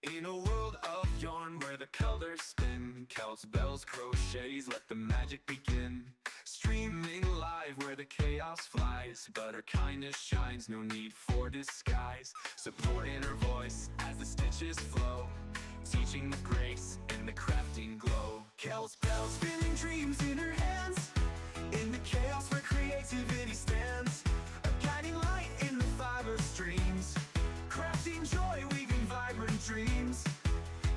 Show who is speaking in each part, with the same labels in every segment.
Speaker 1: In a world of yarn where the colors spin, counts bells, crochets, let the magic begin. Streaming live where the chaos flies, but her kindness shines, no need for disguise. Support in her voice as the stitches flow, teaching the grace in the crafting glow. Kel's bells, spinning dreams in her hands, in the chaos where creativity stands. A guiding light in the fiber streams, crafting joy, weaving vibrant dreams.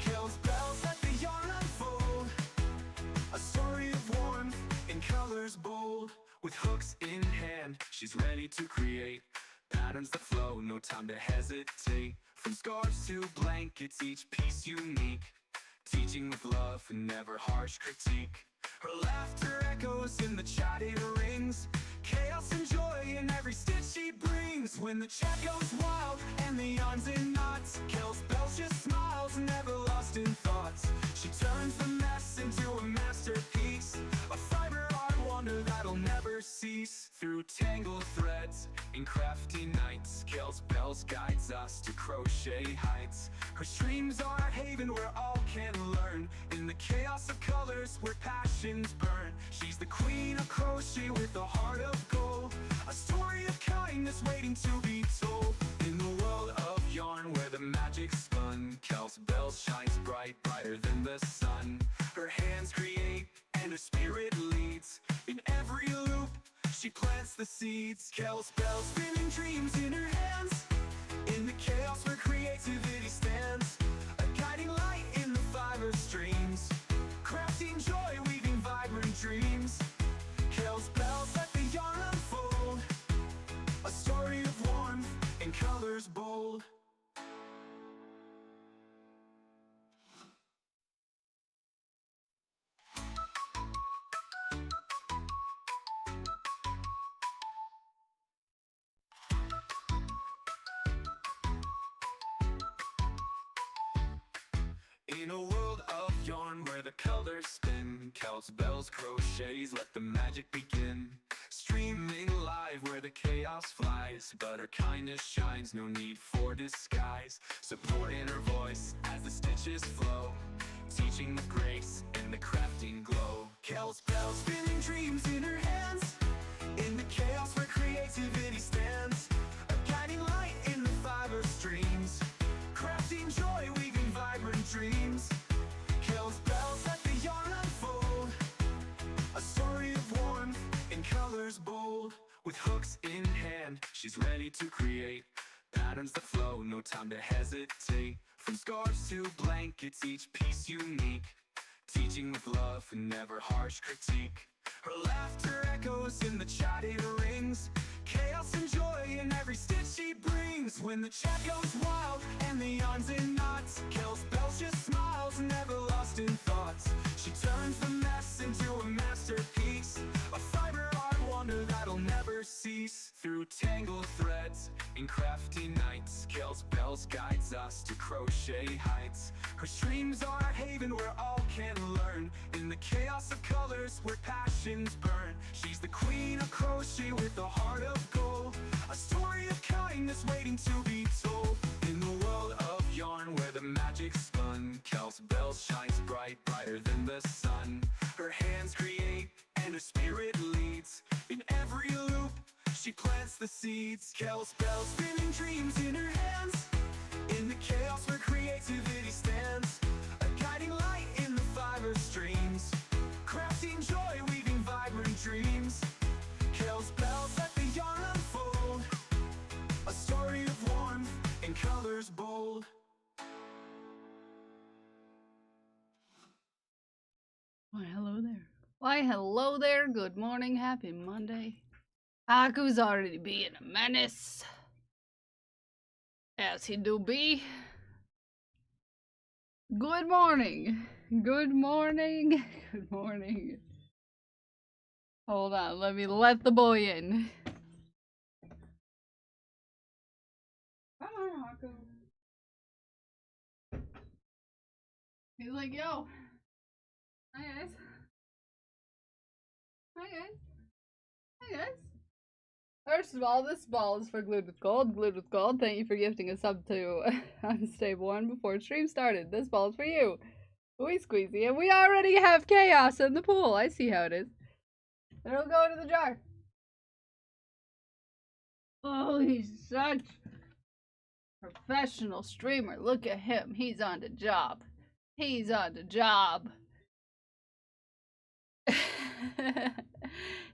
Speaker 1: Kel's bells let the yarn unfold, a story of warmth in colors bold. With hooks in hand, she's ready to create patterns that flow, no time to hesitate. From scarves to blankets, each piece unique, teaching with love and never harsh critique. Her laughter echoes in the chatted rings, chaos and joy in every stitch she brings. When the chat goes wild and the yarn's in knots, Kel's bells just smiles, never lost in thoughts. She turns the mess into a masterpiece, a fiber art wonder that'll never cease. Through tangled threads in crafty nights, Kel's bells guides us to crochet heights. Her streams are a haven where all can learn, in the chaos of colors where passions burn. She's the queen of crochet with a heart of gold, a story of kindness waiting to be told. In the world of yarn where the magic's spun, Kel's bells shines bright, brighter than the sun. Her hands create and her spirit leads, in every loop she plants the seeds. Kel's bells, spinning dreams in her hands, in the chaos where creativity stands. A guiding light in the fiber streams, crafting joy, weaving vibrant dreams. Kel's bells let the yarn unfold, a story of warmth in colors bold. In a world of yarn where the colors spin, Kel's bells, crochets, let the magic begin. Streaming live where the chaos flies, but her kindness shines, no need for disguise. Support in her voice as the stitches flow, teaching the grace in the crafting glow. Kel's bells, spinning dreams in her hands, in the chaos where creativity stands. A guiding light in the fiber streams, crafting joy, weaving vibrant dreams. Kel's bells let the yarn unfold, a story of warmth in colors bold. With hooks in hand, she's ready to create patterns that flow, no time to hesitate. From scarves to blankets, each piece unique, teaching with love and never harsh critique. Her laughter echoes in the chatted rings, chaos and joy in every stitch she brings. When the chat goes wild and the yarn's in knots, Kel's bells just smiles, never lost in thoughts. She turns the mess into a masterpiece, a fiber art wonder that'll never cease. Through tangled threads in crafty nights, Kel's bells guides us to crochet heights. Her streams are a haven where all can learn, in the chaos of colors where passions burn. She's the queen of crochet with a heart of gold, a story of kindness waiting to be told. In the world of yarn where the magic's spun, Kel's bells shines bright, brighter than the sun. Her hands create and her spirit leads, in every loop she plants the seeds. Kel's bells, spinning dreams in her hands, in the chaos where creativity stands. A guiding light in the fiber streams, crafting joy, weaving vibrant dreams. Kel's bells let the yarn unfold, a story of warmth in colors bold.
Speaker 2: Why, hello there. Why, hello there. Good morning. Happy Monday. Haku's already being a menace, as he do be. Good morning. Good morning. Good morning. Hold on. Let me let the boy in. Come on, Haku. He's like, yo. Hi, guys. Hi, guys. Hi, guys. First of all, this ball is for Glued with Gold. Glued with Gold, thank you for gifting a sub to Unstable One before stream started. This ball is for you. Wee squeezy. And we already have chaos in the pool. I see how it is. It'll go into the jar. Oh, he's such a professional streamer. Look at him. He's on the job. He's on the job.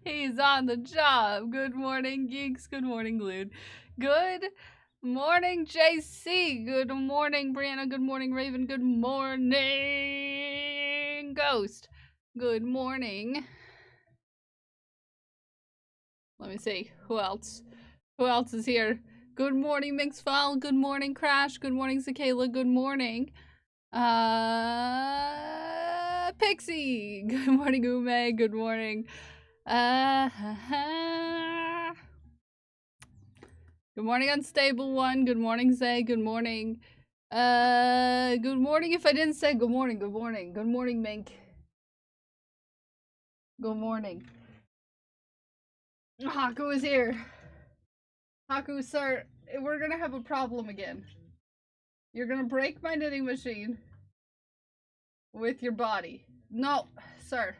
Speaker 2: He's on the job. Good morning, geeks. Good morning, Glued. Good morning, JC. Good morning, Brianna. Good morning, Raven. Good morning, Ghost. Good morning. Let me see. Who else? Who else is here? Good morning, Mixfile. Good morning, Crash. Good morning, Zakayla. Good morning. Pixie. Good morning, Ume. Good morning. Good morning, Unstable One. Good morning, Zay. Good morning. Good morning. If I didn't say good morning, good morning. Good morning, Mink. Good morning. Haku is here. Haku, sir, we're gonna have a problem again. You're gonna break my knitting machine with your body. No, sir.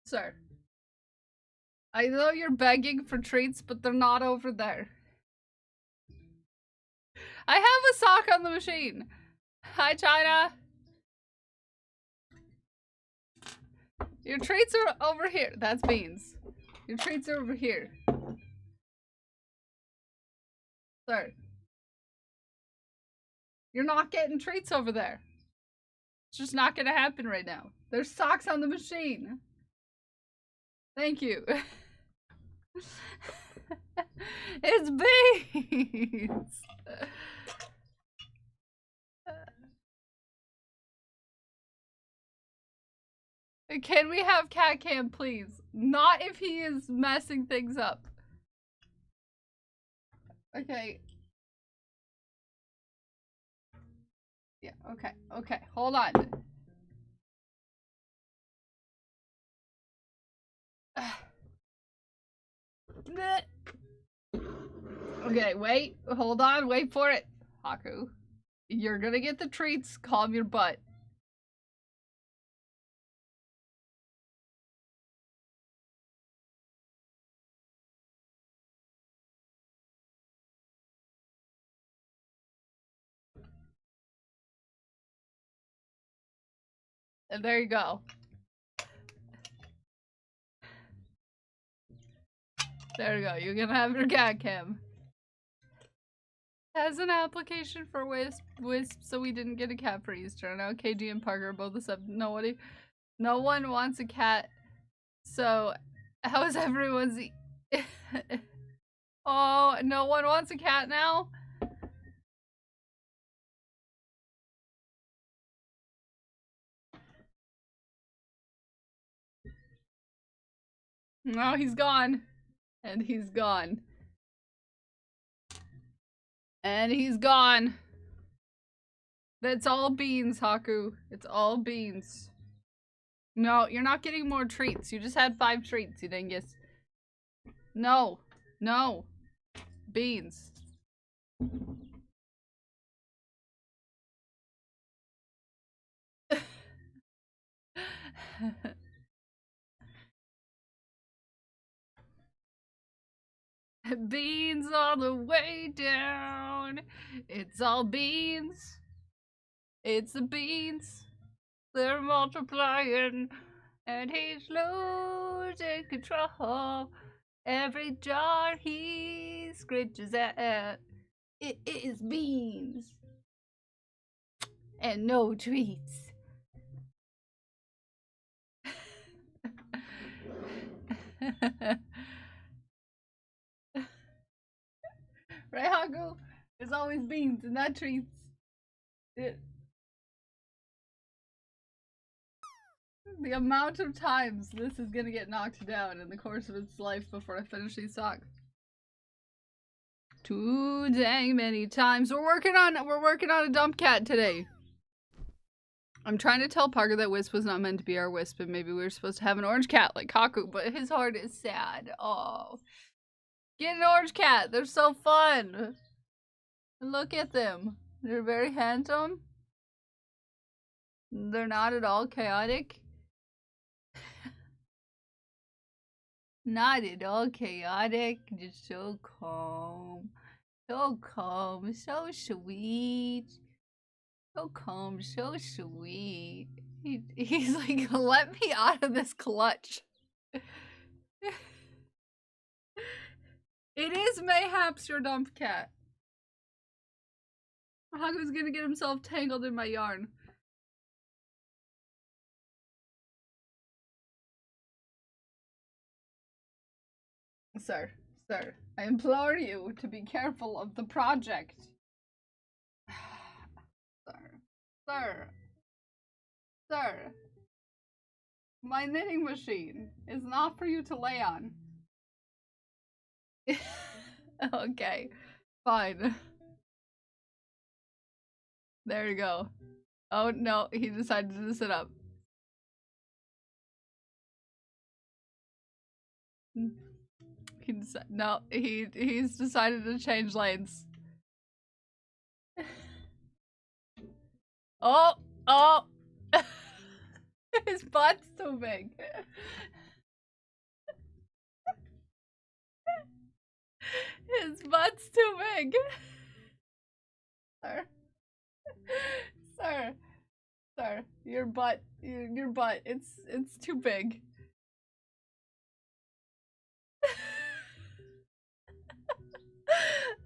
Speaker 2: Sir. I know you're begging for treats, but they're not over there. I have a sock on the machine. Hi, China. Your treats are over here. That's beans. Your treats are over here. Sir. You're not getting treats over there. It's just not gonna happen right now. There's socks on the machine. Thank you. It's beans. Can we have cat cam, please? Not if he is messing things up. Okay. Yeah, okay, okay. Hold on. Okay, wait. Hold on. Wait for it. Haku. You're gonna get the treats. Calm your butt. And there you go. There you go. You're gonna have your cat cam. Has an application for Wisp, so we didn't get a cat for Easter. Now KG and Parker are both accept. No one wants a cat. So, how is everyone's? Oh, no one wants a cat now. No, he's gone, and he's gone. And he's gone. That's all beans, Haku. It's all beans. No, you're not getting more treats. You just had 5 treats, you dingus. No. No. Beans. Beans all the way down. It's all beans. It's the beans. They're multiplying. And he's losing control. Every jar he scritches at, it is beans. And no treats. Right, Haku? There's always beans and not treats. The amount of times this is gonna get knocked down in the course of its life before I finish these socks. Too dang many times. We're working on a dump cat today. I'm trying to tell Parker that Wisp was not meant to be our Wisp, and maybe we were supposed to have an orange cat like Kaku, but his heart is sad. Oh. Get an orange cat. They're so fun. Look at them. They're very handsome. They're not at all chaotic. Not at all chaotic. Just so calm. So calm. So sweet. So calm. So sweet. He's like, let me out of this clutch. It is mayhaps your dump cat. Haku's gonna get himself tangled in my yarn. Sir, I implore you to be careful of the project. Sir. My knitting machine is not for you to lay on. Okay, fine. There you go. Oh no, he decided to sit up. He's decided to change lanes. Oh! His butt's too big. His butt's too big. Sir, your butt, it's too big.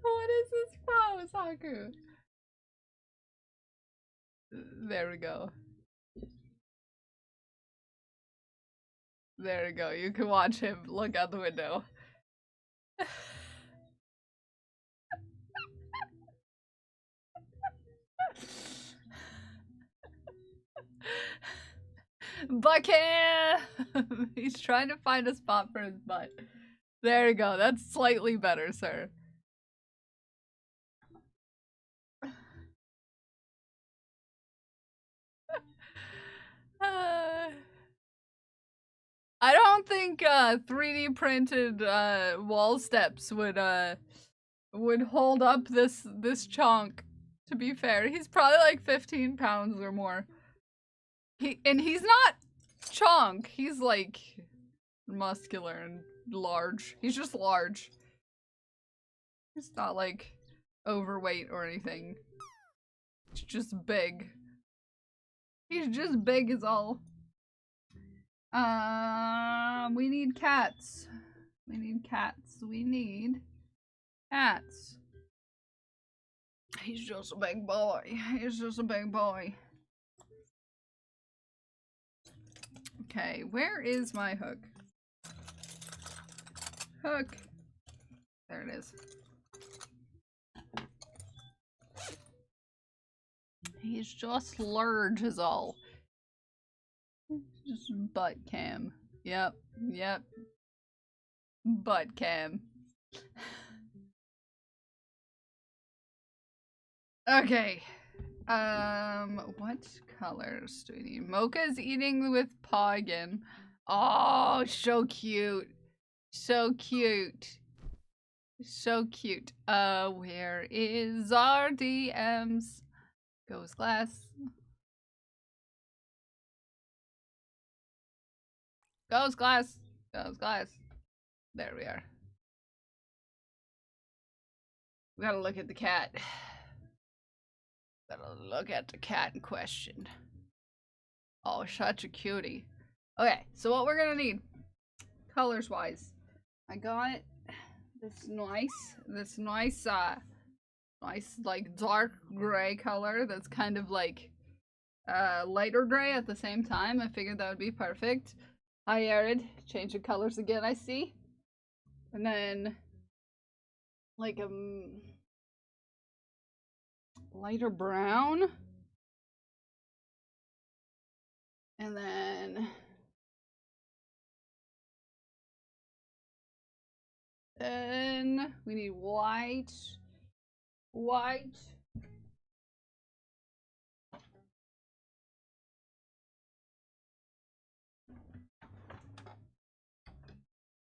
Speaker 2: What is this pose, Haku? There we go. There we go. You can watch him look out the window. Bucket! He's trying to find a spot for his butt. There you go. That's slightly better, sir. I don't think 3D printed wall steps would hold up this chunk. To be fair, he's probably like 15 pounds or more. He's not chunk. He's like muscular and large. He's just large. He's not like overweight or anything. He's just big. He's just big as all. We need cats. We need cats. He's just a big boy. He's just a big boy. Okay, where is my hook? Hook. There it is. He's just large as all. Just butt cam. Yep. Butt cam. Okay. What colors do we need? Mocha's eating with paw again. Oh, so cute. So cute. So cute. Where is our DMs? Goes glass. Goes glass. Goes glass. There we are. We gotta look at the cat. Gotta look at the cat in question. Oh, such a cutie. Okay, so what we're gonna need, colors wise, I got this nice like dark gray color that's kind of like lighter gray at the same time. I figured that would be perfect. Hi, Arid. Change the colors again, I see. And then like a lighter brown. And then skin. We need white. White.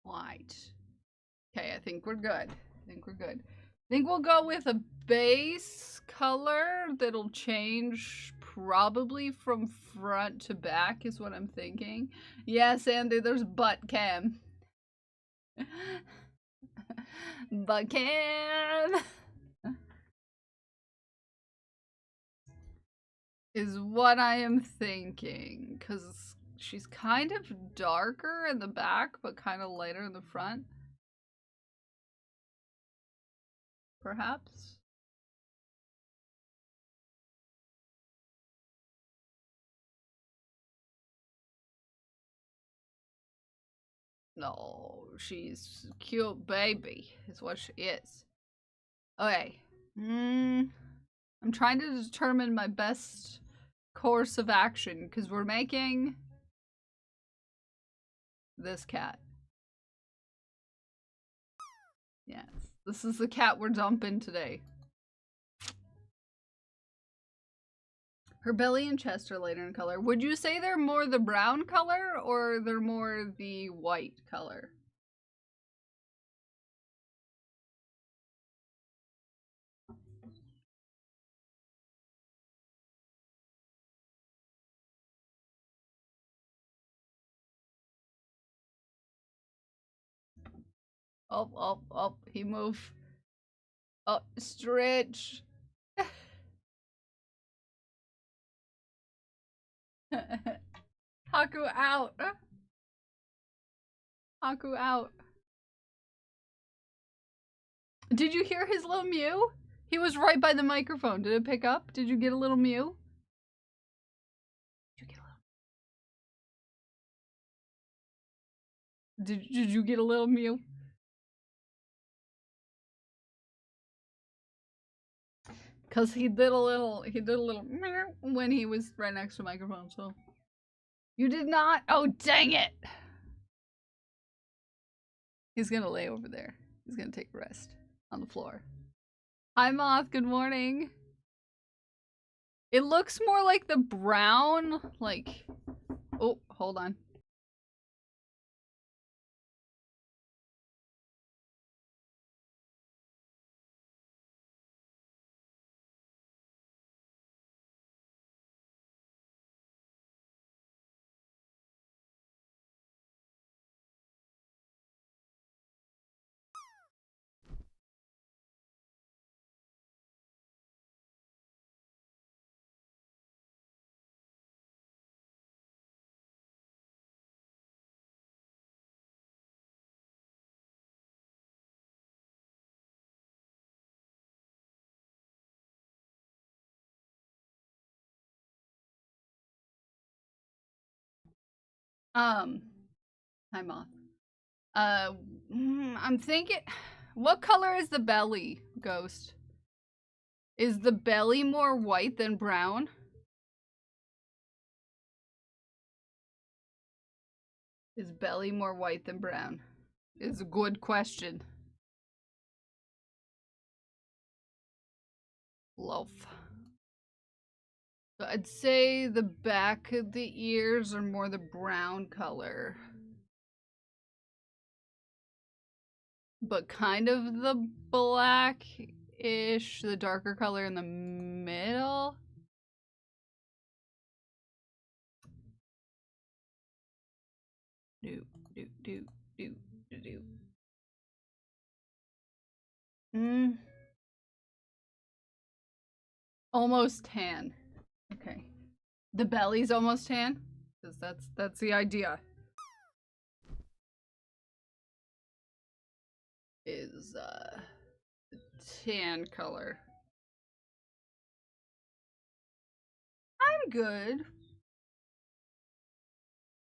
Speaker 2: White. Okay, I think we're good. I think we'll go with a base color that'll change probably from front to back is what I'm thinking. Yes, Andy, there's butt cam. Butt cam is what I am thinking, because she's kind of darker in the back, but kind of lighter in the front. Perhaps. No, she's a cute baby, is what she is. Okay. I'm trying to determine my best course of action, because we're making this cat. Yes, this is the cat we're dumping today. Her belly and chest are lighter in color. Would you say they're more the brown color or they're more the white color? Oh, he moved. Oh, stretch. Haku out. Haku out. Did you hear his little mew? He was right by the microphone. Did it pick up? Did you get a little mew? Did you get a little mew? Cause he did a little meow when he was right next to the microphone, so. You did not? Oh, dang it! He's gonna lay over there. He's gonna take a rest on the floor. Hi, Moth. Good morning. It looks more like the brown, like... Oh, hold on. Hi, Moth. I'm thinking, what color is the belly, Ghost? Is the belly more white than brown? Is belly more white than brown? Is a good question. Loaf. So I'd say the back of the ears are more the brown color. But kind of the black-ish, the darker color in the middle. Do. Almost tan. Okay. The belly's almost tan? Because that's the idea. Is the tan color. I'm good.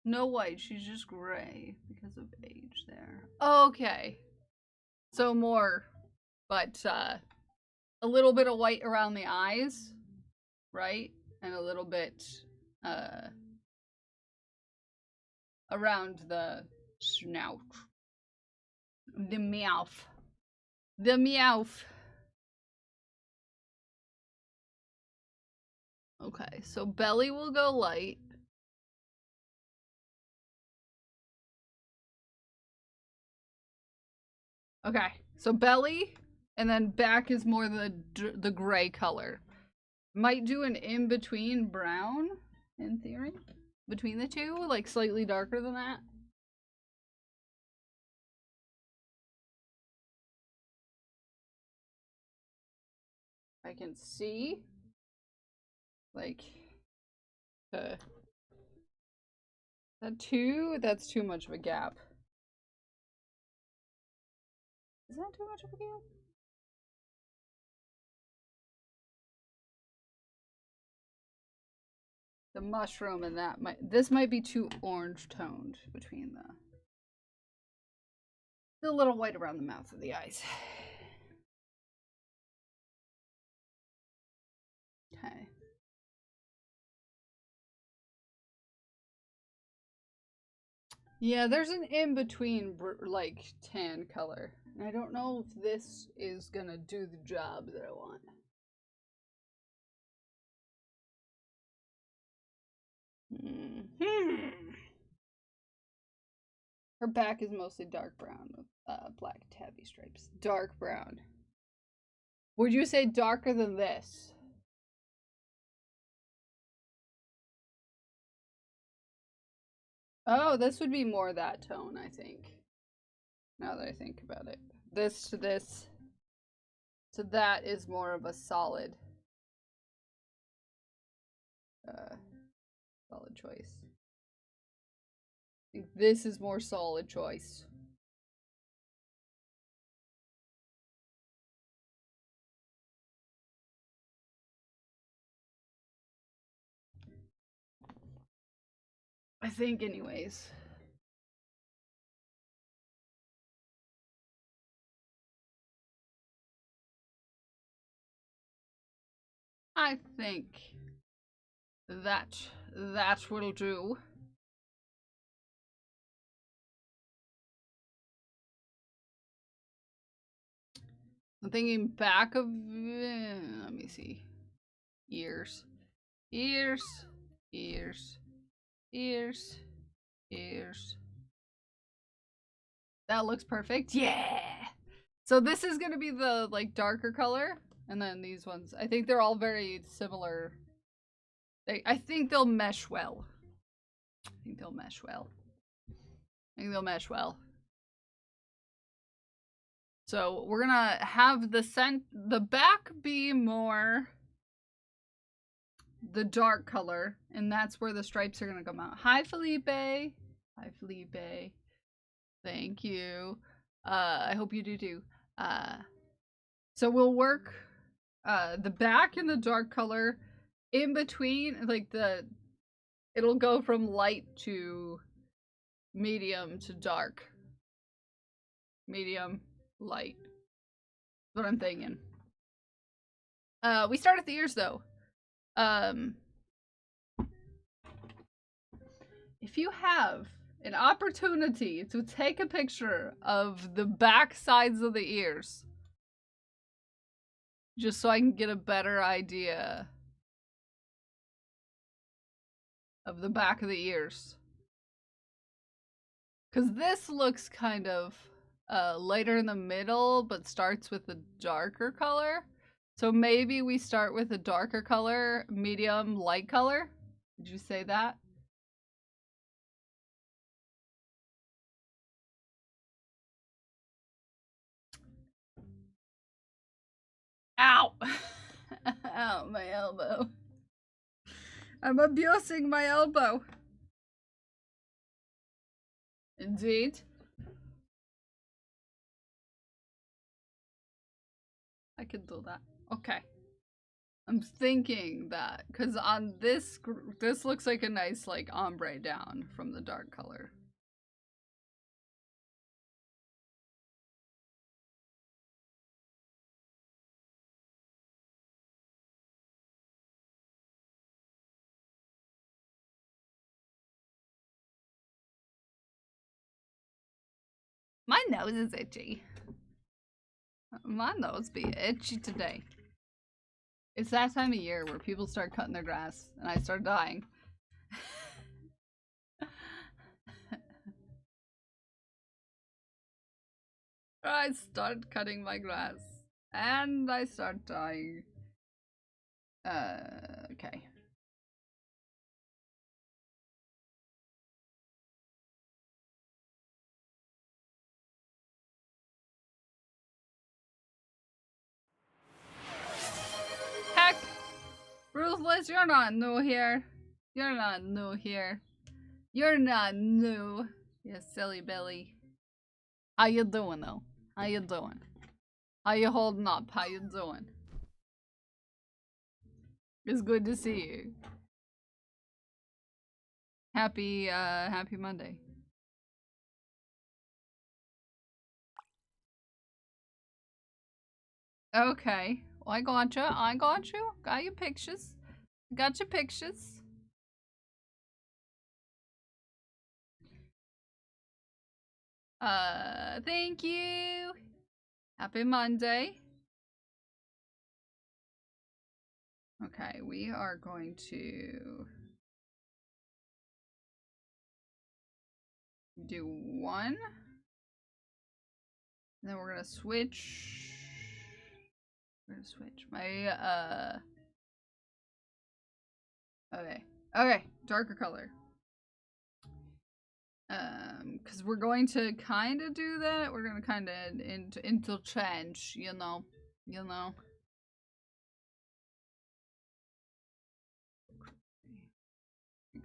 Speaker 2: No white, she's just gray because of age there. Okay. So more, but a little bit of white around the eyes, right? And a little bit around the snout. The mouth. The Meowth. Okay, so belly will go light. Okay, so belly, and then back is more the gray color. Might do an in-between brown, in theory, between the two, like slightly darker than that. I can see, like, that that's too much of a gap. Is that too much of a gap? The mushroom and that this might be too orange toned between the little white around the mouth of the eyes. Okay. Yeah, there's an in-between, like, tan color. And I don't know if this is gonna do the job that I want. Her back is mostly dark brown with black tabby stripes. Dark brown. Would you say darker than this? Oh, this would be more that tone, I think. Now that I think about it. This to this. So that is more of a solid solid choice. I think this is more solid choice. I think anyways. I think that will do. I'm thinking back of let me see. Ears. Ears. Ears. Ears. Ears. That looks perfect. Yeah. So this is going to be the like darker color, and then these ones. I think they're all very similar. I think they'll mesh well. I think they'll mesh well. So we're gonna have the back be more the dark color, and that's where the stripes are gonna come out. Hi, Felipe. Hi, Felipe. Thank you. I hope you do too. So we'll work the back in the dark color, in between, like it'll go from light to medium to dark. Medium, light. That's what I'm thinking. We start at the ears though. If you have an opportunity to take a picture of the back sides of the ears, just so I can get a better idea of the back of the ears. Because this looks kind of lighter in the middle, but starts with a darker color. So maybe we start with a darker color, medium, light color. Did you say that? Ow! Ow, my elbow. I'm abusing my elbow. Indeed. I can do that. Okay. I'm thinking that, because on this looks like a nice, like, ombre down from the dark color. My nose is itchy. My nose be itchy today. It's that time of year where people start cutting their grass and I start dying. I start cutting my grass and I start dying. Okay. Heck! Ruthless, you're not new here. You're not new here. You're not new. You silly Billy. How you doing though? How you doing? How you holding up? How you doing? It's good to see you. Happy Monday. Okay. Well, I gotcha. I got you. Got your pictures. Got your pictures. Thank you. Happy Monday. Okay, we are going to do one. And then we're gonna switch. We're gonna switch my Okay. Okay, darker color. Because we're going to kind of do that. We're gonna kind of interchange, you know.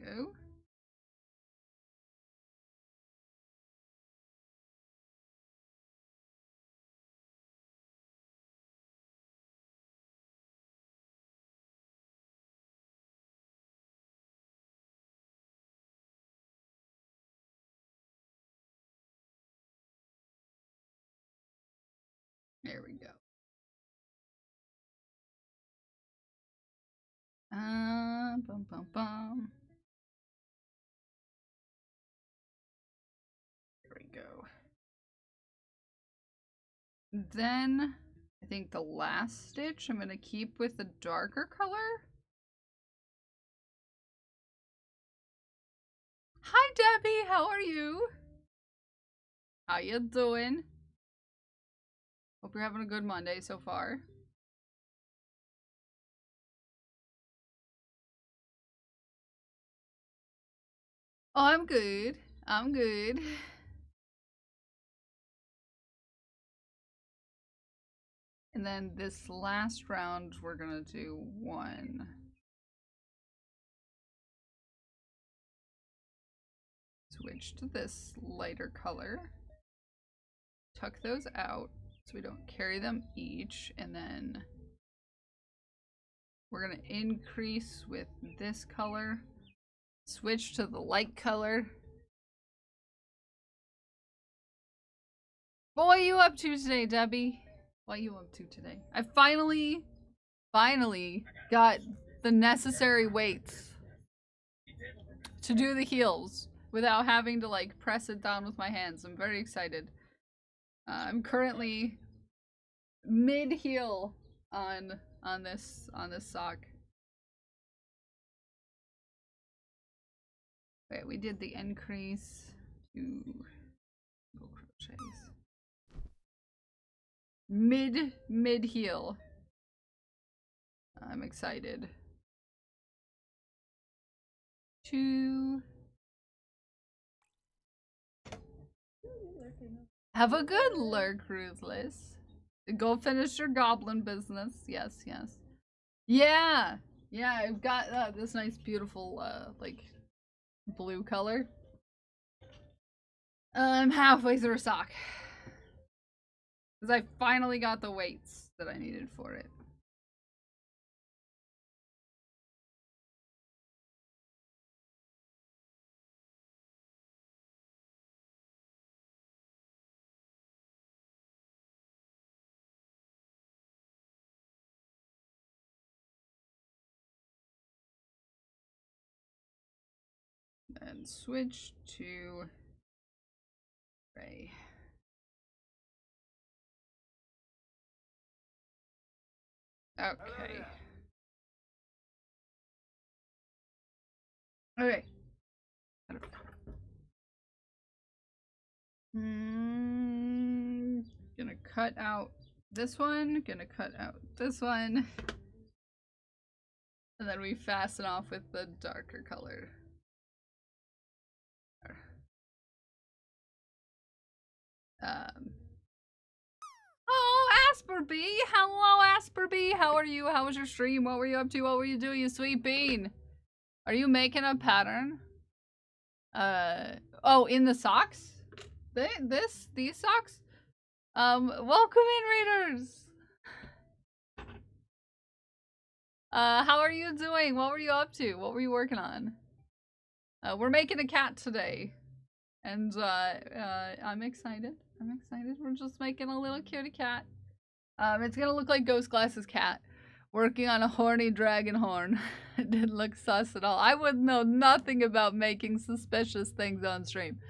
Speaker 2: Go. There we go. Bum bum bum. There we go. Then I think the last stitch I'm gonna keep with the darker color. Hi Debbie, how are you? How you doing? Hope you're having a good Monday so far. Oh, I'm good. I'm good. And then this last round, we're gonna do one. Switch to this lighter color. Tuck those out so we don't carry them each. And then we're gonna increase with this color. Switch to the light color. What are you up to today, Debbie? What are you up to today? I finally got the necessary weights to do the heels without having to like press it down with my hands. I'm very excited. I'm currently mid heel on this sock. Wait, we did the increase to single crochets. Mid heel. I'm excited. 2. Have a good lurk, Ruthless. Go finish your goblin business. Yes, yes. Yeah, yeah. I've got this nice, beautiful, like blue color. I'm halfway through a sock. Because I finally got the weights that I needed for it. And switch to gray. Okay. Okay. Gonna cut out this one, gonna cut out this one. And then we fasten off with the darker color. Oh, Asperby! Hello, Asperby! How are you? How was your stream? What were you up to? What were you doing, you sweet bean? Are you making a pattern? Oh, in the socks? These socks? Welcome in, readers! How are you doing? What were you up to? What were you working on? We're making a cat today. And, I'm excited. I'm excited. We're just making a little cutie cat. It's gonna look like Ghost Glass's cat. Working on a horny dragon horn. It didn't look sus at all. I would know nothing about making suspicious things on stream.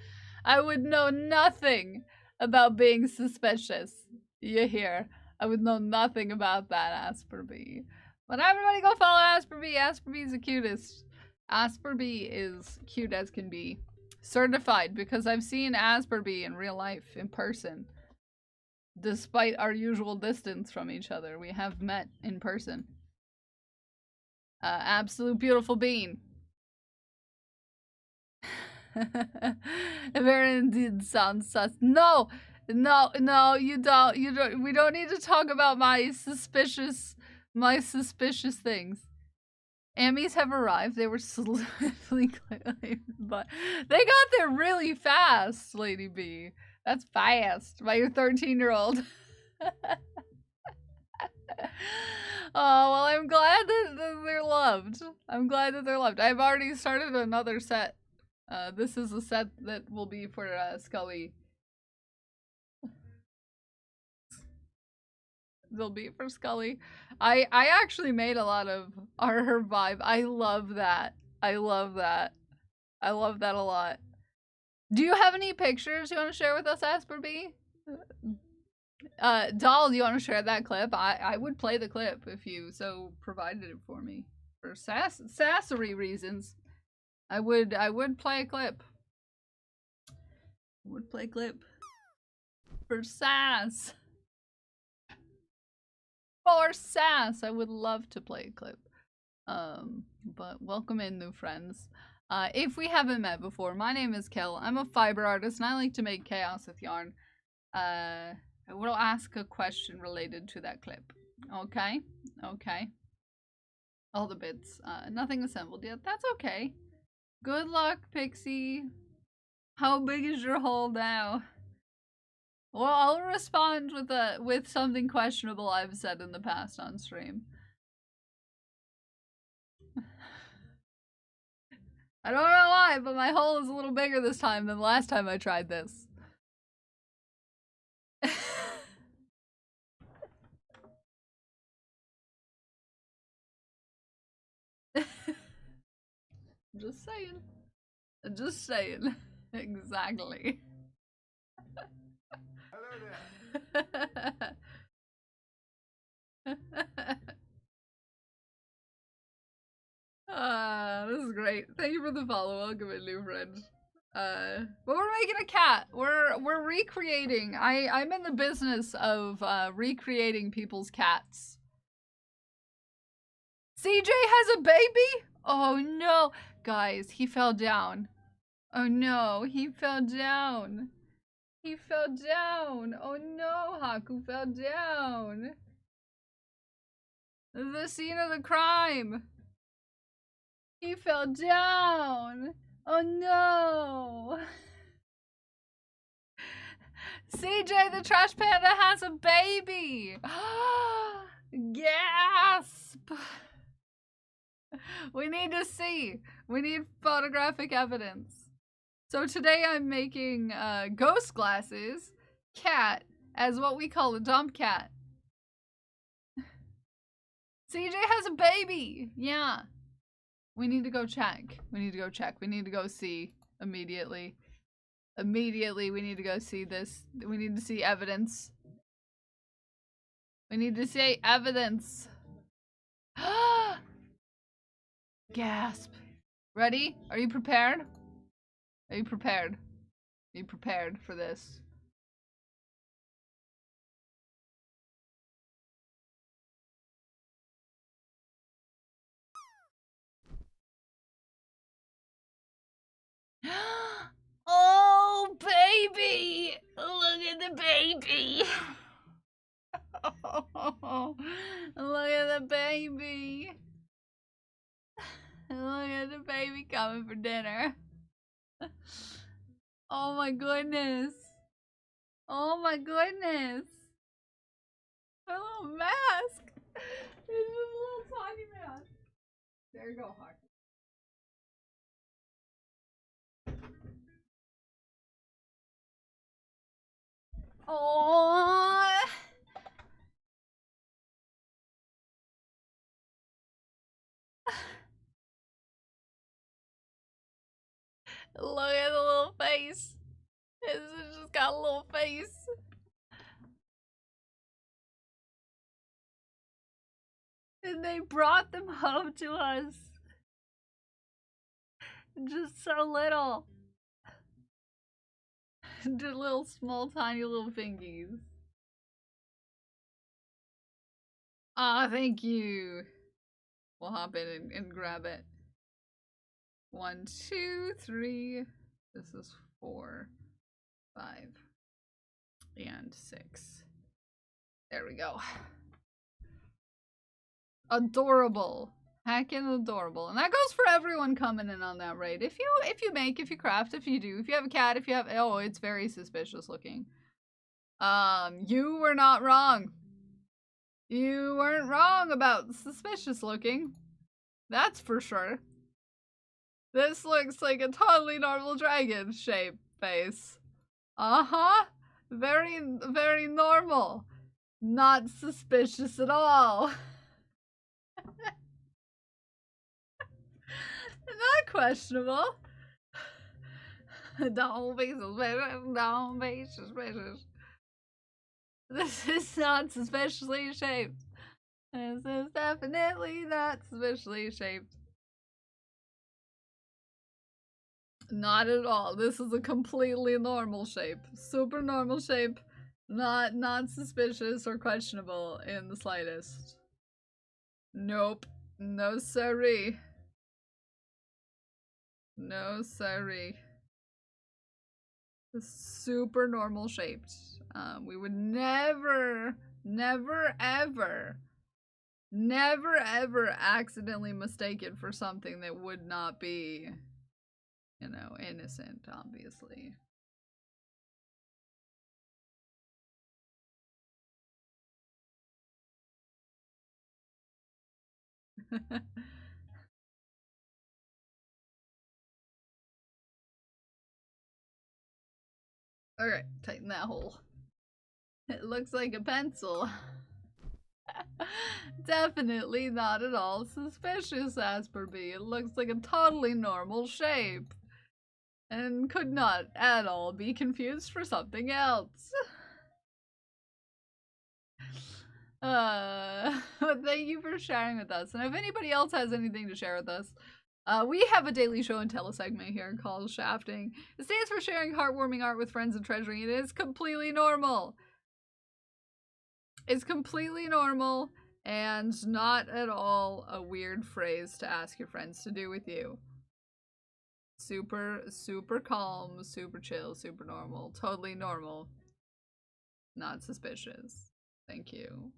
Speaker 2: I would know nothing about being suspicious. You hear? I would know nothing about that, Asperby. But everybody go follow Asperby. Asperby's the cutest. Asperby is cute as can be. Certified, because I've seen Asperby in real life, in person. Despite our usual distance from each other, we have met in person. Absolute beautiful bean. Very did sound sus. No, you don't. We don't need to talk about my suspicious things. Ammies have arrived. They were swiftly clearly, but they got there really fast, Lady B. That's fast by your 13-year-old. Oh, well, I'm glad that they're loved. I'm glad that they're loved. I've already started another set. This is a set that will be for Scully. They'll be for Scully. I actually made a lot of her vibe. I love that. I love that. I love that a lot. Do you have any pictures you want to share with us, Asperby? Doll, do you want to share that clip? I would play the clip if you so provided it for me. For sassery reasons. I would play a clip. I would play a clip. For sass. For sass, I would love to play a clip. But welcome in, new friends. If we haven't met before, my name is Kel. I'm a fiber artist and I like to make chaos with yarn. I will ask a question related to that clip. Okay? Okay. All the bits. Nothing assembled yet. That's okay. Good luck, Pixie. How big is your hole now? Well, I'll respond with something questionable I've said in the past on stream. I don't know why, but my hole is a little bigger this time than the last time I tried this. Just saying. Just saying. Exactly. Hello there. This is great. Thank you for the follow. Welcome in, new friend. But we're making a cat. We're recreating. I'm in the business of recreating people's cats. CJ has a baby? Oh no. Guys, he fell down. Oh no, he fell down. He fell down. Oh no, Haku fell down. The scene of the crime. He fell down. Oh no. CJ the Trash Panda has a baby. Gasp. We need to see. We need photographic evidence. So today I'm making Ghost Glass's cat as what we call a dump cat. CJ has a baby. Yeah. We need to go check. We need to go check. We need to go see immediately. Immediately we need to go see this. We need to see evidence. We need to see evidence. Gasp. Ready? Are you prepared? Are you prepared? Are you prepared for this? Oh, baby! Look at the baby! Oh, look at the baby! Look at the baby coming for dinner. Oh my goodness! Oh my goodness! A little mask! It's just a little tiny mask. There you go, Hawk. Oh! Look at the little face. It's just got a little face. And they brought them home to us. Just so little. The little small tiny little fingies. Ah, thank you. We'll hop in and grab it. 1, 2, 3. This is 4, 5, and 6. There we go. Adorable. Heckin' adorable. And that goes for everyone coming in on that raid. If you make, if you craft, if you do, if you have a cat, if you have, oh, it's very suspicious looking. You were not wrong. You weren't wrong about suspicious looking. That's for sure. This looks like a totally normal dragon shape face. Uh-huh. Very, very normal. Not suspicious at all. Not questionable. Don't be suspicious. Don't be suspicious. This is not suspiciously shaped. This is definitely not suspiciously shaped. Not at all. This is a completely normal shape. Super normal shape. Not suspicious or questionable in the slightest. Nope. No siree. No siree. Super normal shaped. We would never ever accidentally mistake it for something that would not be, you know, innocent, obviously. Alright, tighten that hole. It looks like a pencil. Definitely not at all suspicious, Asperby. It looks like a totally normal shape. And could not at all be confused for something else. Thank you for sharing with us. And if anybody else has anything to share with us, we have a daily show and tell segment here called Shafting. It stands for sharing heartwarming art with friends and treasuring. It is completely normal. It's completely normal and not at all a weird phrase to ask your friends to do with you. Super, super calm, super chill, super normal. Totally normal. Not suspicious. Thank you.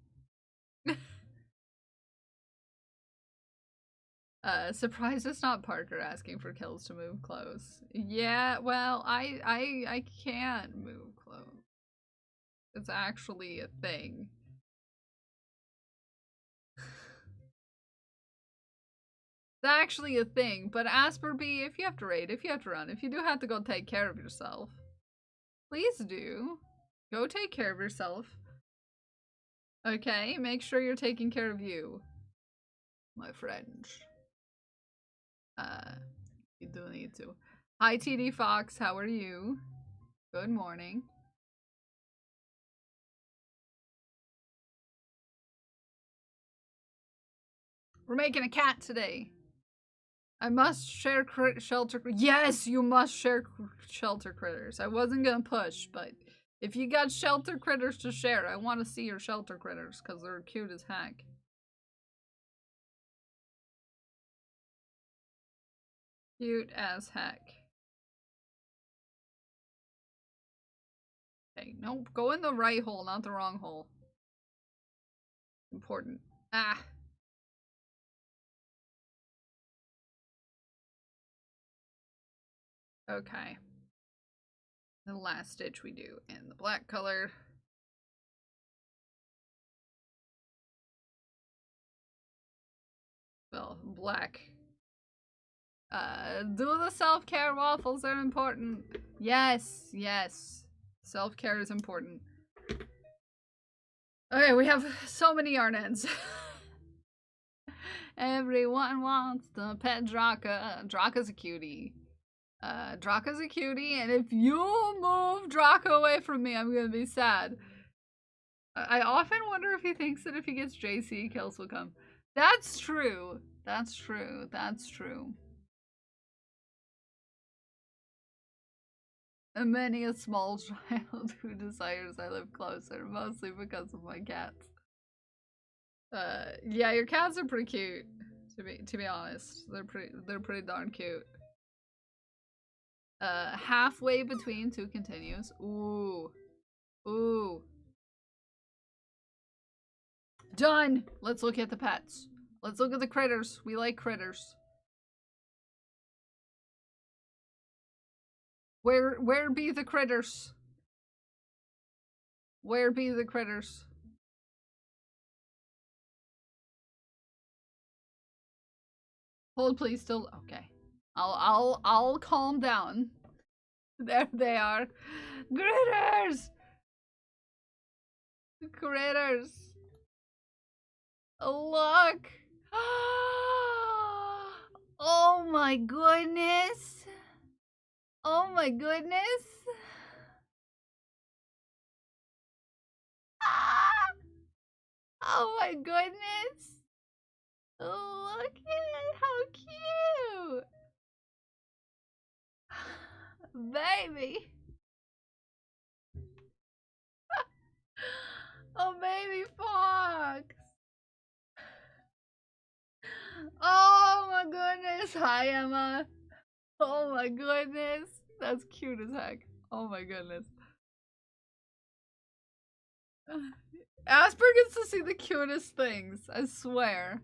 Speaker 2: Surprised it's not Parker asking for kills to move close. Yeah, well, I can't move close. It's actually a thing. It's actually a thing, but Asperby, if you have to raid, if you have to run, if you do have to go take care of yourself, please do. Go take care of yourself. Okay, make sure you're taking care of you, my friend. You do need to. Hi, TD Fox, how are you? Good morning. We're making a cat today. I must share shelter. Yes, you must share shelter critters. I wasn't gonna push, but if you got shelter critters to share, I want to see your shelter critters because they're cute as heck. Cute as heck. Okay, nope. Go in the right hole, not the wrong hole. Important. Ah. Okay. The last stitch we do in the black color. Well, black. Do the self-care waffles, they're important. Yes, yes. Self-care is important. Okay, we have so many yarn ends. Everyone wants the pet Draka. Draka's a cutie. Draka's a cutie, and if you move Draka away from me, I'm gonna be sad. I often wonder if he thinks that if he gets JC, kills will come. That's true. That's true. That's true. And many a small child who desires I live closer, mostly because of my cats. Yeah, your cats are pretty cute. To be honest, they're pretty darn cute. Halfway between two continues. Ooh, ooh. Done. Let's look at the pets. Let's look at the critters. We like critters. Where be the critters? Where be the critters? Hold please still okay. I'll calm down. There they are. Critters! Critters! Look! Oh my goodness! Oh my goodness! Oh my goodness! Look at it! How cute! Baby! Oh, baby fox! Oh my goodness! Hi, Emma! Oh my goodness! That's cute as heck. Oh my goodness. Asper gets to see the cutest things, I swear.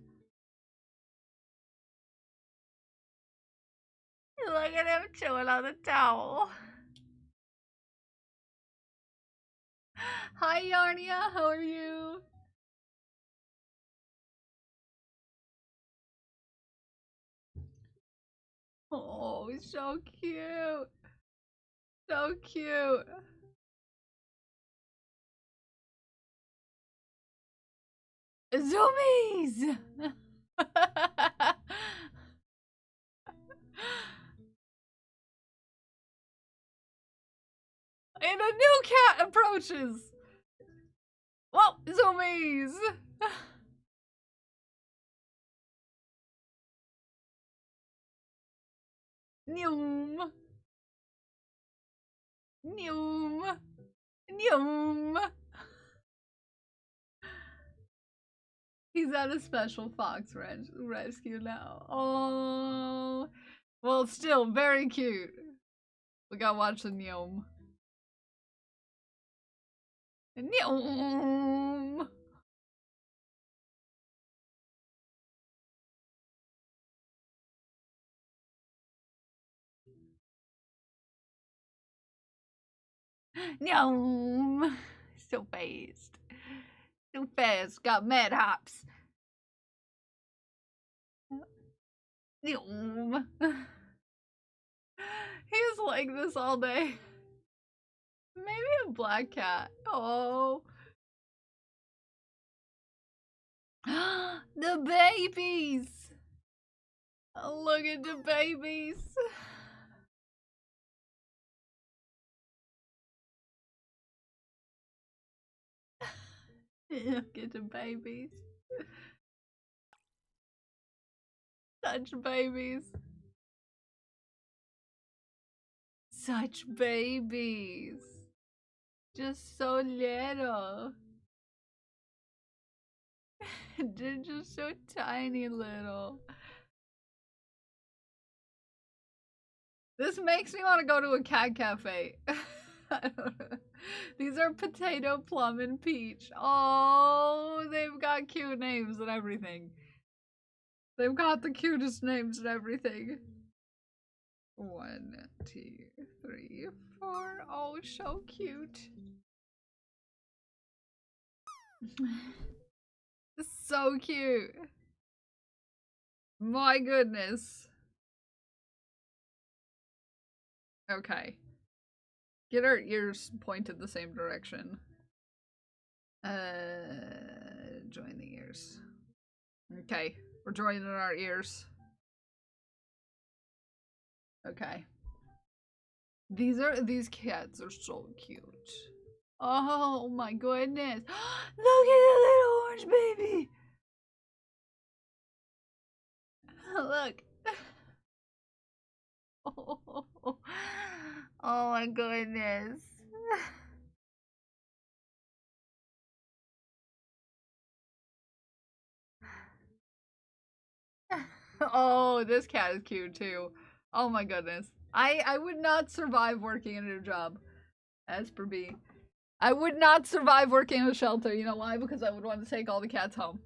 Speaker 2: Look at him chewing on the towel. Hi, Yarnia, how are you? Oh, he's so cute. So cute. Zoomies! And a new cat approaches. Whoa, zoomies! Noom. Noom. Noom. He's at a special fox rescue now. Oh. Well, still very cute. We gotta watch the Neom. Neom. Neom. So fast. So fast. Got mad hops. Neom. He's like this all day. Maybe a black cat. Oh. The babies. Look at the babies. Look at the babies. Such babies. Such babies. Just so little. They're just so tiny little. This makes me want to go to a cat cafe. I don't know. These are Potato, Plum, and Peach. Oh, they've got cute names and everything. They've got the cutest names and everything. 1, 2, 3, 4. Oh, so cute. So cute. My goodness. Okay. Get our ears pointed the same direction. Join the ears. Okay. We're joining our ears. Okay. These cats are so cute. Oh my goodness. Look at the little orange baby. Look. Oh my goodness. Oh, this cat is cute too. Oh my goodness. I would not survive working in a job. As per B. I would not survive working in a shelter. You know why? Because I would want to take all the cats home.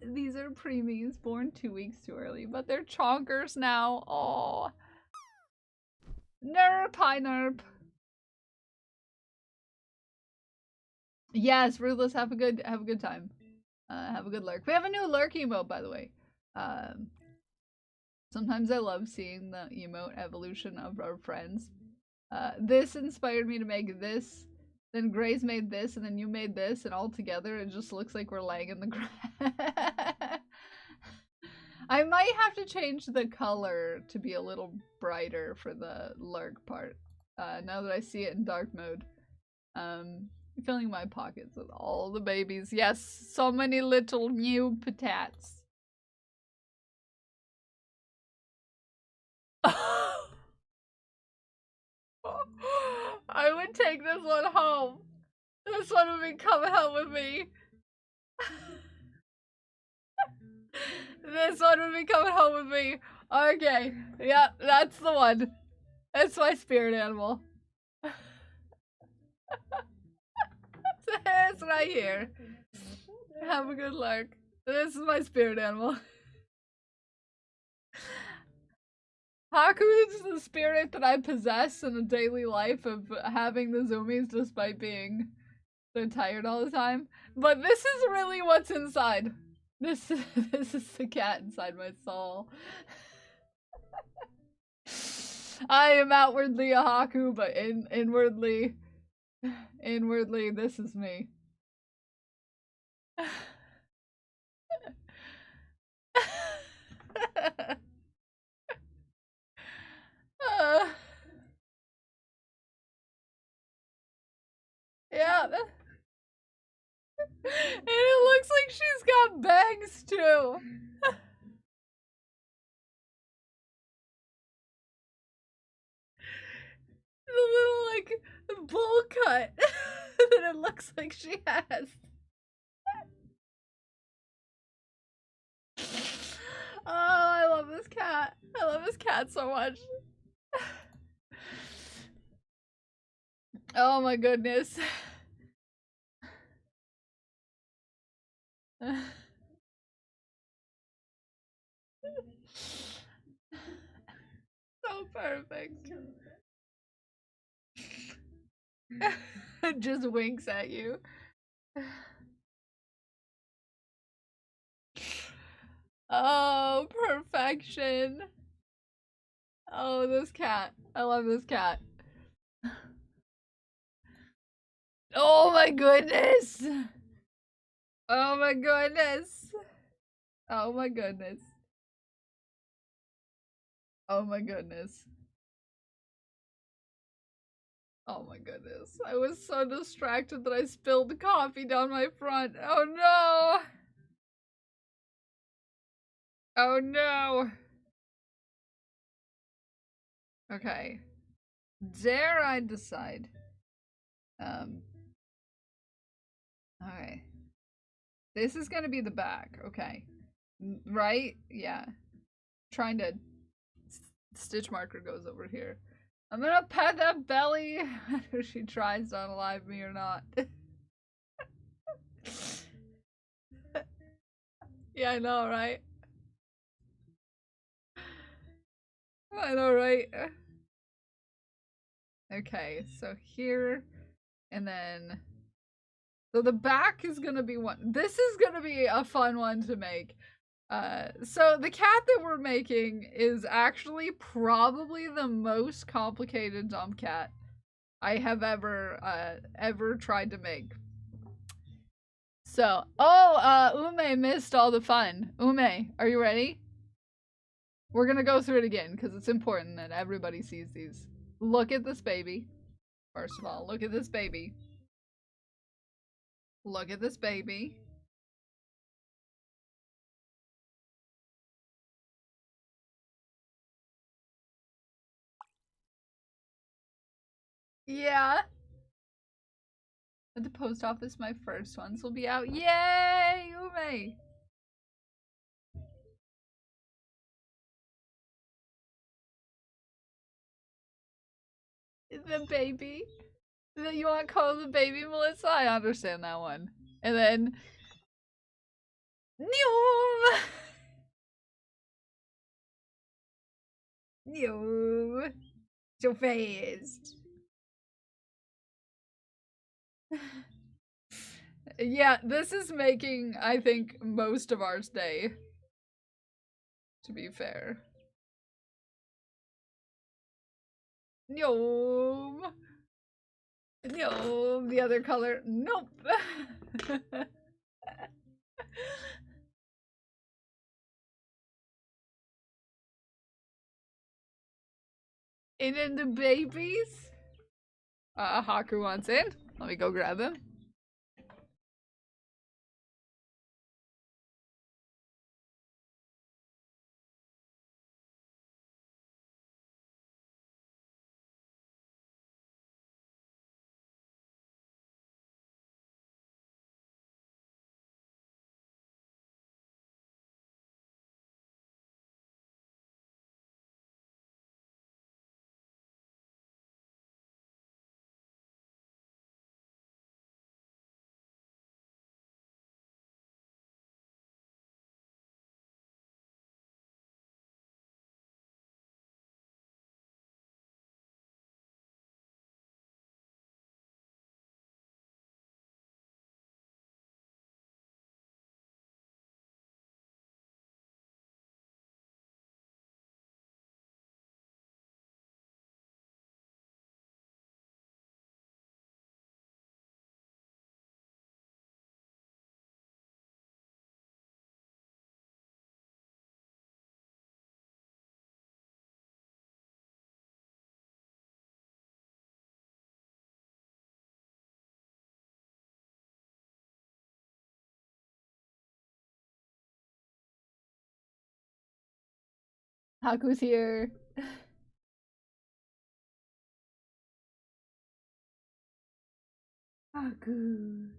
Speaker 2: These are preemies born 2 weeks too early, but they're chonkers now. Oh. Nerp, hi Nerp. Yes, Ruthless, have a good time. Have a good lurk. We have a new lurk emote, by the way. Sometimes I love seeing the emote evolution of our friends. This inspired me to make this. Then Grace made this, and then you made this, and all together it just looks like we're laying in the grass. I might have to change the color to be a little brighter for the lurk part. Now that I see it in dark mode. Filling my pockets with all the babies. Yes, so many little new patats. I would take this one home. This one would be coming home with me. This one would be coming home with me. Okay. Yeah, that's the one. That's my spirit animal. It's right here. Have a good lark. This is my spirit animal. Haku is the spirit that I possess in a daily life of having the zoomies despite being so tired all the time. But this is really what's inside. This is the cat inside my soul. I am outwardly a Haku, but inwardly, this is me. Yeah. And it looks like she's got bangs too. The little, like, bowl cut that it looks like she has. Oh, I love this cat. I love this cat so much. Oh my goodness. So perfect. Just winks at you. Oh, perfection. Oh, this cat. I love this cat. Oh my goodness. Oh my goodness. Oh my goodness. Oh my goodness. Oh my goodness. I was so distracted that I spilled the coffee down my front. Oh no! Oh no. Okay. Dare I decide? Okay. This is gonna be the back. Okay. Right? Yeah. Trying to stitch marker goes over here. I'm gonna pet that belly whether she tries to unalive me or not. Yeah, I know, right? I know, right? Okay, so here, and then... So the back is gonna be one... This is gonna be a fun one to make. So the cat that we're making is actually probably the most complicated dumb cat I have ever tried to make. So, Ume missed all the fun. Ume, are you ready? We're gonna go through it again because it's important that everybody sees these. Look at this baby. First of all, look at this baby. Look at this baby. Yeah. At the post office, my first ones will be out. Yay, Ume! The baby. You want to call the baby, Melissa? I understand that one. And then... Noom! Noom! So fast. Yeah, this is making, I think, most of our day. To be fair. Noom! Noom! The other color. Nope! And then the babies. Haku wants in. Let me go grab him. Haku's here. Haku.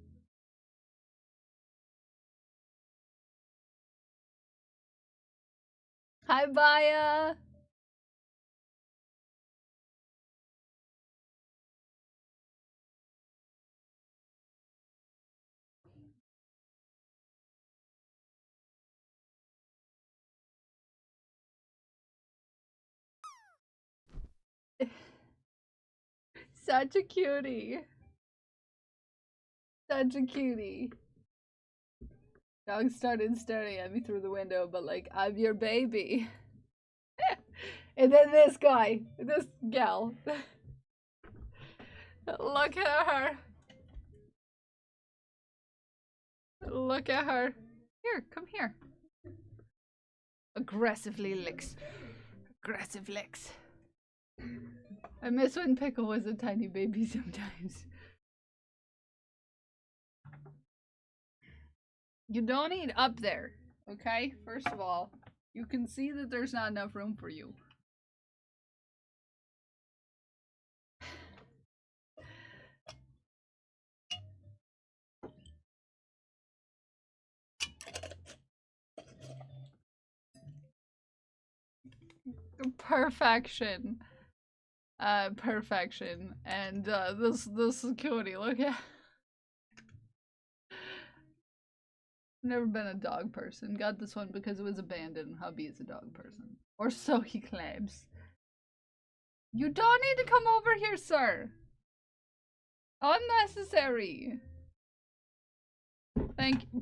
Speaker 2: Hi, Baya. Such a cutie. Such a cutie. Dog started staring at me through the window, but like, I'm your baby. And then this guy, this gal. Look at her. Look at her. Here, come here. Aggressively licks. Aggressive licks. I miss when Pickle was a tiny baby sometimes. You don't eat up there, okay? First of all. You can see that there's not enough room for you. Perfection. Perfection. And this security, look at. Never been a dog person. Got this one because it was abandoned. Hubby is a dog person. Or so he claims. You don't need to come over here, sir. Unnecessary. Thank you.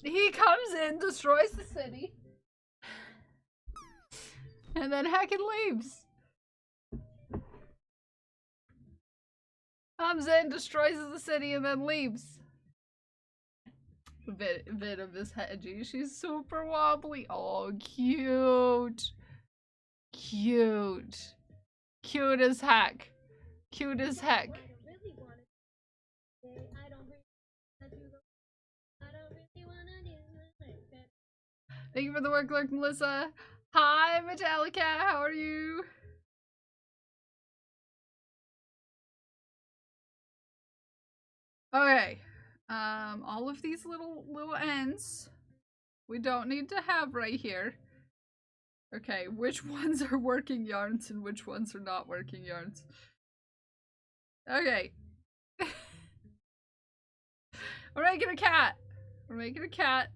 Speaker 2: He comes in, destroys the city. And then Hackett leaves. Comes in, destroys the city, and then leaves. A bit of this Hedgie. She's super wobbly. Oh, cute. Cute. Cute as heck. Cute as heck. Thank you for the work, Lurk, Melissa. Hi, Metallica. How are you? Okay. All of these little ends we don't need to have right here. Okay, which ones are working yarns and which ones are not working yarns? Okay. We're making a cat. We're making a cat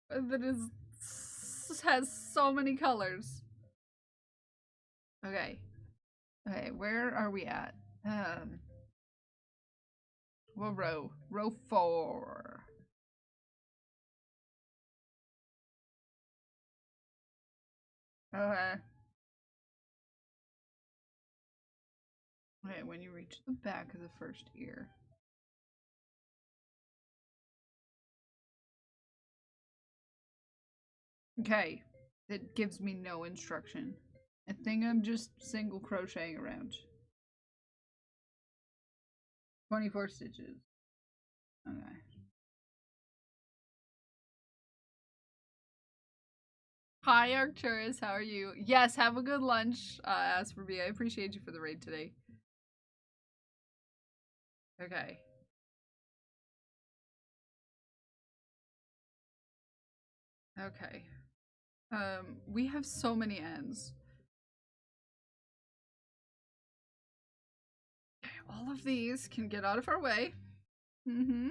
Speaker 2: that has so many colors. Okay. Okay, where are we at? What row? Row 4. Okay. Okay, when you reach the back of the first ear. Okay, it gives me no instruction. I think I'm just single crocheting around. 24 stitches. Okay. Hi, Arcturus, how are you? Yes, have a good lunch, Asperby. I appreciate you for the raid today. Okay. Okay. We have so many ends. Okay, all of these can get out of our way. Mm-hmm.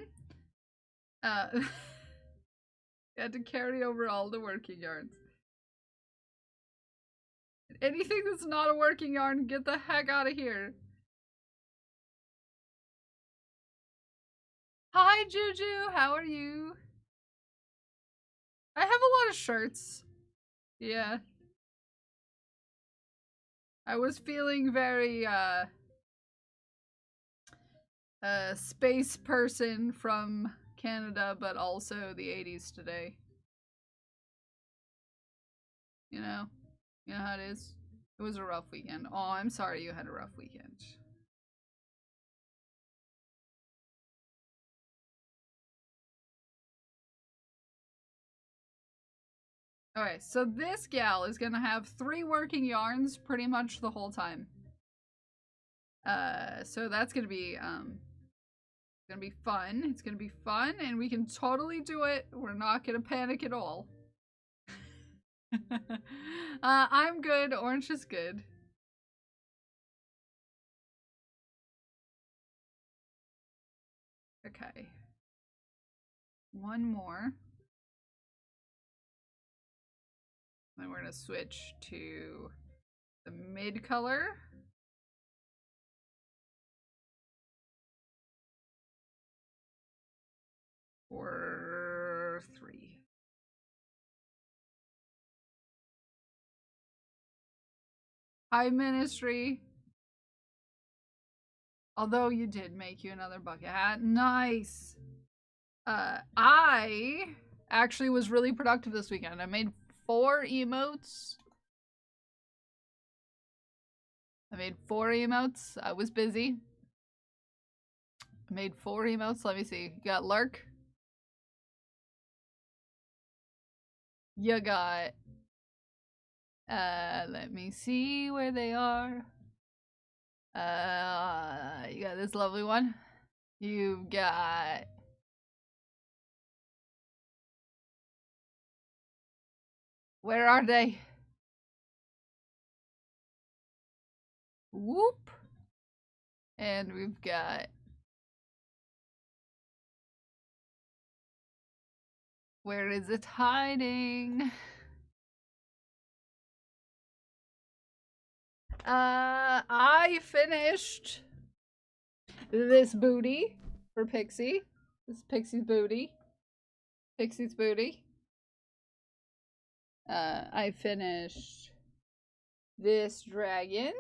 Speaker 2: We had to carry over all the working yarns. Anything that's not a working yarn, get the heck out of here. Hi, Juju. How are you? I have a lot of shirts. Yeah. I was feeling very, space person from Canada, but also the 80s today. You know? You know how it is? It was a rough weekend. Oh, I'm sorry you had a rough weekend. Okay, so this gal is gonna have 3 working yarns pretty much the whole time. So that's gonna be fun. It's gonna be fun, and we can totally do it. We're not gonna panic at all. I'm good. Orange is good. Okay. One more. Then we're gonna switch to the mid color. For 3. Hi, Ministry. Although you did make you another bucket hat. Nice. I actually was really productive this weekend. I made 4 emotes. I was busy. I made 4 emotes. Let me see. You got Lurk. You got, let me see where they are. You got this lovely one. You've got, where are they? Whoop. And we've got, where is it hiding? I finished this booty for Pixie. This is Pixie's booty. Pixie's booty. I finished this dragon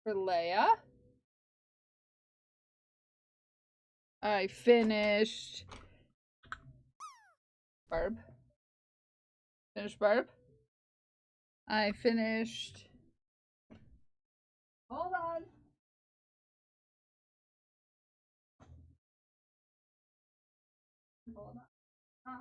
Speaker 2: for Leia. I finished Barb. Finished Barb. I finished. Hold on. Hold on.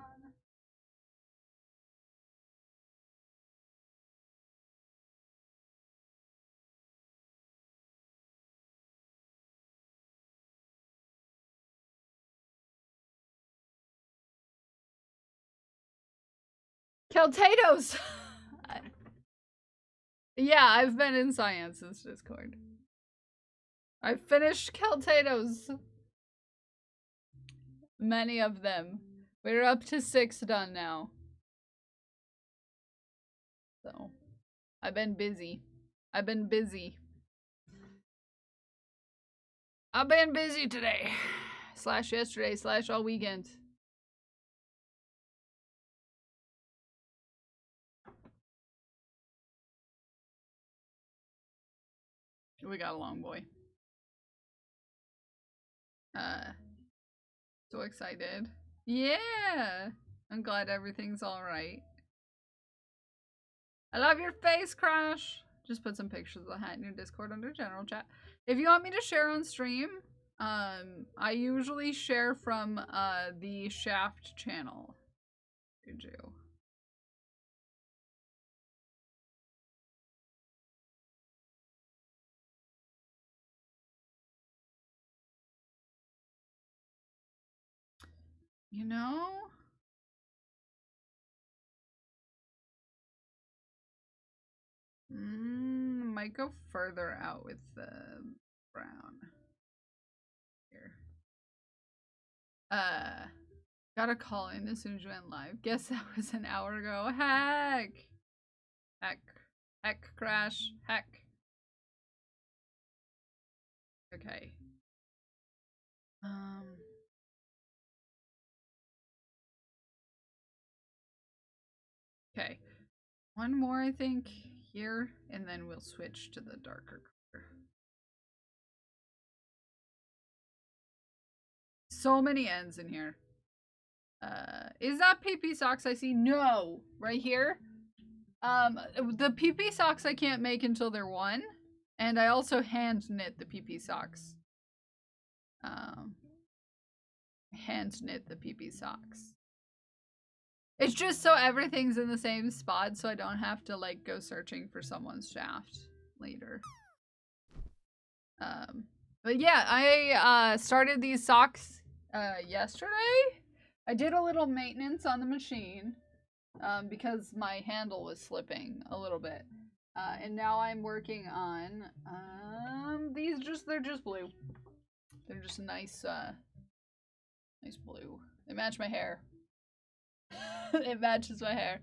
Speaker 2: Keltatos! Yeah, I've been in Science's Discord. I finished Keltatos. Many of them. We're up to 6 done now. So, I've been busy. I've been busy. I've been busy today. Slash yesterday, slash all weekend. We got a long boy. So excited. Yeah! I'm glad everything's alright. I love your face, Crash! Just put some pictures of the hat in your Discord under general chat. If you want me to share on stream, I usually share from the Shaft channel. Did you? You know? Might go further out with the brown. Here. Gotta call in as soon as you went live. Guess that was an hour ago. Heck! Heck. Heck, Crash. Heck. Okay. Okay. One more, I think, here, and then we'll switch to the darker color. So many ends in here. Is that PP socks I see? No! Right here? The PP socks I can't make until they're 1. And I also hand knit the PP socks. Hand knit the PP socks. It's just so everything's in the same spot so I don't have to like go searching for someone's shaft later. But yeah, I started these socks yesterday. I did a little maintenance on the machine because my handle was slipping a little bit. And now I'm working on they're just blue. They're just a nice nice blue. They match my hair. It matches my hair.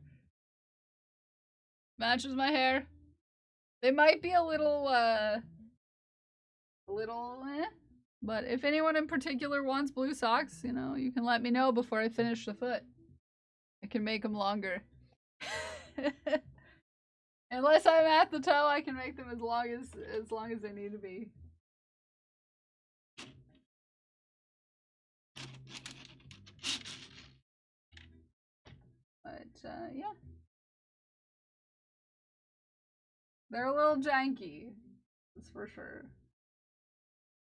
Speaker 2: Matches my hair. They might be a little but if anyone in particular wants blue socks, you know, you can let me know before I finish the foot. I can make them longer. Unless I'm at the toe, I can make them as long as they need to be. But yeah. They're a little janky. That's for sure.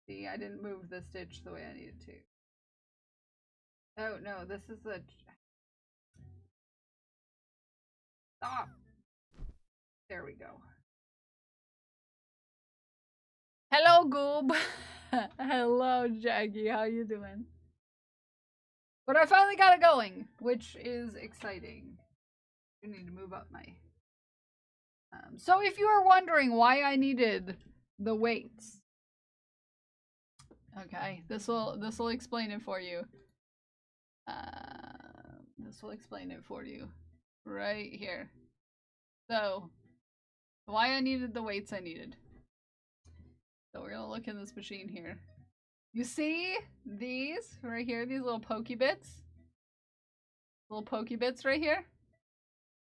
Speaker 2: See, I didn't move the stitch the way I needed to. Oh no, this is the Stop. There we go. Hello, Goob. Hello, Jackie. How you doing? But I finally got it going, which is exciting. I need to move up my... so if you are wondering why I needed the weights... Okay, this will explain it for you. This will explain it for you. Right here. So, why I needed the weights I needed. So we're gonna look in this machine here. You see these right here, these little pokey bits? Little pokey bits right here?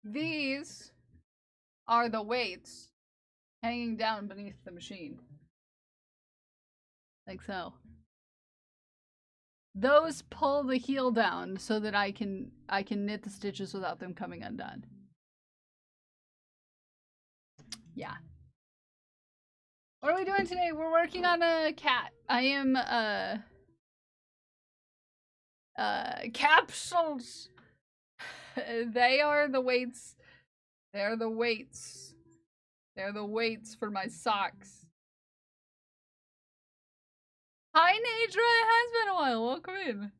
Speaker 2: These are the weights hanging down beneath the machine. Like so. Those pull the heel down so that I can knit the stitches without them coming undone. Yeah. What are we doing today? We're working on a cat. I am capsules. They are the weights. They're the weights. They're the weights for my socks. Hi, Nadra. It has been a while. Welcome in.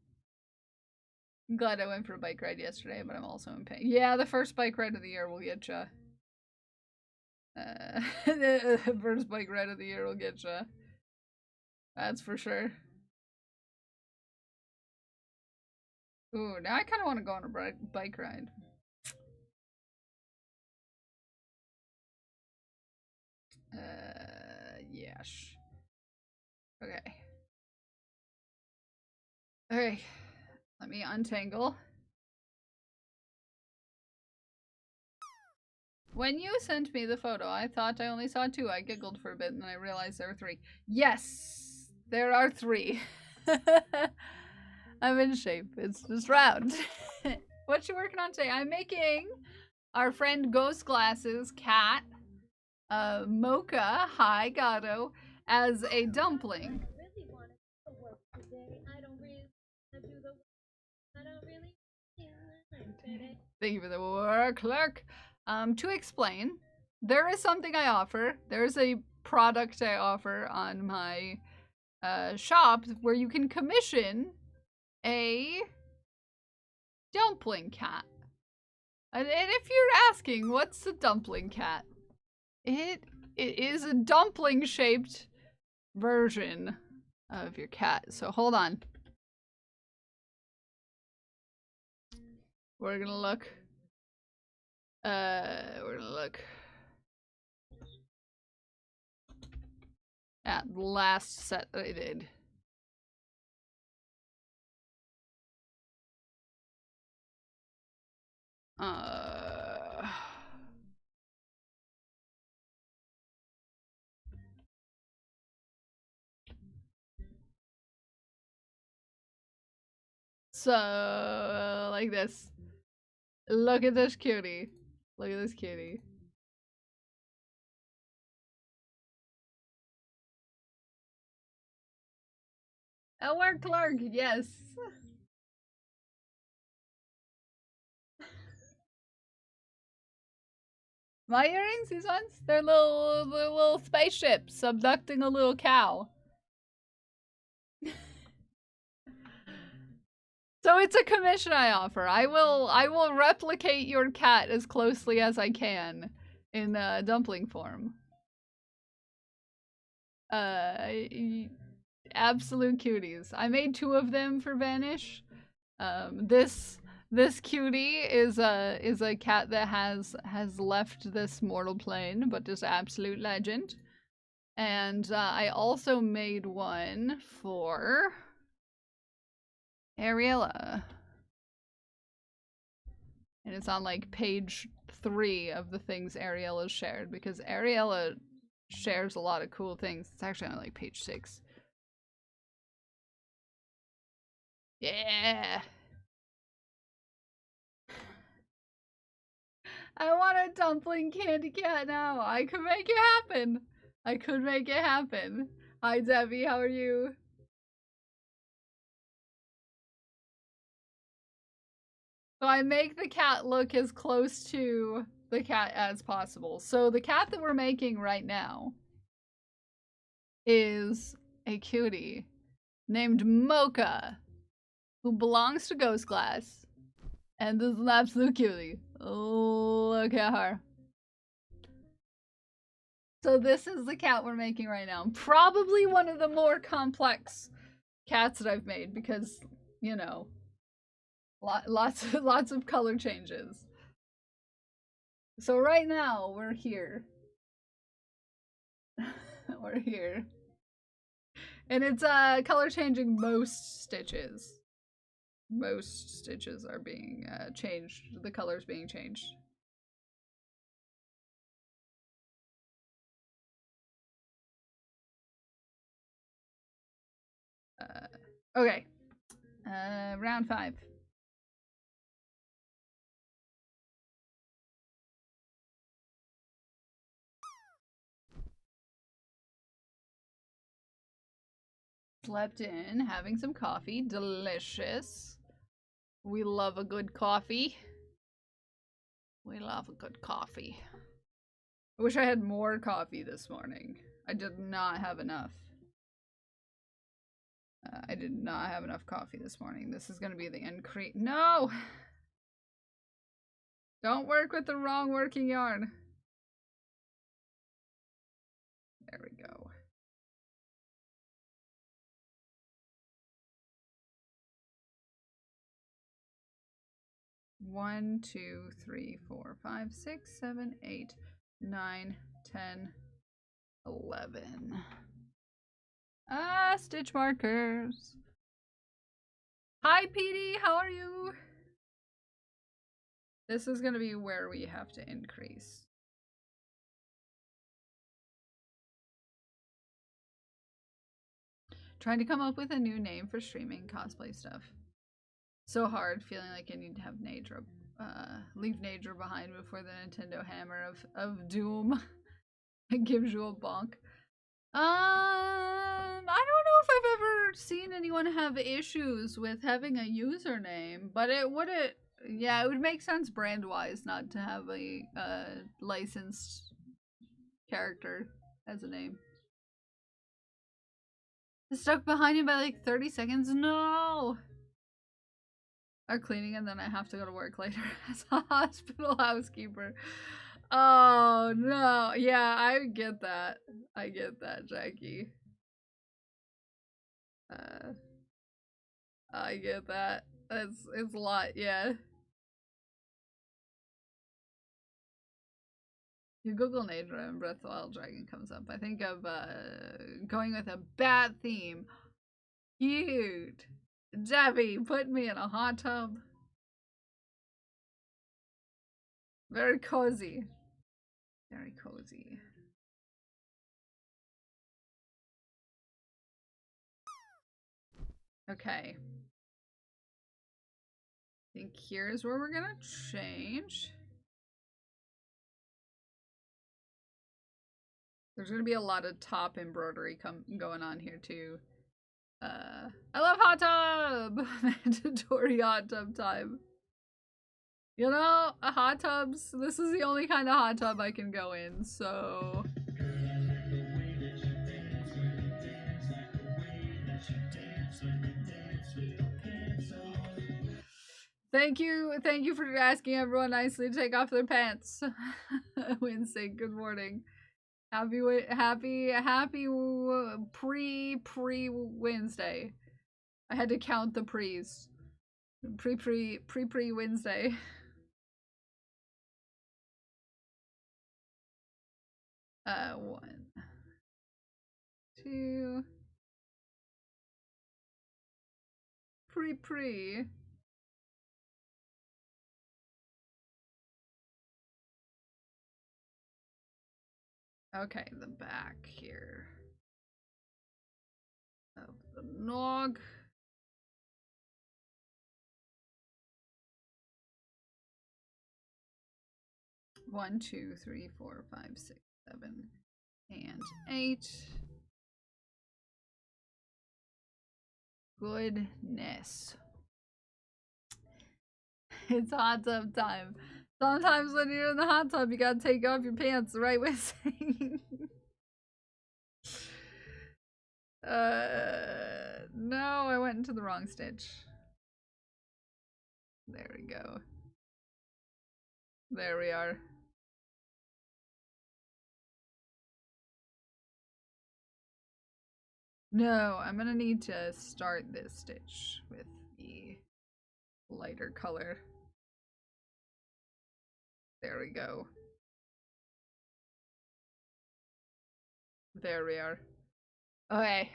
Speaker 2: I'm glad I went for a bike ride yesterday, but I'm also in pain. Yeah, the first bike ride of the year will get ya. The first bike ride of the year will get ya. That's for sure. Ooh, now I kind of want to go on a bike ride. Yes. Okay. Okay. Let me untangle. When you sent me the photo, I thought I only saw 2. I giggled for a bit and then I realized there were 3. Yes! There are 3. I'm in shape. It's just round. What you working on today? I'm making our friend Ghost Glasses cat, Mocha, hi Gato, as a dumpling. Thank you for the work, clerk. To explain, there is something I offer. There's a product I offer on my shop where you can commission a dumpling cat. And if you're asking, what's a dumpling cat? It is a dumpling shaped version of your cat. So hold on. We're gonna look. We're gonna look at the last set that I did. So, like this. Look at this cutie. Look at this cutie. Elwar Clark, yes. My earrings, these ones? They're little spaceships abducting a little cow. So it's a commission I offer. I will replicate your cat as closely as I can in dumpling form. Absolute cuties. I made 2 of them for Vanish. This cutie is a cat that has left this mortal plane, but is absolute legend. And I also made one for Ariella. And it's on like page 3 of the things Ariella shared, because Ariella shares a lot of cool things. It's actually on like page 6. Yeah. I want a dumpling candy cat now. I could make it happen. I could make it happen. Hi Debbie, how are you? So I make the cat look as close to the cat as possible. So the cat that we're making right now is a cutie named Mocha, who belongs to Ghost Glass, and is an absolute cutie. Look at her. So this is the cat we're making right now. Probably one of the more complex cats that I've made because, you know, lots of color changes. So right now we're here. We're here. And it's color changing most stitches. Most stitches are being changed. The color's being changed. Okay. Round 5. Slept in, having some coffee. Delicious. We love a good coffee. We love a good coffee. I wish I had more coffee this morning. I did not have enough. I did not have enough coffee this morning. This is going to be the increase. No! Don't work with the wrong working yarn. There we go. One, 2, 3, 4, 5, 6, 7, 8, 9, 10, 11. Stitch markers. Hi, Petey. How are you? This is going to be where we have to increase. Trying to come up with a new name for streaming cosplay stuff. So hard, feeling like I need to have Nadra, leave Nadra behind before the Nintendo hammer of doom gives you a bonk. I don't know if I've ever seen anyone have issues with having a username, but it would make sense brand-wise not to have a licensed character as a name. Stuck behind him by like 30 seconds? No! Are cleaning and then I have to go to work later as a hospital housekeeper. Oh no. Yeah, I get that. I get that, Jackie. I get that. It's a lot, yeah. You Google Nadra and Breath of the Wild Dragon comes up. I think of going with a bat theme. Cute. Jabby, put me in a hot tub. Very cozy. Very cozy. Okay. I think here's where we're gonna change. There's gonna be a lot of top embroidery going on here too. I love hot tub! Mandatory hot tub time. You know, hot tubs, this is the only kind of hot tub I can go in, so... Thank you for asking everyone nicely to take off their pants. Wednesday, good morning. Happy pre Wednesday. I had to count the pre's. Pre Wednesday. One, 2, pre. Okay, the back here of the nog. One, 2, 3, 4, 5, 6, 7, and 8. Goodness. It's hot tub time. Sometimes when you're in the hot tub, you gotta take off your pants the right way of saying. No, I went into the wrong stitch. There we go. There we are. No, I'm gonna need to start this stitch with the lighter color. There we go. There we are. Okay.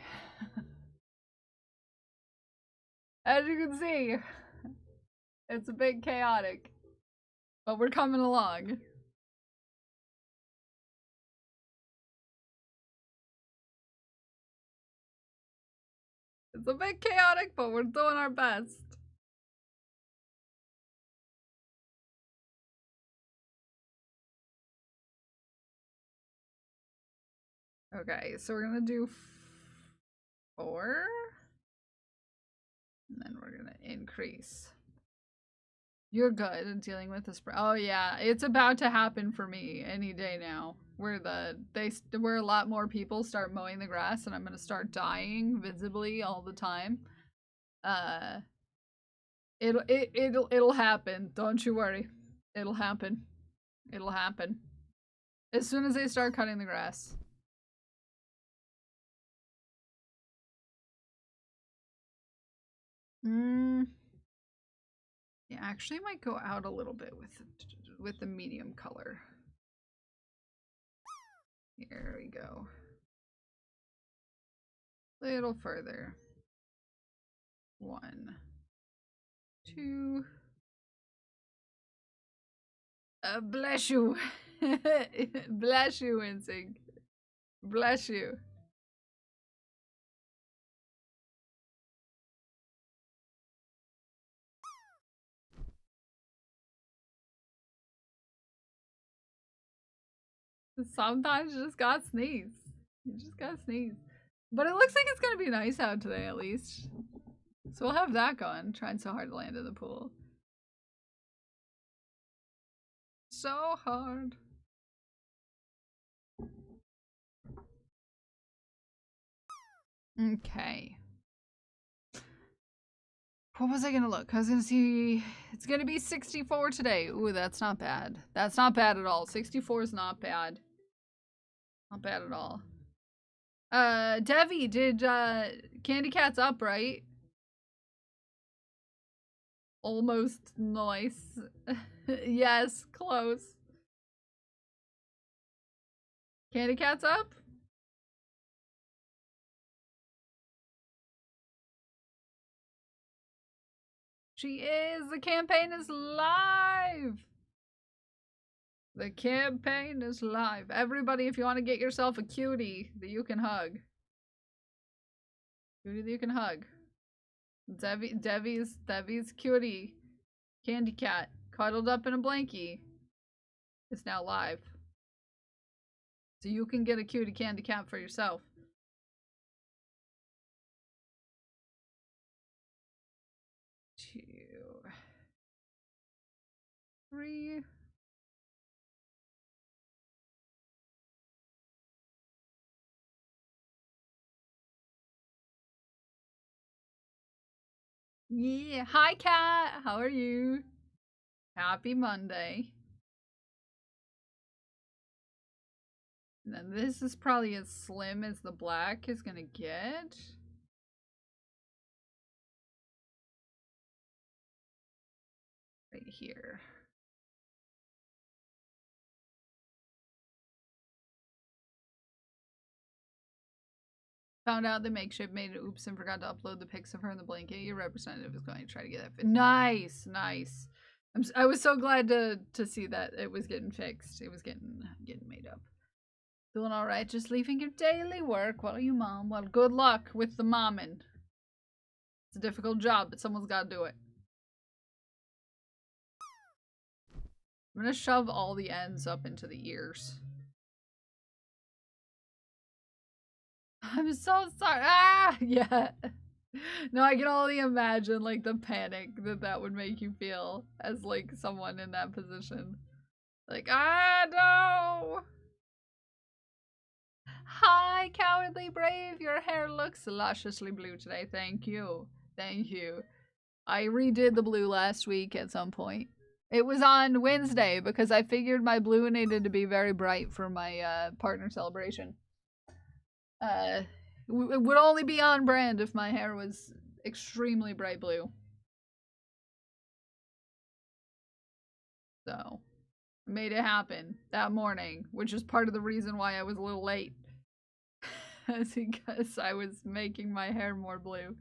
Speaker 2: As you can see, it's a bit chaotic, but we're coming along. It's a bit chaotic, but we're doing our best. Okay, so we're gonna do 4. And then we're gonna increase. You're good at dealing with this. Oh yeah, it's about to happen for me any day now. Where where a lot more people start mowing the grass, and I'm gonna start dying visibly all the time. It'll happen. Don't you worry. It'll happen. It'll happen. As soon as they start cutting the grass. Yeah, actually might go out a little bit with the medium color. Here we go. Little further. 1, 2. Bless you. Bless you, Insync. Bless you. Sometimes you just gotta sneeze. You just gotta sneeze. But it looks like it's gonna be nice out today, at least. So we'll have that going. Trying so hard to land in the pool. So hard. Okay. What was I gonna look? I was gonna see. It's gonna be 64 today. Ooh, that's not bad. That's not bad at all. 64 is not bad. Not bad at all. Devi, did Candy Cat's up, right? Almost nice. Yes, close. Candy Cat's up? She is! The campaign is live! The campaign is live. Everybody, if you want to get yourself a cutie that you can hug. Cutie that you can hug. Devi's cutie. Candy Cat, cuddled up in a blankie, is now live. So you can get a cutie Candy Cat for yourself. 2, 3. Yeah, hi Cat, how are you? Happy Monday. And then this is probably as slim as the black is gonna get. Right here. Found out the makeshift made an oops and forgot to upload the pics of her in the blanket. Your representative is going to try to get that. Nice, nice. I was so glad to see that it was getting fixed. It was getting made up. Doing all right. Just leaving your daily work. What are you, Mom? Well, good luck with the momming. It's a difficult job, but someone's got to do it. I'm gonna shove all the ends up into the ears. I'm so sorry. Ah, yeah. No, I can only imagine like the panic that would make you feel as like someone in that position. Like, ah, no! Hi, Cowardly Brave. Your hair looks lusciously blue today. Thank you. Thank you. I redid the blue last week at some point. It was on Wednesday because I figured my blue needed to be very bright for my partner celebration. It would only be on brand if my hair was extremely bright blue. So, I made it happen that morning, which is part of the reason why I was a little late. It's because I was making my hair more blue.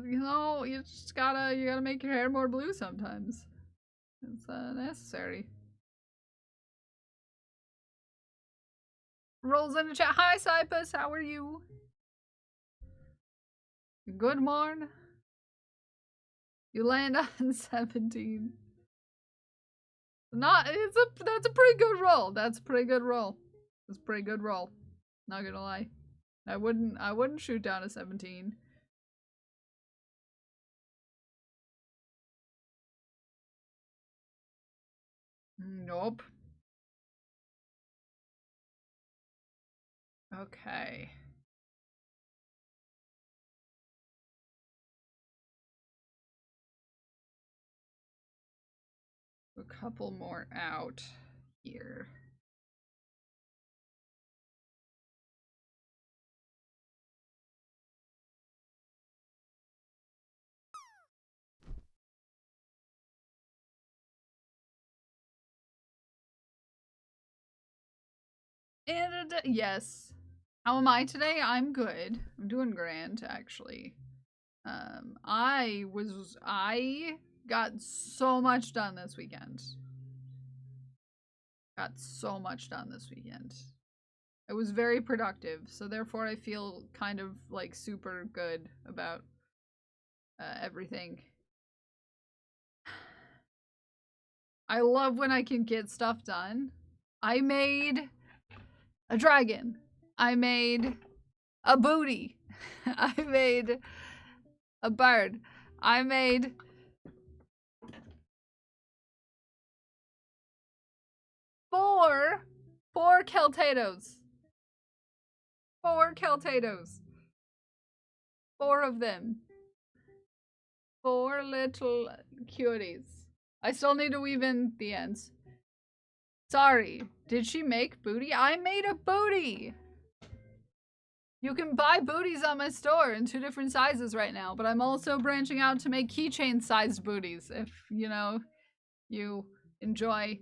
Speaker 2: You know, you gotta make your hair more blue sometimes. It's necessary. Rolls in the chat. Hi, Cypus. How are you? Good morn. You land on 17. That's a pretty good roll. That's a pretty good roll. That's a pretty good roll. Not gonna lie. I wouldn't shoot down a 17. Nope. Okay. A couple more out here. And yes. How am I today? I'm good. I'm doing grand, actually. I got so much done this weekend. Got so much done this weekend. It was very productive, so therefore I feel kind of like super good about everything. I love when I can get stuff done. I made a dragon. I made a booty. I made a bird. I made four Keltados. 4 Keltados. 4 of them. 4 little cuties. I still need to weave in the ends. Sorry, did she make booty? I made a booty! You can buy booties on my store in 2 different sizes right now, but I'm also branching out to make keychain sized booties if, you know, you enjoy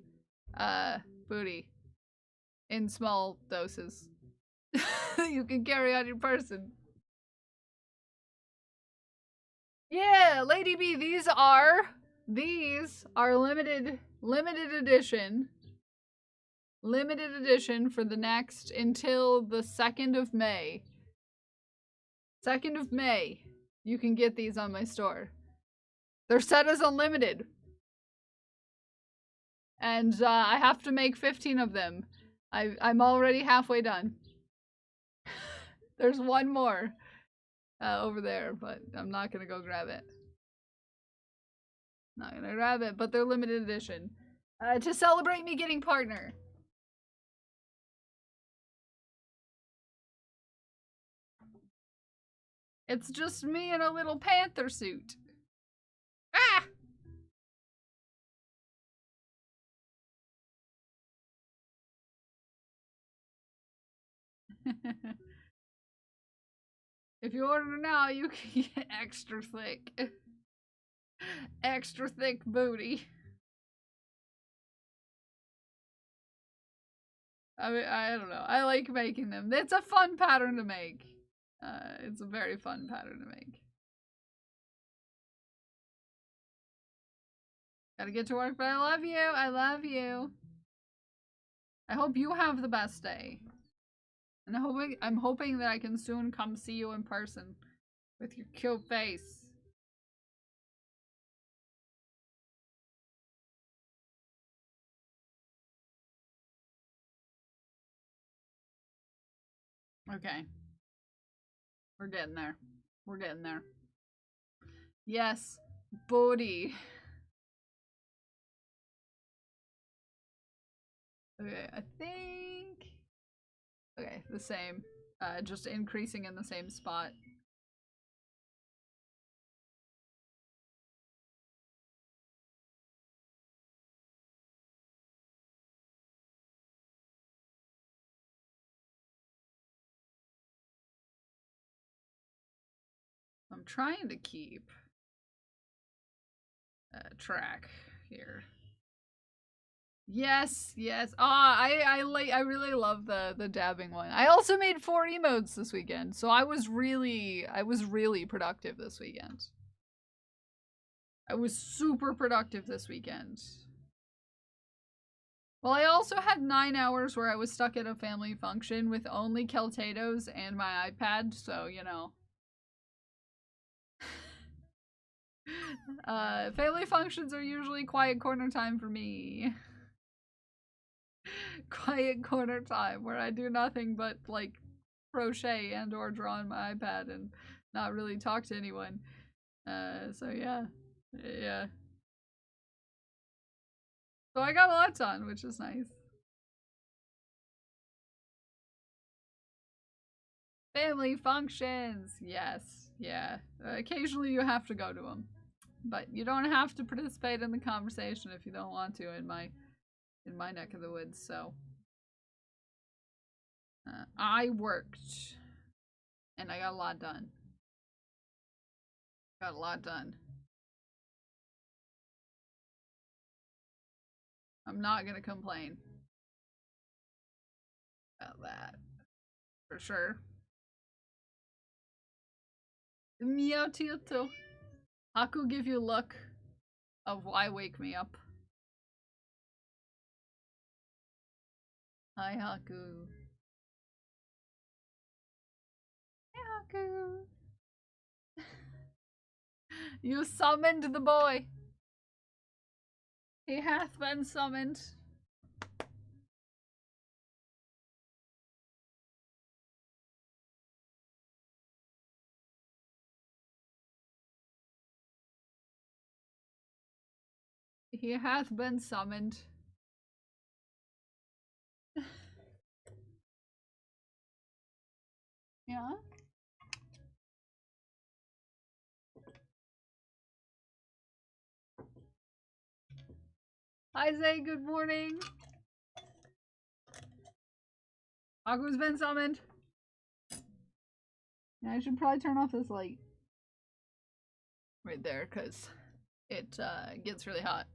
Speaker 2: booty in small doses. You can carry on your person. Yeah, Lady B, these are limited edition. Limited edition for the next until the 2nd of May. 2nd of May, you can get these on my store. They're set as unlimited. And I have to make 15 of them. I'm already halfway done. There's one more over there, but I'm not gonna go grab it. Not gonna grab it, but they're limited edition. To celebrate me getting partner. It's just me in a little panther suit. Ah! If you order now, you can get extra thick. Extra thick booty. I mean, I don't know. I like making them. It's a fun pattern to make. It's a very fun pattern to make. Gotta get to work, but I love you. I love you. I hope you have the best day. And I'm hoping that I can soon come see you in person with your cute face. Okay. We're getting there. We're getting there. Yes. Bodhi. Okay, I think... Okay, the same. Just increasing in the same spot. I'm trying to keep track here. Yes, yes. I really love the dabbing one. I also made 4 emotes this weekend, so I was really productive this weekend. I was super productive this weekend. Well, I also had 9 hours where I was stuck at a family function with only Keltados and my iPad, so you know. Family functions are usually quiet corner time for me. Quiet corner time where I do nothing but like crochet and or draw on my iPad and not really talk to anyone. So yeah. Yeah. So I got a lot done, which is nice. Family functions. Yes. Yeah. Occasionally you have to go to them. But you don't have to participate in the conversation if you don't want to in my neck of the woods, so I worked and I got a lot done. Got a lot done. I'm not gonna complain about that. For sure. Meow Tito. Haku give you luck of why wake me up. Hi Haku. Hey Haku. You summoned the boy. He hath been summoned. He hath been summoned. Yeah? Hi Zay, good morning. Haku's been summoned. Yeah, I should probably turn off this light. Right there, because it gets really hot.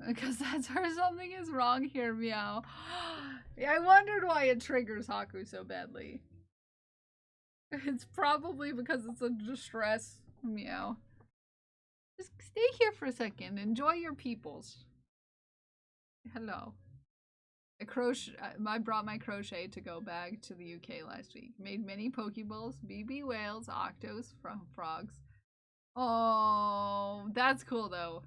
Speaker 2: Because that's where something is wrong here, meow. Yeah, I wondered why it triggers Haku so badly. It's probably because it's a distress, meow. Just stay here for a second. Enjoy your peoples. Hello. I brought my crochet to go bag to the UK last week. Made many Pokeballs, BB whales, octos, frogs. Oh, that's cool though.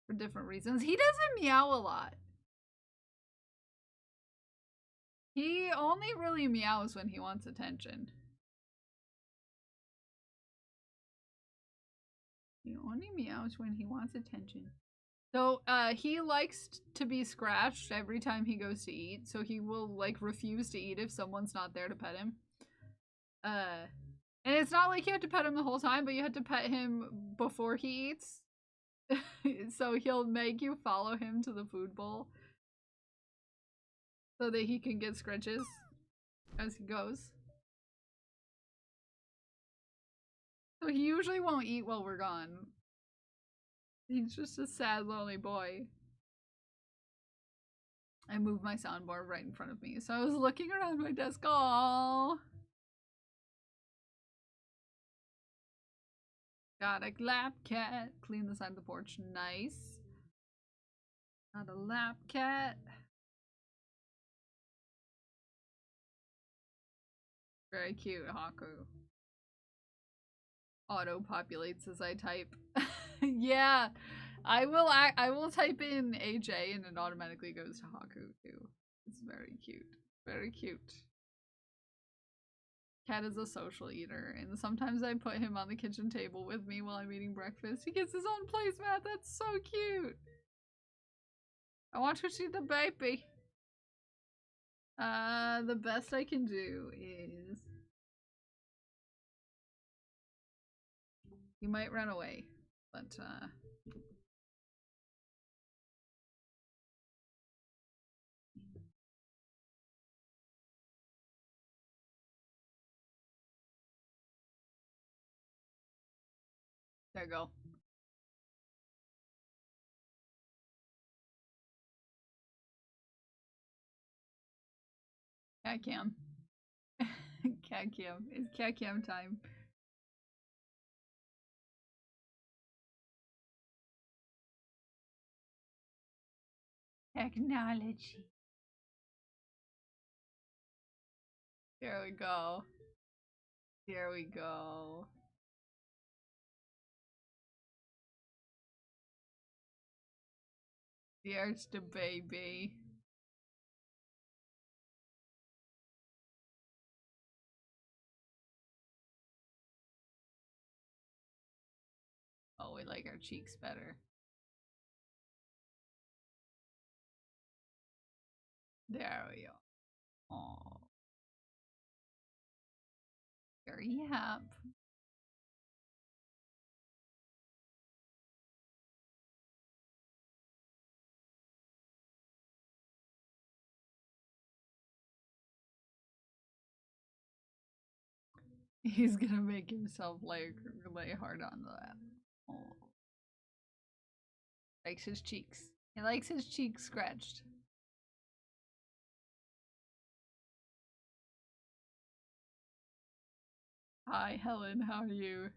Speaker 2: For different reasons. He doesn't meow a lot. He only really meows when he wants attention. He only meows when he wants attention. So, he likes to be scratched every time he goes to eat, so he will, like, refuse to eat if someone's not there to pet him. And it's not like you have to pet him the whole time, but you have to pet him before he eats. So he'll make you follow him to the food bowl so that he can get scratches as he goes. So he usually won't eat while we're gone. He's just a sad, lonely boy. I moved my soundboard right in front of me, so I was looking around my desk. Aww. Got a lap cat. Clean the side of the porch. Nice. Got a lap cat. Very cute, Haku. Auto populates as I type. Yeah, I will type in AJ and it automatically goes to Haku too. It's very cute. Very cute. Cat is a social eater, and sometimes I put him on the kitchen table with me while I'm eating breakfast. He gets his own placemat. That's so cute. I want to see the baby. The best I can do is he might run away, but there you go. Cat cam. Cat cam. It's cat cam time. Technology. There we go. There we go. There's the baby. Oh, we like our cheeks better. There we go. Oh. Very happy. He's gonna make himself lay hard on that. Oh. Likes his cheeks. He likes his cheeks scratched. Hi, Helen. How are you?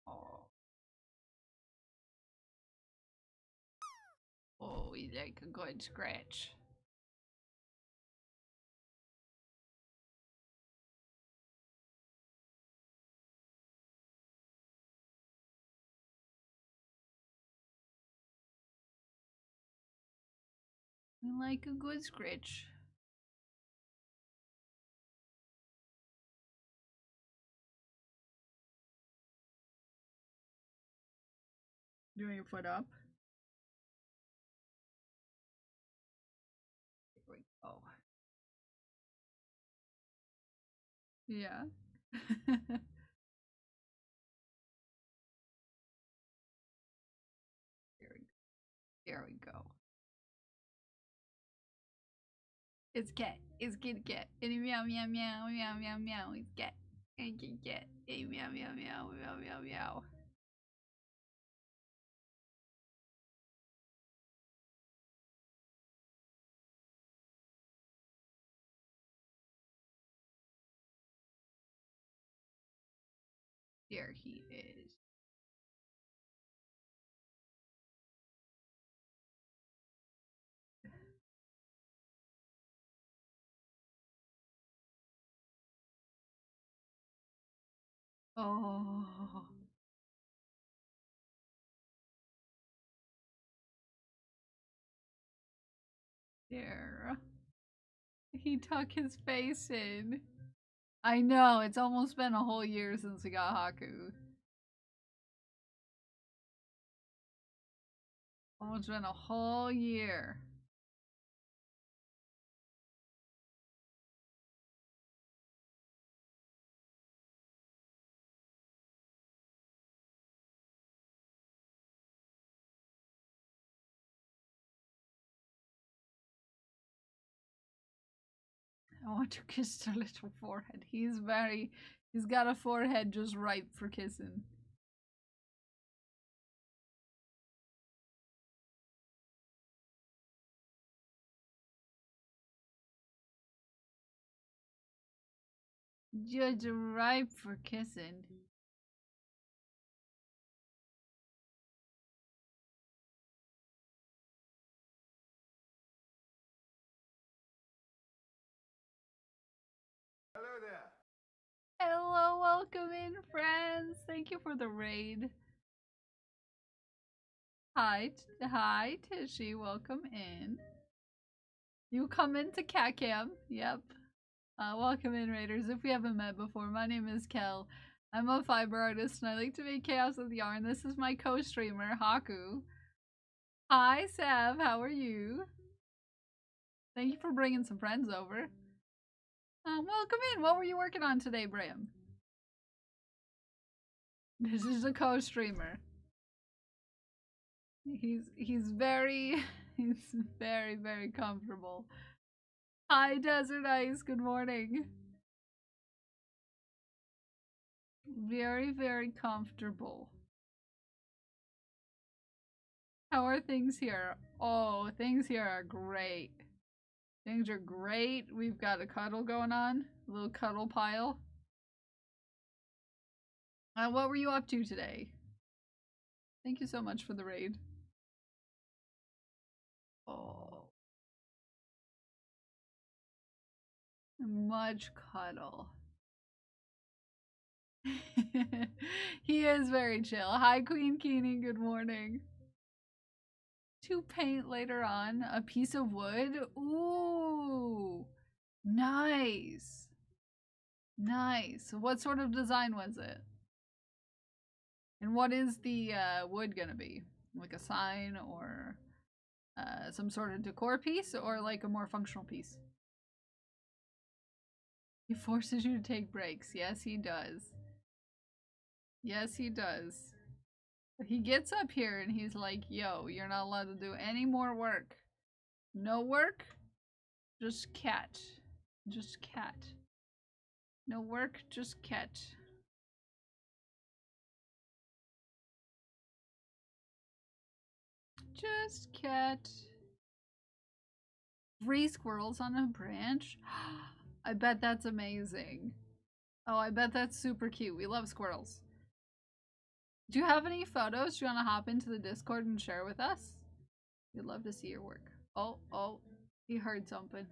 Speaker 2: Oh. Oh, we like a good scratch. We like a good scratch. Doing your foot up. There we go. Yeah. There we go. It's cat. It's kitty cat. And meow meow meow meow meow meow. It's cat. And kitty cat. And meow meow meow meow meow meow. There he is. Oh. There. He tucked his face in. I know, it's almost been a whole year since we got Haku. Almost been a whole year. I want to kiss her little forehead. He's got a forehead just ripe for kissing. Just ripe for kissing. welcome in, friends. Thank you for the raid. Hi, Tishy. Welcome in. You come into Cat Cam. Yep. Welcome in, Raiders. If we haven't met before, my name is Kel. I'm a fiber artist and I like to make chaos with yarn. This is my co-streamer, Haku. Hi, Sav. How are you? Thank you for bringing some friends over. Welcome in. What were you working on today, Bram? This is a co-streamer. He's very very comfortable. Hi, Desert Ice. Good morning. Very comfortable. How are things here? Oh, things here are great. Things are great. We've got a cuddle going on. A little cuddle pile. What were you up to today? Thank you so much for the raid. Oh. Much cuddle. He is very chill. Hi, Queen Keeney. Good morning. To paint later on. A piece of wood. Ooh. Nice. Nice. What sort of design was it? And what is the wood gonna be? Like a sign or some sort of decor piece or like a more functional piece? He forces you to take breaks. Yes, he does. Yes, he does. He gets up here and he's like, yo, you're not allowed to do any more work. No work, just cat. Just cat. No work, just cat. Just cat. 3 squirrels on a branch? I bet that's amazing. Oh, I bet that's super cute. We love squirrels. Do you have any photos? Do you want to hop into the Discord and share with us? We'd love to see your work. Oh, he heard something.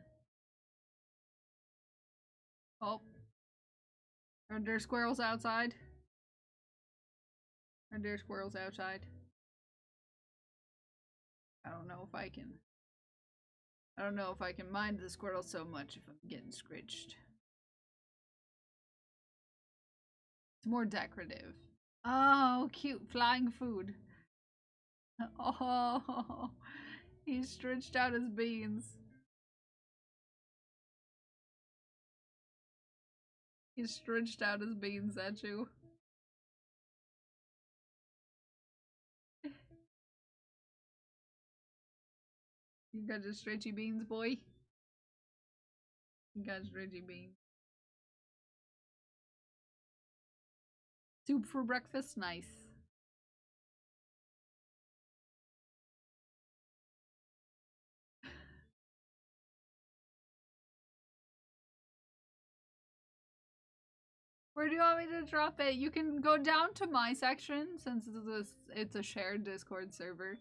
Speaker 2: Oh. Are there squirrels outside? Are there squirrels outside? I don't know if I can mind the squirrels so much if I'm getting scritched. It's more decorative. Oh, cute flying food. Oh, he stretched out his beans. He stretched out his beans at you. You got your stretchy beans, boy? You got stretchy beans. Soup for breakfast? Nice. Where do you want me to drop it? You can go down to my section since it's a shared Discord server.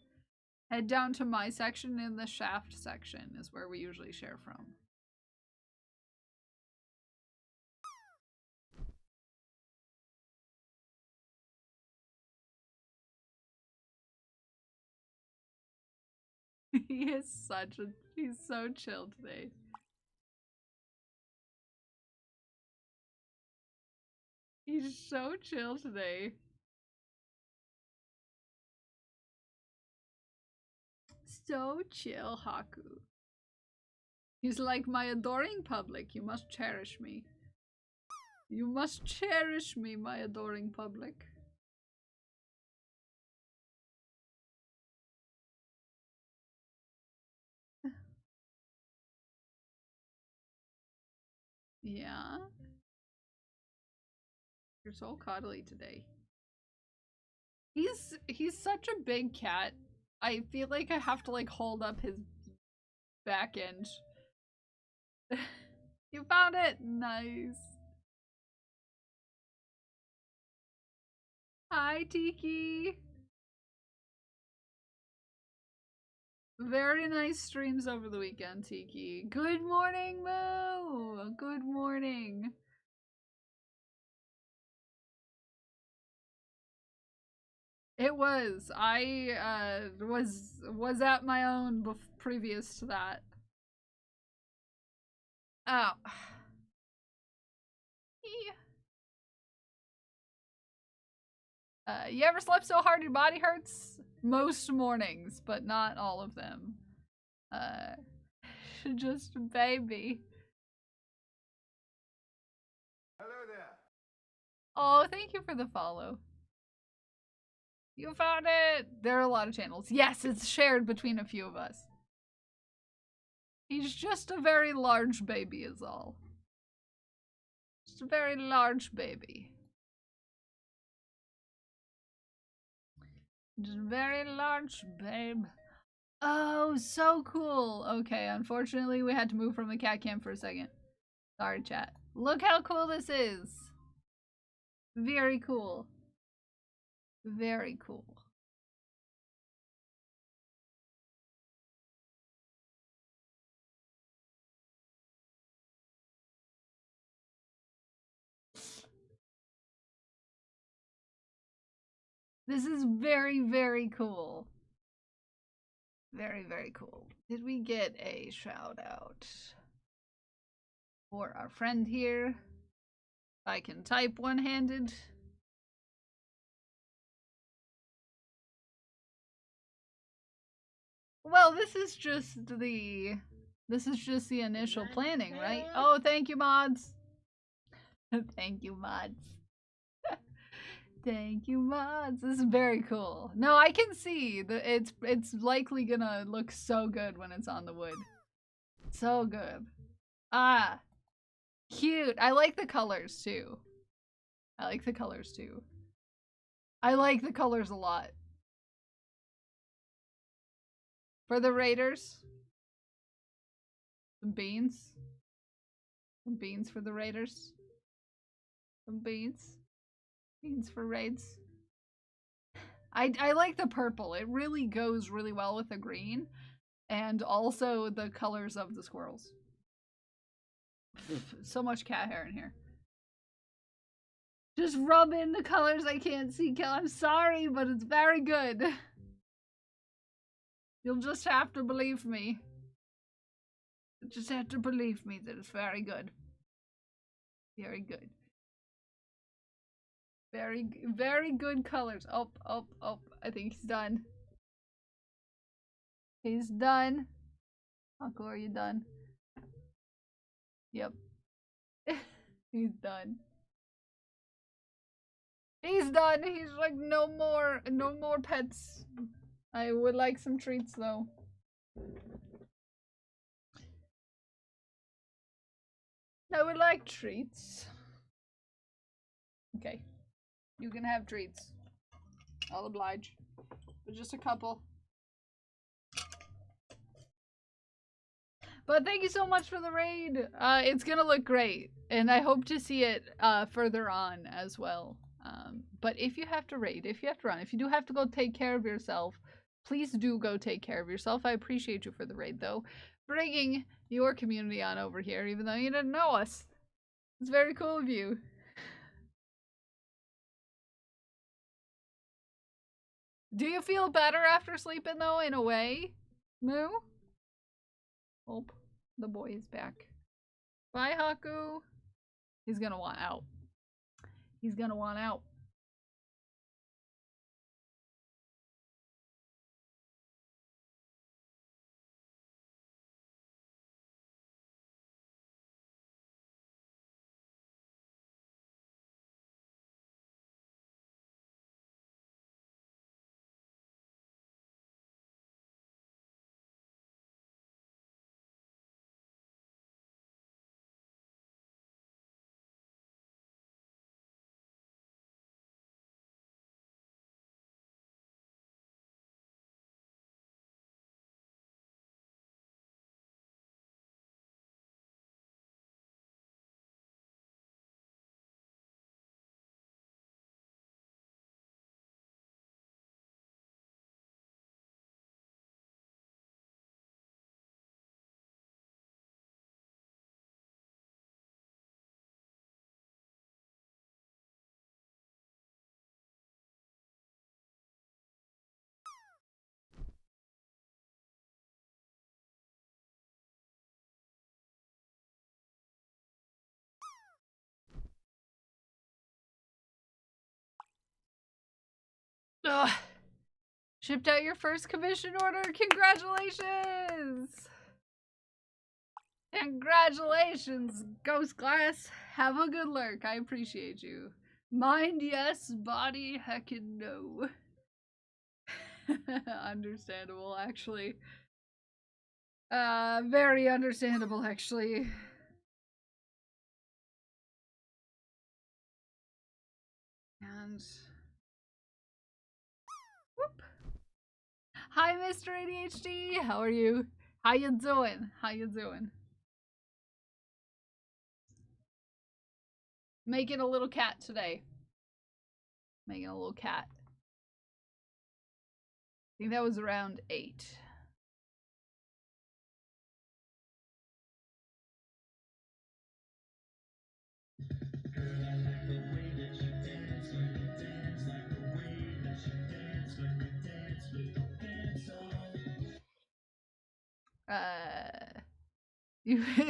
Speaker 2: Head down to my section in the shaft section is where we usually share from. He's so chill today. He's so chill today. So chill, Haku. He's like, my adoring public, you must cherish me. You must cherish me, my adoring public. Yeah? You're so cuddly today. He's such a big cat. I feel like I have to like hold up his back end. You found it! Nice. Hi, Tiki. Very nice streams over the weekend, Tiki. Good morning, Moo! Good morning. It was. I was at my own previous to that. Oh. You ever slept so hard your body hurts? Most mornings, but not all of them. Just a baby.
Speaker 3: Hello there.
Speaker 2: Oh, thank you for the follow. You found it! There are a lot of channels. Yes, it's shared between a few of us. He's just a very large baby is all. Just a very large baby. Just a very large babe. Oh, so cool. Okay, unfortunately we had to move from the cat cam for a second. Sorry, chat. Look how cool this is. Very cool. Very cool. This is very, very cool. Very, very cool. Did we get a shout out for our friend here? I can type one-handed. Well, this is just the initial planning, right? Oh, thank you, mods. Thank you, mods. Thank you, mods. This is very cool. No, I can see that it's likely gonna look so good when it's on the wood. So good. Ah, cute. I like the colors too. I like the colors too. I like the colors a lot. For the raiders, some beans. Some beans for the raiders. Some beans. Beans for raids. I like the purple. It really goes really well with the green. And also the colors of the squirrels. So much cat hair in here. Just rub in the colors I can't see, Kel. I'm sorry, but it's very good. You'll just have to believe me. You just have to believe me that it's very good. Very good. Very, very good colors. Oh. I think he's done. He's done. Uncle, are you done? Yep. He's done. He's done. He's like, no more pets. I would like some treats though. I would like treats. Okay. You can have treats. I'll oblige. But just a couple. But thank you so much for the raid. It's gonna look great. And I hope to see it further on as well. But if you have to raid, if you have to run, if you do have to go take care of yourself, please do go take care of yourself. I appreciate you for the raid though. Bringing your community on over here, even though you didn't know us. It's very cool of you. Do you feel better after sleeping though, in a way? Moo? Oh, the boy is back. Bye, Haku. He's gonna want out. He's gonna want out. Ugh. Shipped out your first commission order. Congratulations! Congratulations, Ghost Glass. Have a good lurk. I appreciate you. Mind yes, body heckin' no. Understandable, actually. Very understandable, actually. And whoop. Hi, Mr. ADHD. How are you? How you doing? How you doing? Making a little cat today. Making a little cat. I think that was around 8.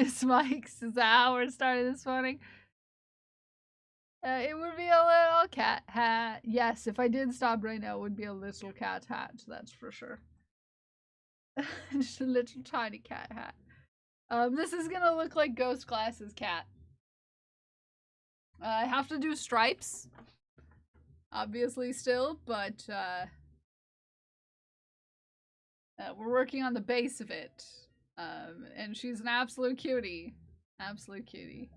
Speaker 2: Smikes, is that how we're starting this morning? It would be a little cat hat. Yes, if I did stop right now, it would be a little cat hat, that's for sure. Just a little tiny cat hat. This is gonna look like Ghost Glass's cat. I have to do stripes, obviously, still, but we're working on the base of it. And she's an absolute cutie. Absolute cutie.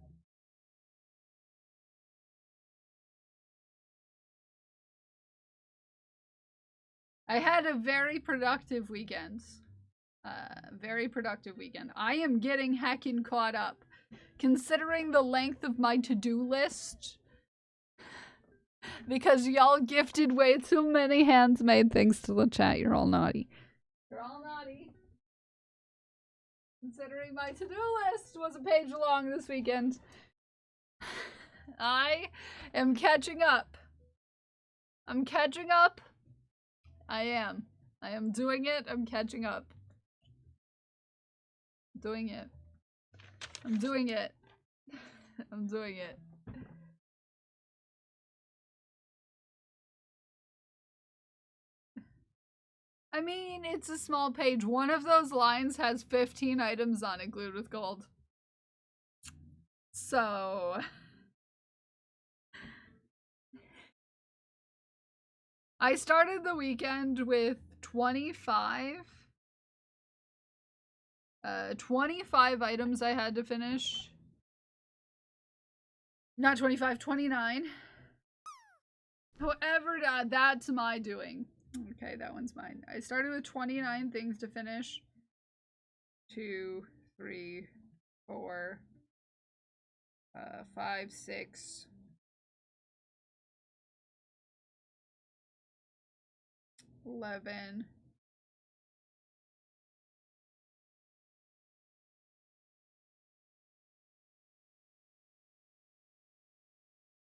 Speaker 2: I had a very productive weekend. Very productive weekend. I am getting heckin' caught up. Considering the length of my to-do list, because y'all gifted way too many handmade things to the chat. You're all naughty. You're all naughty. Considering my to-do list was a page long this weekend. I am catching up. I'm catching up. I am. I am doing it. I'm catching up. Doing it. I'm doing it. I'm doing it. I mean, it's a small page. One of those lines has 15 items on it glued with gold. So... I started the weekend with 25 items I had to finish. Not 25, 29. However, that's my doing. Okay, that one's mine. I started with 29 things to finish. 2, 3, 4, 5, 6. 11.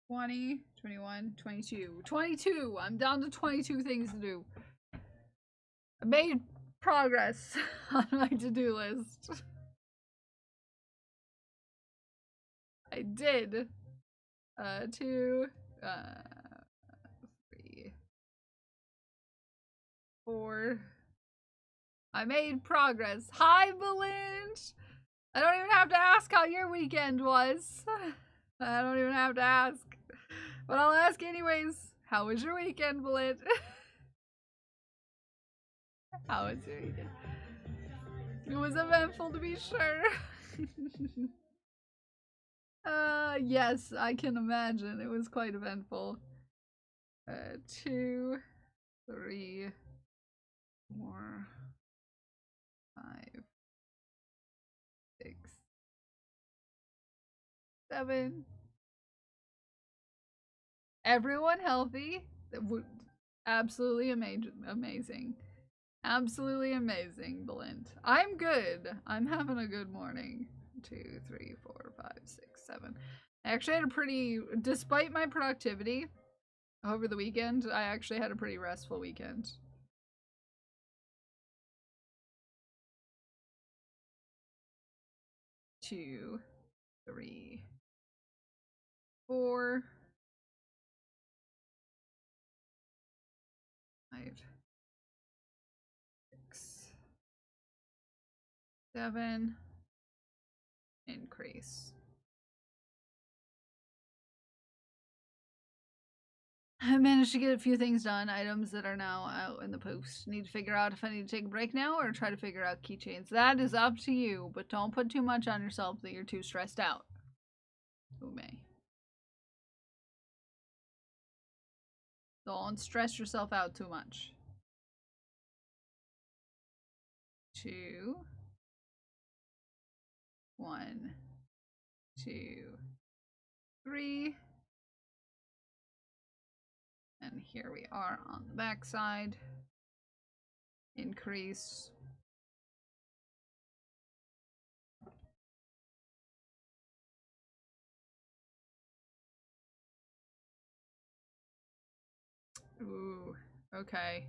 Speaker 2: 20, 21, 22. 22! I'm down to 22 things to do. I made progress on my to-do list. I did. 2, 3, 4. I made progress. Hi, Belinch! I don't even have to ask how your weekend was. I don't even have to ask. But I'll ask anyways. How was your weekend, Belinch? How was your weekend? It was eventful, to be sure. Yes, I can imagine. It was quite eventful. 2, 3, 4, 5, 6, 7. Everyone healthy. Absolutely amazing. Absolutely amazing, Belinda. I'm good. I'm having a good morning. 2, 3, 4, 5, 6, 7. I actually had a pretty, despite my productivity over the weekend, I actually had a pretty restful weekend. Two, 3, 4, 7. Increase. I managed to get a few things done, items that are now out in the post. Need to figure out if I need to take a break now or try to figure out keychains. That is up to you, but don't put too much on yourself that you're too stressed out. Who may. Don't stress yourself out too much. 2. 1, 2, 3. And here we are on the back side. Increase. Ooh, okay.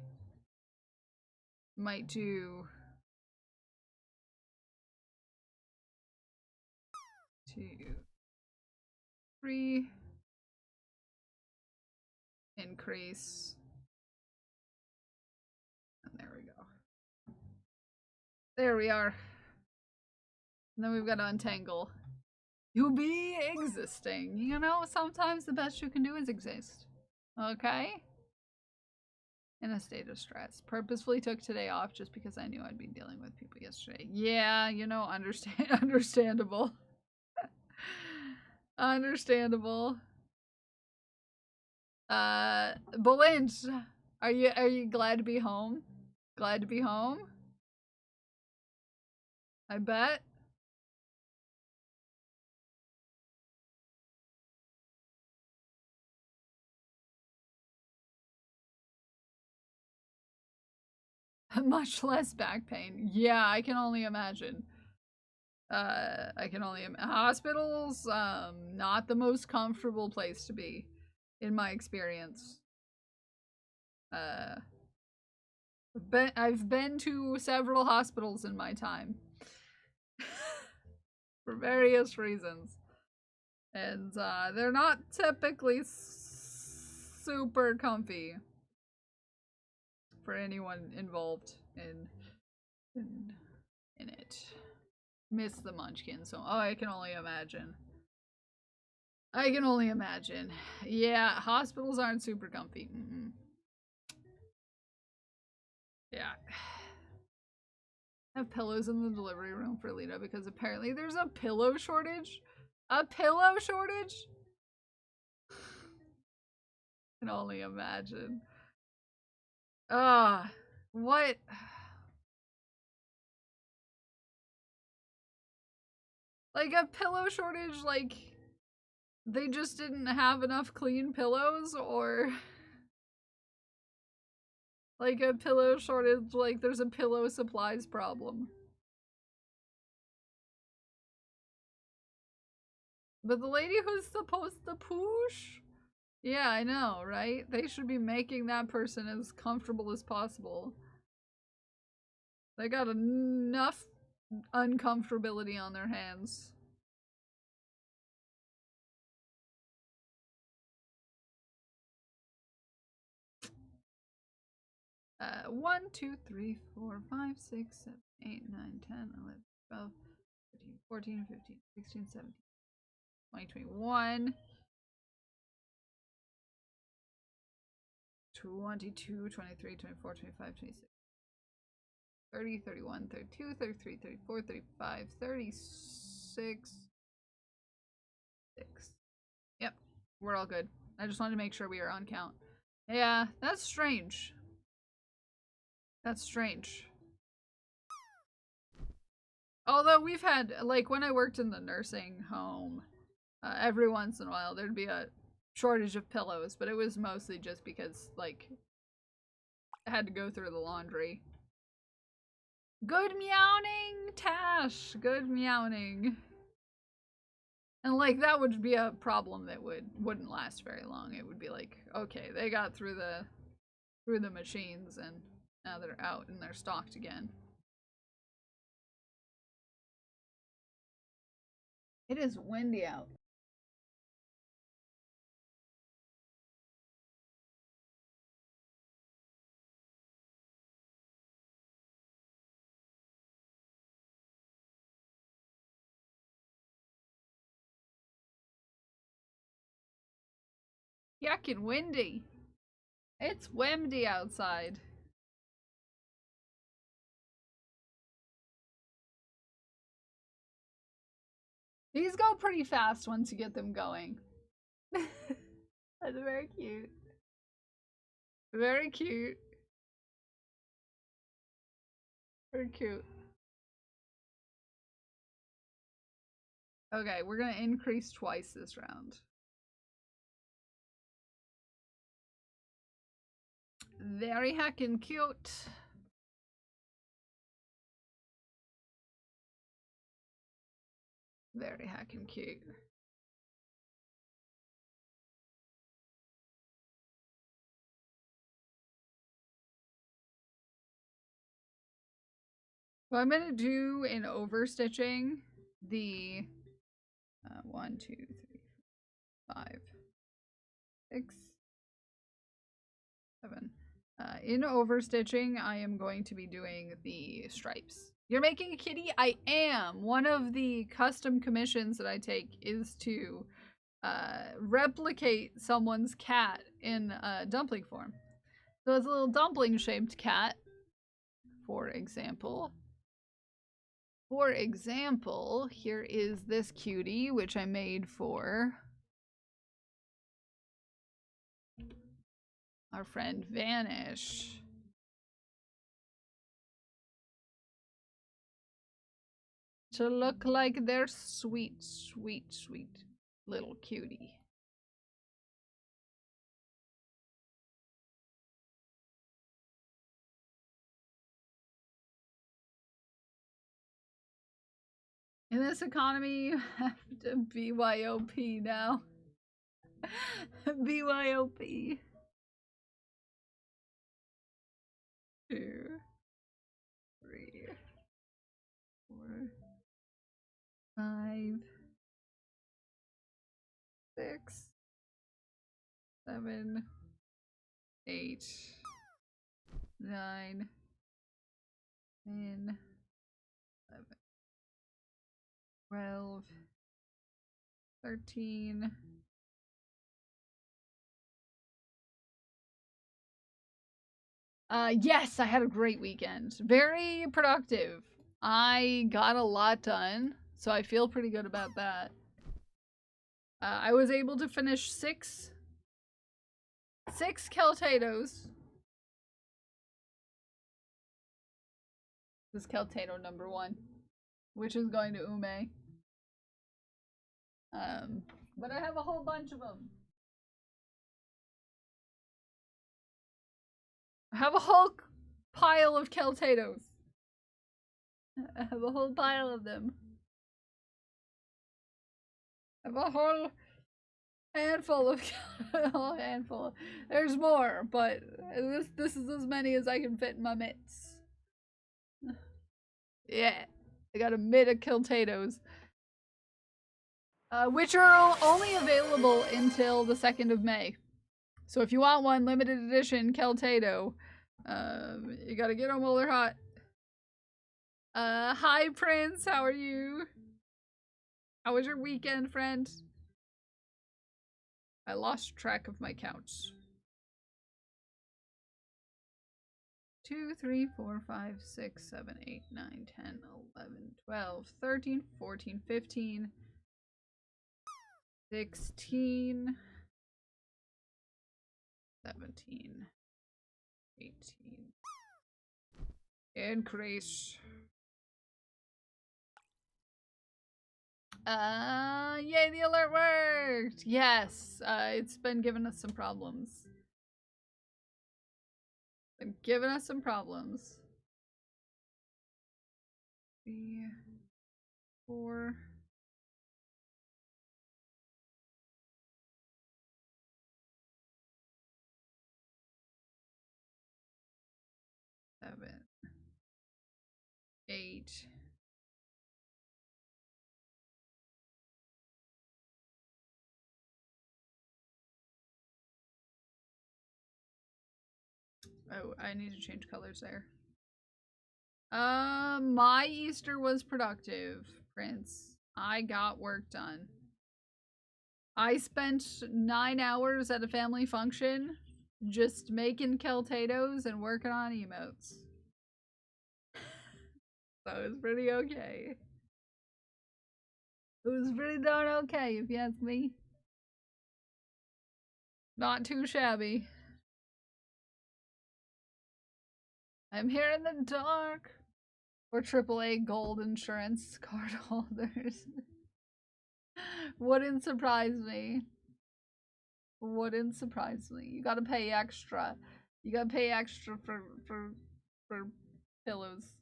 Speaker 2: Might do 2, 3. Increase. And there we go. There we are. And then we've got to untangle. You be existing. You know, sometimes the best you can do is exist. Okay? In a state of stress. Purposefully took today off just because I knew I'd be dealing with people yesterday. Yeah, you know, understandable. Understandable. Belinch, are you glad to be home? Glad to be home? I bet. Much less back pain. Yeah, I can only imagine. Hospitals, not the most comfortable place to be, in my experience. I've been to several hospitals in my time. For various reasons. And, they're not typically super comfy for anyone involved in it. Miss the munchkin, so I can only imagine. I can only imagine. Yeah, hospitals aren't super comfy. Yeah. I have pillows in the delivery room for Lita because apparently there's a pillow shortage. A pillow shortage? I can only imagine. What? Like a pillow shortage, like they just didn't have enough clean pillows, or like a pillow shortage, like there's a pillow supplies problem. But the lady who's supposed to push? Yeah, I know, right? They should be making that person as comfortable as possible. They got enough uncomfortability on their hands. One, 2, 3, 4, 5, 6, 7, 8, 9, 10, 11, 12, 13, 14, 15, 16, 17, 20, 21, 22, 23, 24, 25, 26, 30, 31, 32, 33, 34, 35, 36, 6. Yep, we're all good. I just wanted to make sure we are on count. Yeah, that's strange. That's strange. Although we've had, like, when I worked in the nursing home, every once in a while there'd be a shortage of pillows, but it was mostly just because, like, I had to go through the laundry. Good meowing, Tash! Good meowing. And, like, that would be a problem that wouldn't last very long. It would be like, okay, they got through the machines, and now they're out and they're stocked again. It is windy out. Yuckin' windy. It's windy outside. These go pretty fast once you get them going. That's very cute. Very cute. Very cute. Okay, we're gonna increase twice this round. Very heckin' cute. Very heckin' cute. So I'm gonna do in overstitching the 1, 2, 3, 5, 6, 7. In overstitching, I am going to be doing the stripes. You're making a kitty? I am. One of the custom commissions that I take is to replicate someone's cat in dumpling form. So it's a little dumpling-shaped cat, for example. For example, here is this cutie, which I made for our friend Vanish. To look like their sweet, sweet, sweet little cutie. In this economy, you have to BYOP now. BYOP. 2, 3, 4, 5, 6, 7, 8, 9, 10, 11, 12, 13, yes, I had a great weekend. Very productive. I got a lot done, so I feel pretty good about that. I was able to finish six Keltatos. This is Keltato number 1, which is going to Ume. But I have a whole bunch of them. I have a whole pile of Keltatos. I have a whole pile of them. I have a whole handful of a whole handful. There's more, but this is as many as I can fit in my mitts. Yeah, I got a mitt of Keltatos. Which are only available until the 2nd of May. So if you want one limited edition Keltato, you gotta get them while they're hot. Hi Prince, how are you? How was your weekend, friend? I lost track of my counts. 2, 3, 4, 5, 6, 7, 8, 9, 10, 11, 12, 13, 14, 15, 16, 17, 18. Increase. Yay, the alert worked! Yes, it's been giving us some problems. Been giving us some problems. 3, 4. Seven, 8. Oh, I need to change colors there. My Easter was productive, Prince. I got work done. I spent 9 hours at a family function just making Keltatos and working on emotes. So it was pretty okay. It was pretty darn okay, if you ask me. Not too shabby. I'm here in the dark. We're AAA gold insurance card holders. Wouldn't surprise me. Wouldn't surprise me. You gotta pay extra. You gotta pay extra for pillows.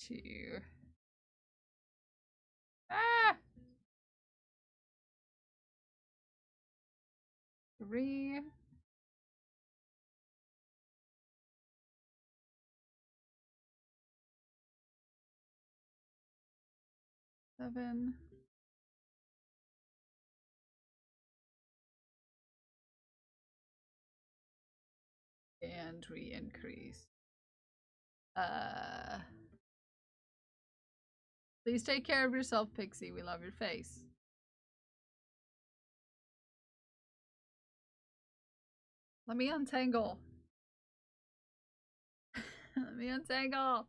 Speaker 2: 2. Ah! 3. 7. And we increase. Please take care of yourself, Pixie. We love your face. Let me untangle. Let me untangle.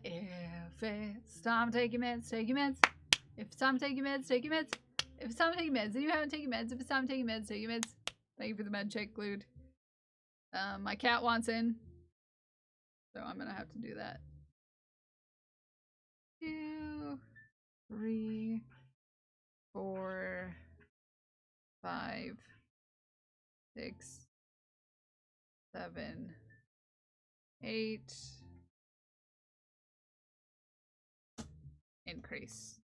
Speaker 2: If it's time to take your meds, take your meds. If it's time to take your meds, take your meds. If it's time to take your meds and you haven't taken your meds, if it's time to take your meds, take your meds. Thank you for the med check, Glued. My cat wants in, so I'm gonna have to do that. 2, 3, 4, 5, 6, 7, 8. Increase.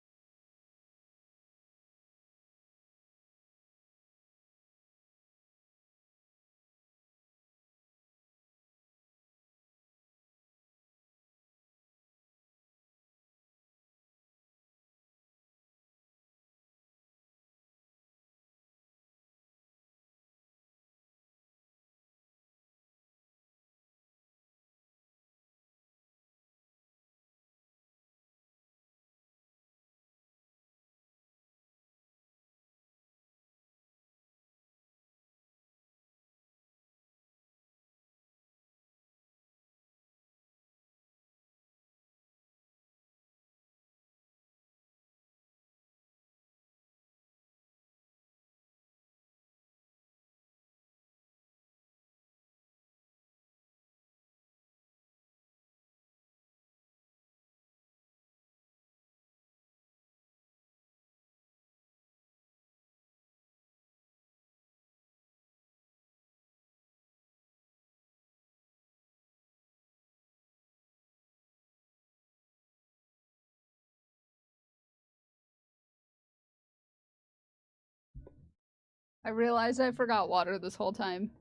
Speaker 2: I realized I forgot water this whole time.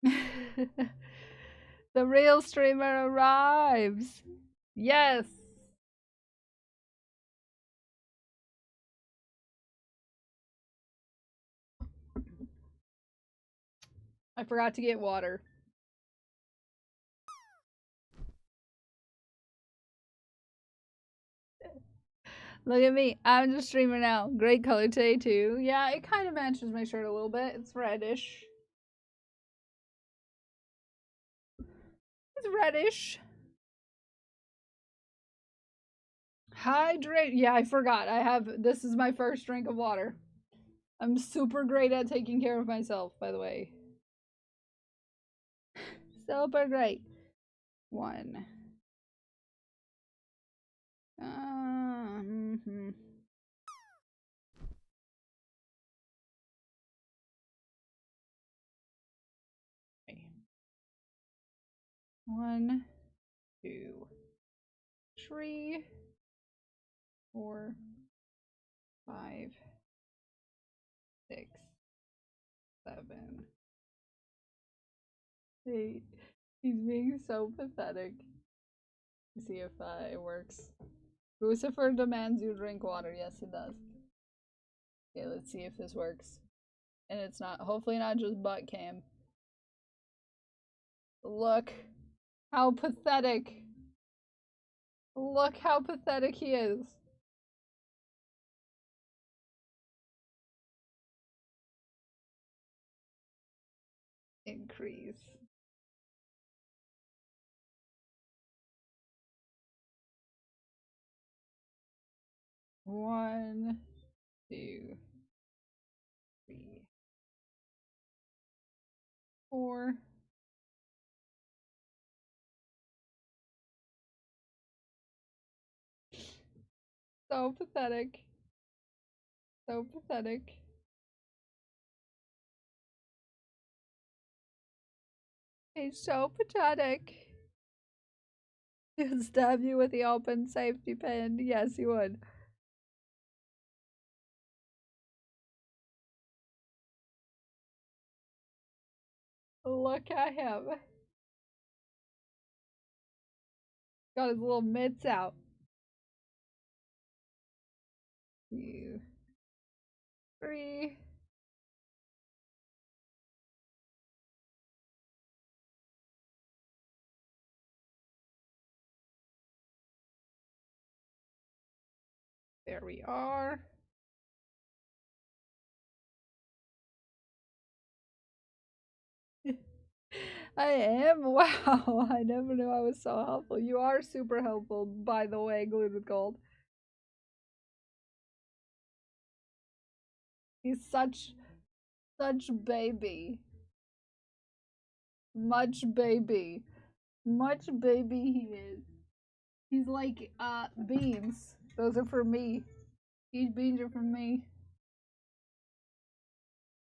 Speaker 2: The real streamer arrives. Yes. I forgot to get water. Look at me. I'm just streamer now. Great color today, too. Yeah, it kind of matches my shirt a little bit. It's reddish. It's reddish. Hydrate. Yeah, I forgot. This is my first drink of water. I'm super great at taking care of myself, by the way. Super great. 1. 1, 2, 3, 4, 5, 6, 7, 8. He's being so pathetic. Let's see if it works. Lucifer demands you drink water. Yes, it does. Okay, let's see if this works. And it's not, hopefully not just butt cam. Look how pathetic. Look how pathetic he is. Increase. One, two, three, four. So pathetic. So pathetic. He's so pathetic. He'll stab you with the open safety pin. Yes, he would. Look at him. Got his little mitts out. 2, 3. There we are. I am. Wow. I never knew I was so helpful. You are super helpful, by the way, Glued with Gold. He's such baby. Much baby. Much baby he is. He's like, beans. Those are for me. These beans are for me.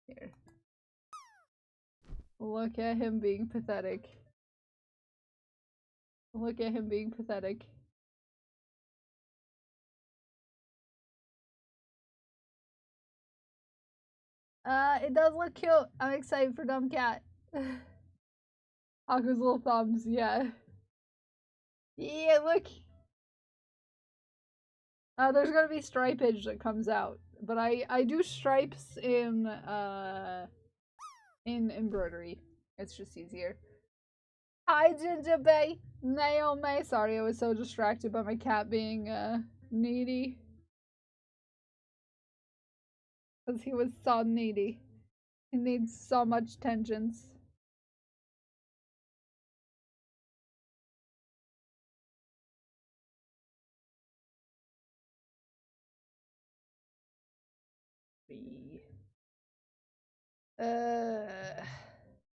Speaker 2: Here. Look at him being pathetic. Look at him being pathetic. It does look cute. I'm excited for Dumb Cat. Haku's little thumbs, yeah. Yeah, look. There's gonna be stripage that comes out. But I do stripes in embroidery. It's just easier. Hi, Ginger Bay. Naomi. Sorry, I was so distracted by my cat being needy. Because he was so needy. He needs so much tangents.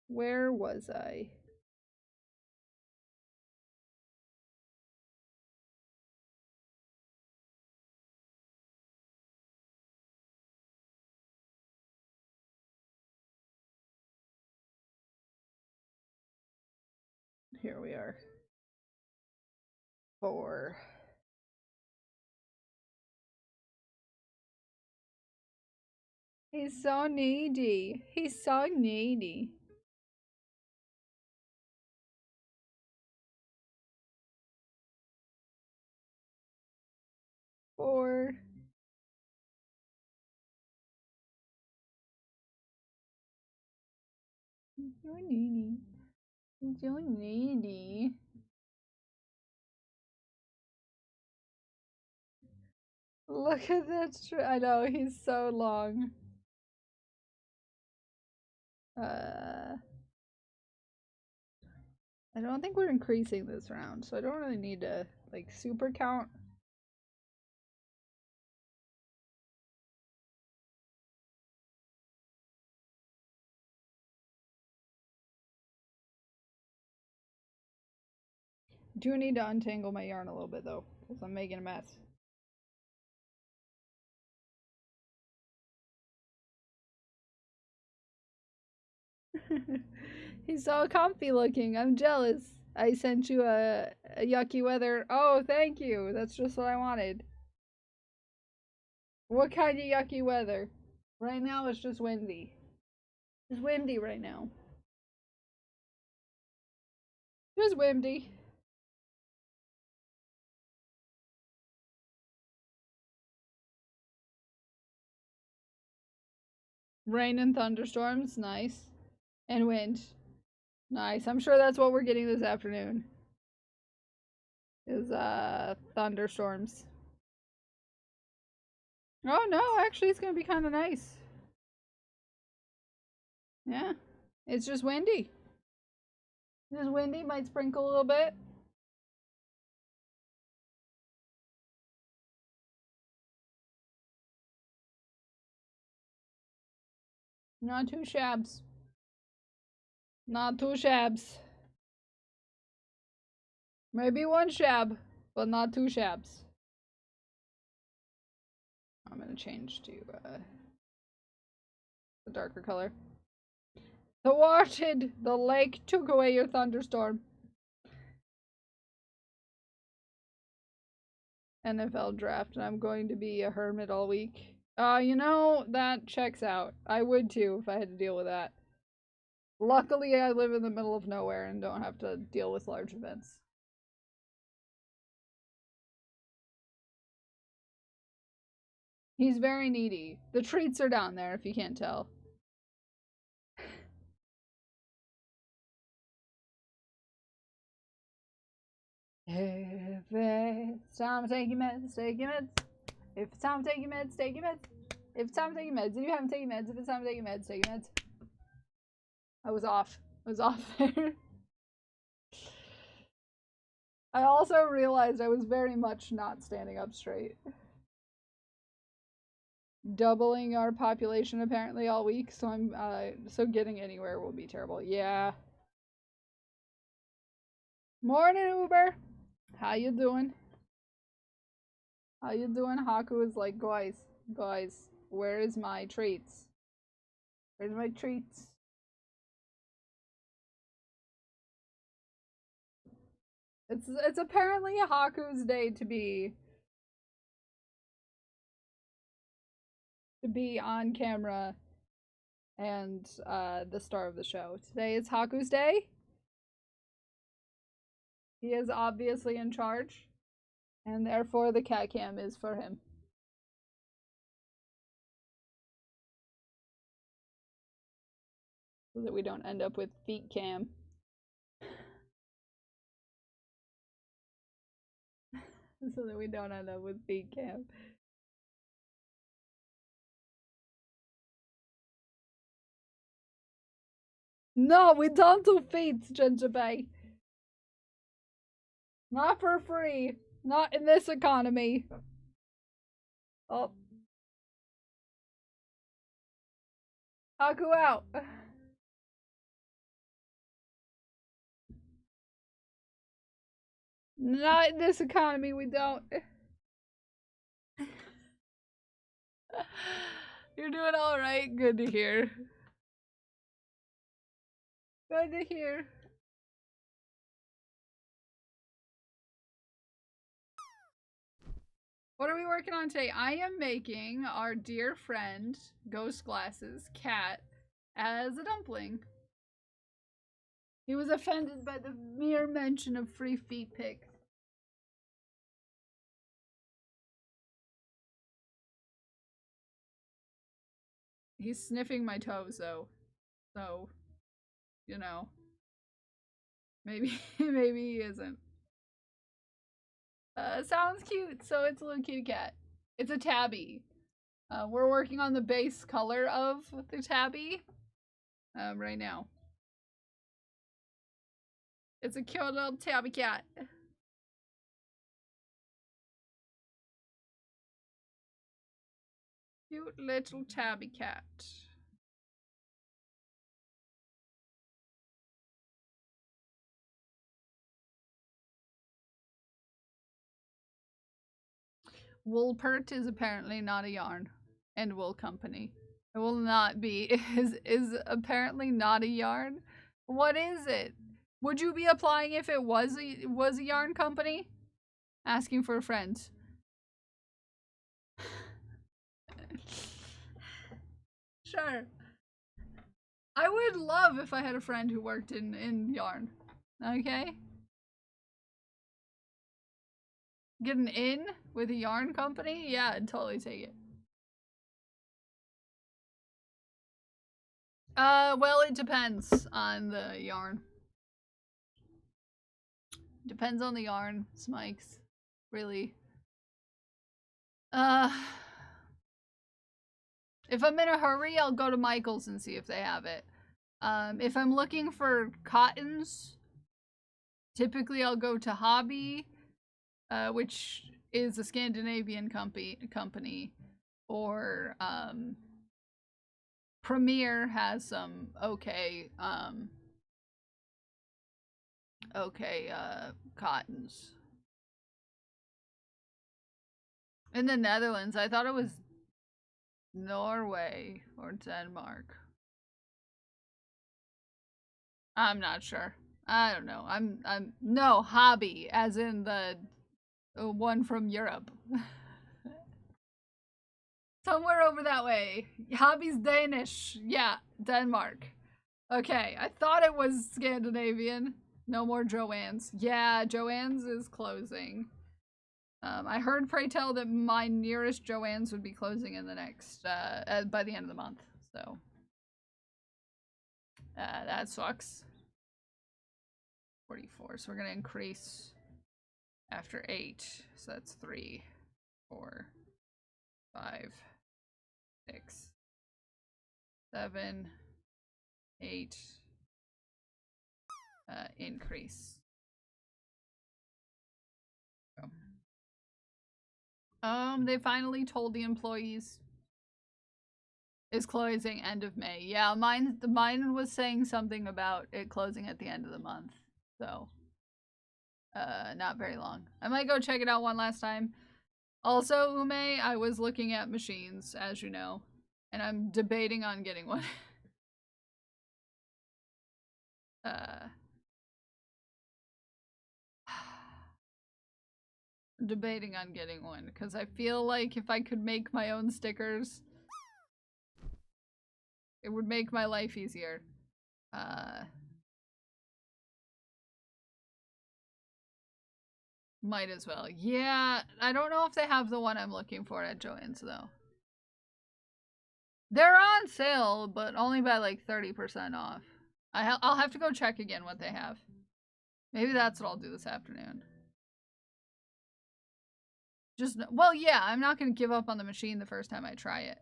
Speaker 2: Where was I? Here we are. 4. He's so needy. He's so needy. Four. He's so needy. He's so needy. Look at that tree. I know, he's so long. I don't think we're increasing this round, so I don't really need to, like, super count. Do need to untangle my yarn a little bit, though, because I'm making a mess. He's so comfy looking. I'm jealous. I sent you a yucky weather. Oh, thank you. That's just what I wanted. What kind of yucky weather? Right now it's just windy. It's windy right now. Just windy. Rain and thunderstorms. Nice. And wind. Nice. I'm sure that's what we're getting this afternoon. is thunderstorms. Oh no, actually it's gonna be kind of nice. Yeah, it's just windy. It's windy, might sprinkle a little bit. Not too shabs. Not two shabs. Maybe one shab, but not two shabs. I'm gonna change to the darker color. Thwarted! The lake took away your thunderstorm. NFL draft, and I'm going to be a hermit all week. You know, that checks out. I would too if I had to deal with that. Luckily, I live in the middle of nowhere and don't have to deal with large events. He's very needy. The treats are down there, if you can't tell. If it's time to take your meds, take your meds. If it's time to take your meds, take your meds. If it's time to take your meds, and you haven't taken your meds, if it's time to take your meds, take your meds. I was off. I was off there. I also realized I was very much not standing up straight. Doubling our population apparently all week, so I'm so getting anywhere will be terrible. Yeah. Morning, Uber. How you doing? How you doing? Haku is like, guys, where is my treats? Where's my treats? It's apparently Haku's day to be on camera and the star of the show. Today is Haku's day. He is obviously in charge, and therefore the cat cam is for him. So that we don't end up with feet cam. So that we don't end up with feet cam. No, we don't do feet, Ginger Bay. Not for free. Not in this economy. Oh. Haku out. Not in this economy, we don't. You're doing alright. Good to hear. Good to hear. What are we working on today? I am making our dear friend, Ghost Glasses, Cat, as a dumpling. He was offended by the mere mention of free feet pics. He's sniffing my toes, though. So, you know. Maybe he isn't. Sounds cute, so it's a little kitty cat. It's a tabby. We're working on the base color of the tabby right now. It's a cute little tabby cat. Cute little tabby cat. Woolpert is apparently not a yarn, and Wool Company. It will not be. Is apparently not a yarn. What is it? Would you be applying if it was a yarn company? Asking for a friend. Sure. I would love if I had a friend who worked in yarn. Okay? Get an in with a yarn company? Yeah, I'd totally take it. Well, it depends on the yarn. Depends on the yarn, Smikes. Really. If I'm in a hurry, I'll go to Michael's and see if they have it. If I'm looking for cottons, typically I'll go to Hobby, which is a Scandinavian company, or Premier has some okay cottons. In the Netherlands, I thought it was Norway or Denmark. I'm not sure. I don't know. I'm no Hobby, as in the one from Europe. Somewhere over that way. Hobby's Danish. Yeah, Denmark. Okay, I thought it was Scandinavian. No more Joann's. Yeah, Joann's is closing. I heard, pray tell, that my nearest Joann's would be closing in the next, by the end of the month. So, that sucks. 44, so we're gonna increase after 8. So that's 3, 4, 5, 6, 7, 8. Increase. They finally told the employees it's closing end of May. Yeah, mine was saying something about it closing at the end of the month. So, not very long. I might go check it out one last time. Also, Ume, I was looking at machines, as you know, and I'm debating on getting one. Debating on getting one because I feel like if I could make my own stickers, it would make my life easier. Might as well. Yeah, I don't know if they have the one I'm looking for at Joann's though. They're on sale, but only by like 30% off. I'll have to go check again what they have. Maybe that's what I'll do this afternoon. Well, yeah, I'm not going to give up on the machine the first time I try it.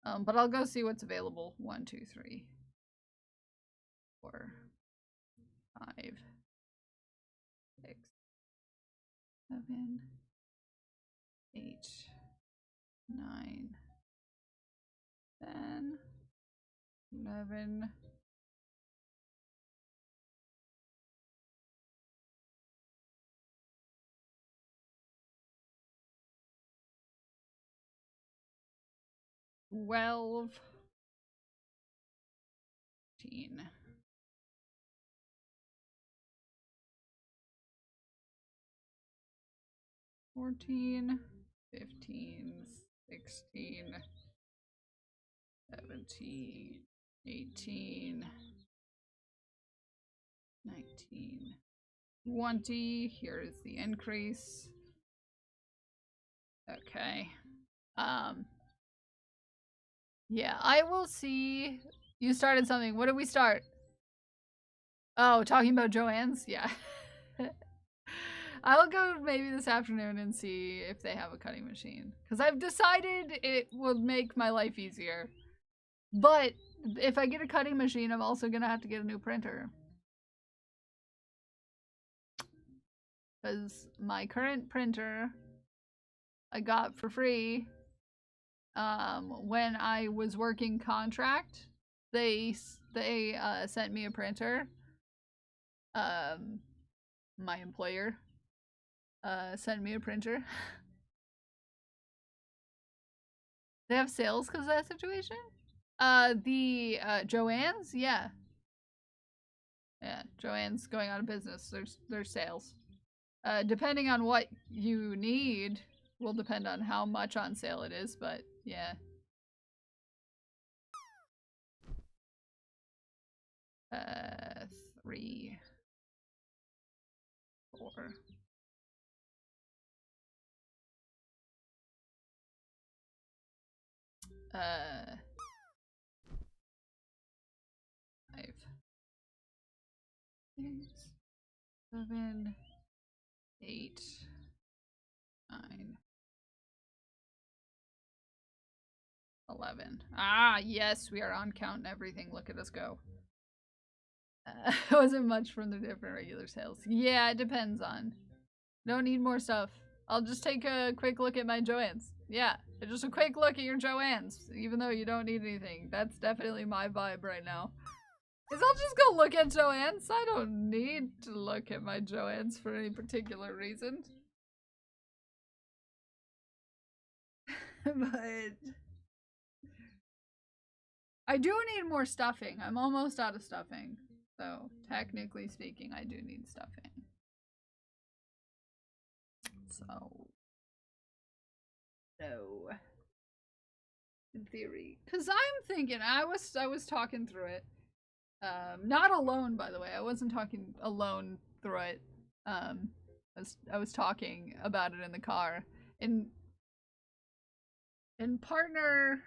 Speaker 2: But I'll go see what's available. 1, 2, 3, 4, 5, 6, 7, 8, 9, 10, 11, 12, 13, 14, 15, 16, 17, 18, 19, 20. Here is the increase. Okay. Yeah, I will see. You started something. What did we start? Oh, talking about Joann's? Yeah. I'll go maybe this afternoon and see if they have a cutting machine. Because I've decided it will make my life easier. But if I get a cutting machine, I'm also going to have to get a new printer. Because my current printer I got for free when I was working contract. They sent me a printer. My employer sent me a printer. They have sales because of that situation? The Joann's? Yeah. Yeah, Joann's going out of business. There's sales. Depending on what you need will depend on how much on sale it is, but yeah. Uh, 3, 4. 5, 6, 7, 8, 9, 11. Ah, yes, we are on count and everything. Look at us go. It wasn't much from the different regular sales. Yeah, it depends on. Don't need more stuff. I'll just take a quick look at my Joann's. Yeah, just a quick look at your Joann's, even though you don't need anything. That's definitely my vibe right now. Is I'll just go look at Joann's. I don't need to look at my Joann's for any particular reason. But I do need more stuffing. I'm almost out of stuffing. So, technically speaking, I do need stuffing. So, no. In theory. Because I'm thinking, I was talking through it. Not alone, by the way. I wasn't talking alone through it. I was talking about it in the car. And partner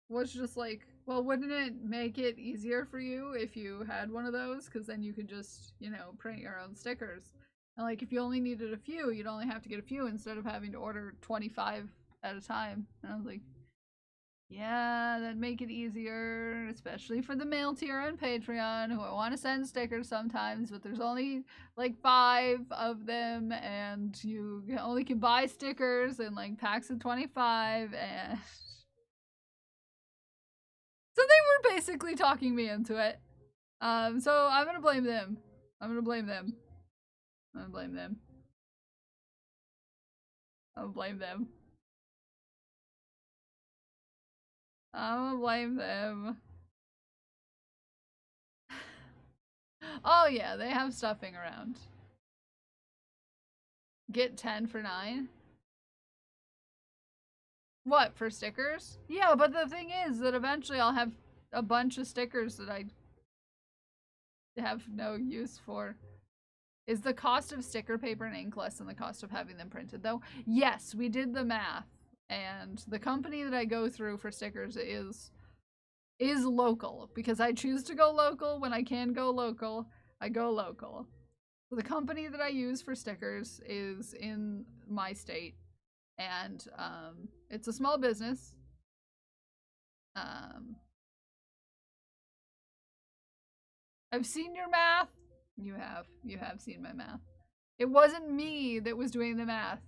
Speaker 2: was just like, well, wouldn't it make it easier for you if you had one of those? Because then you could just, you know, print your own stickers. And like, if you only needed a few, you'd only have to get a few instead of having to order 25 at a time. And I was like, yeah, that'd make it easier, especially for the male tier on Patreon who I want to send stickers sometimes, but there's only like 5 of them, and you only can buy stickers in like packs of 25, and so they were basically talking me into it. So I'm gonna blame them. I'm gonna blame them. I'm gonna blame them. I'm gonna blame them. I'm gonna blame them. Oh yeah, they have stuffing around. Get 10 for 9? What, for stickers? Yeah, but the thing is that eventually I'll have a bunch of stickers that I have no use for. Is the cost of sticker paper and ink less than the cost of having them printed, though? Yes, we did the math. And the company that I go through for stickers is local. Because I choose to go local when I can go local. I go local. So the company that I use for stickers is in my state. And it's a small business. I've seen your math. You have seen my math. It wasn't me that was doing the math.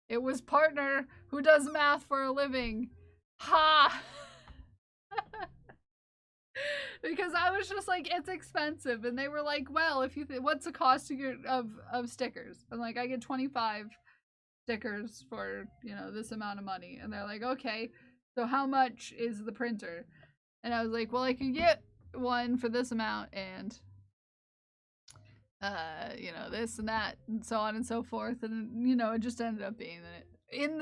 Speaker 2: It was partner who does math for a living. Ha! Because I was just like, it's expensive, and they were like, well, if you what's the cost of stickers? I'm like, I get 25 stickers for, you know, this amount of money, and they're like, okay, so how much is the printer? And I was like, well, I could get one for this amount, and you know, this and that, and so on and so forth, and you know, it just ended up being that in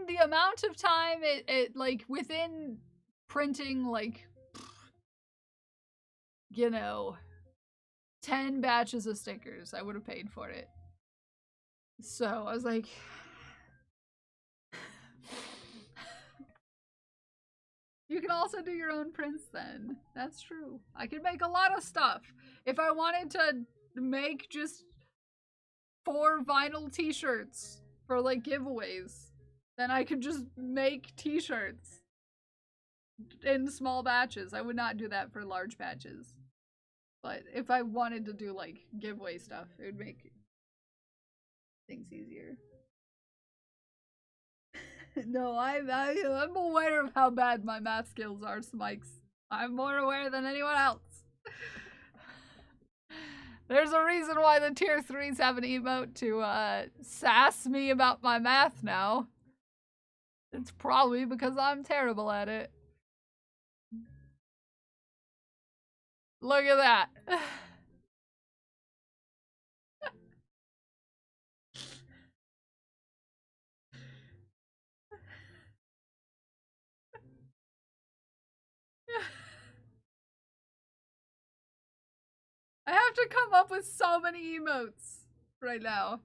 Speaker 2: the amount of time it like within printing like, you know, 10 batches of stickers, I would have paid for it. So I was like, you can also do your own prints then. That's true. I could make a lot of stuff. If I wanted to make just 4 vinyl t-shirts for like giveaways, then I could just make t-shirts in small batches. I would not do that for large batches. But if I wanted to do like giveaway stuff, it would make things easier. No, I'm aware of how bad my math skills are, Smikes. I'm more aware than anyone else. There's a reason why the tier 3s have an emote to sass me about my math now. It's probably because I'm terrible at it. Look at that. I have to come up with so many emotes right now.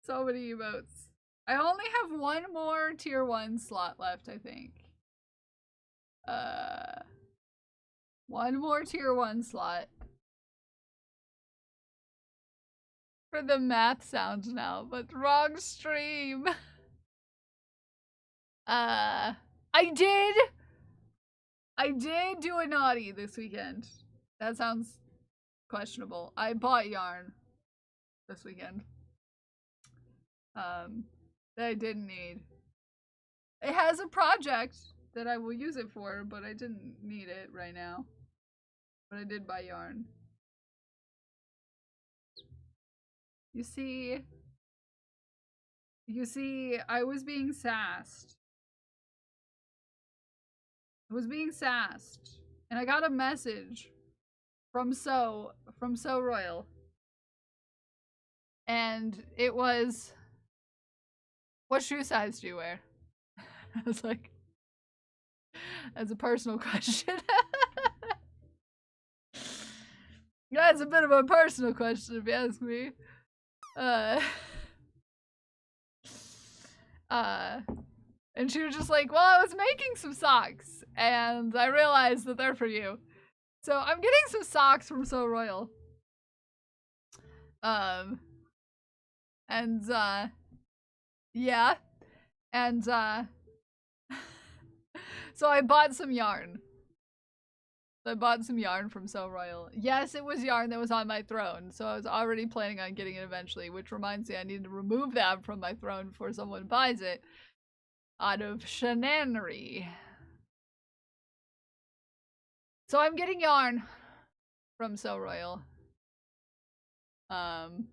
Speaker 2: So many emotes. I only have one more tier 1 slot left, I think. One more tier 1 slot. for the math sounds now, but wrong stream. I did do a naughty this weekend. That sounds questionable. I bought yarn this weekend. That I didn't need. It has a project that I will use it for, but I didn't need it right now. But I did buy yarn. You see, I was being sassed. And I got a message from So Royal. And it was, what shoe size do you wear? I was like, that's a personal question. That's a bit of a personal question, if you ask me. And she was just like, well, I was making some socks, and I realized that they're for you. So I'm getting some socks from So Royal. Yeah. And, so I bought some yarn. I bought some yarn from So Royal. Yes, it was yarn that was on my throne, so I was already planning on getting it eventually, which reminds me I need to remove that from my throne before someone buys it. Out of shenanery. So I'm getting yarn from So Royal. Yeah.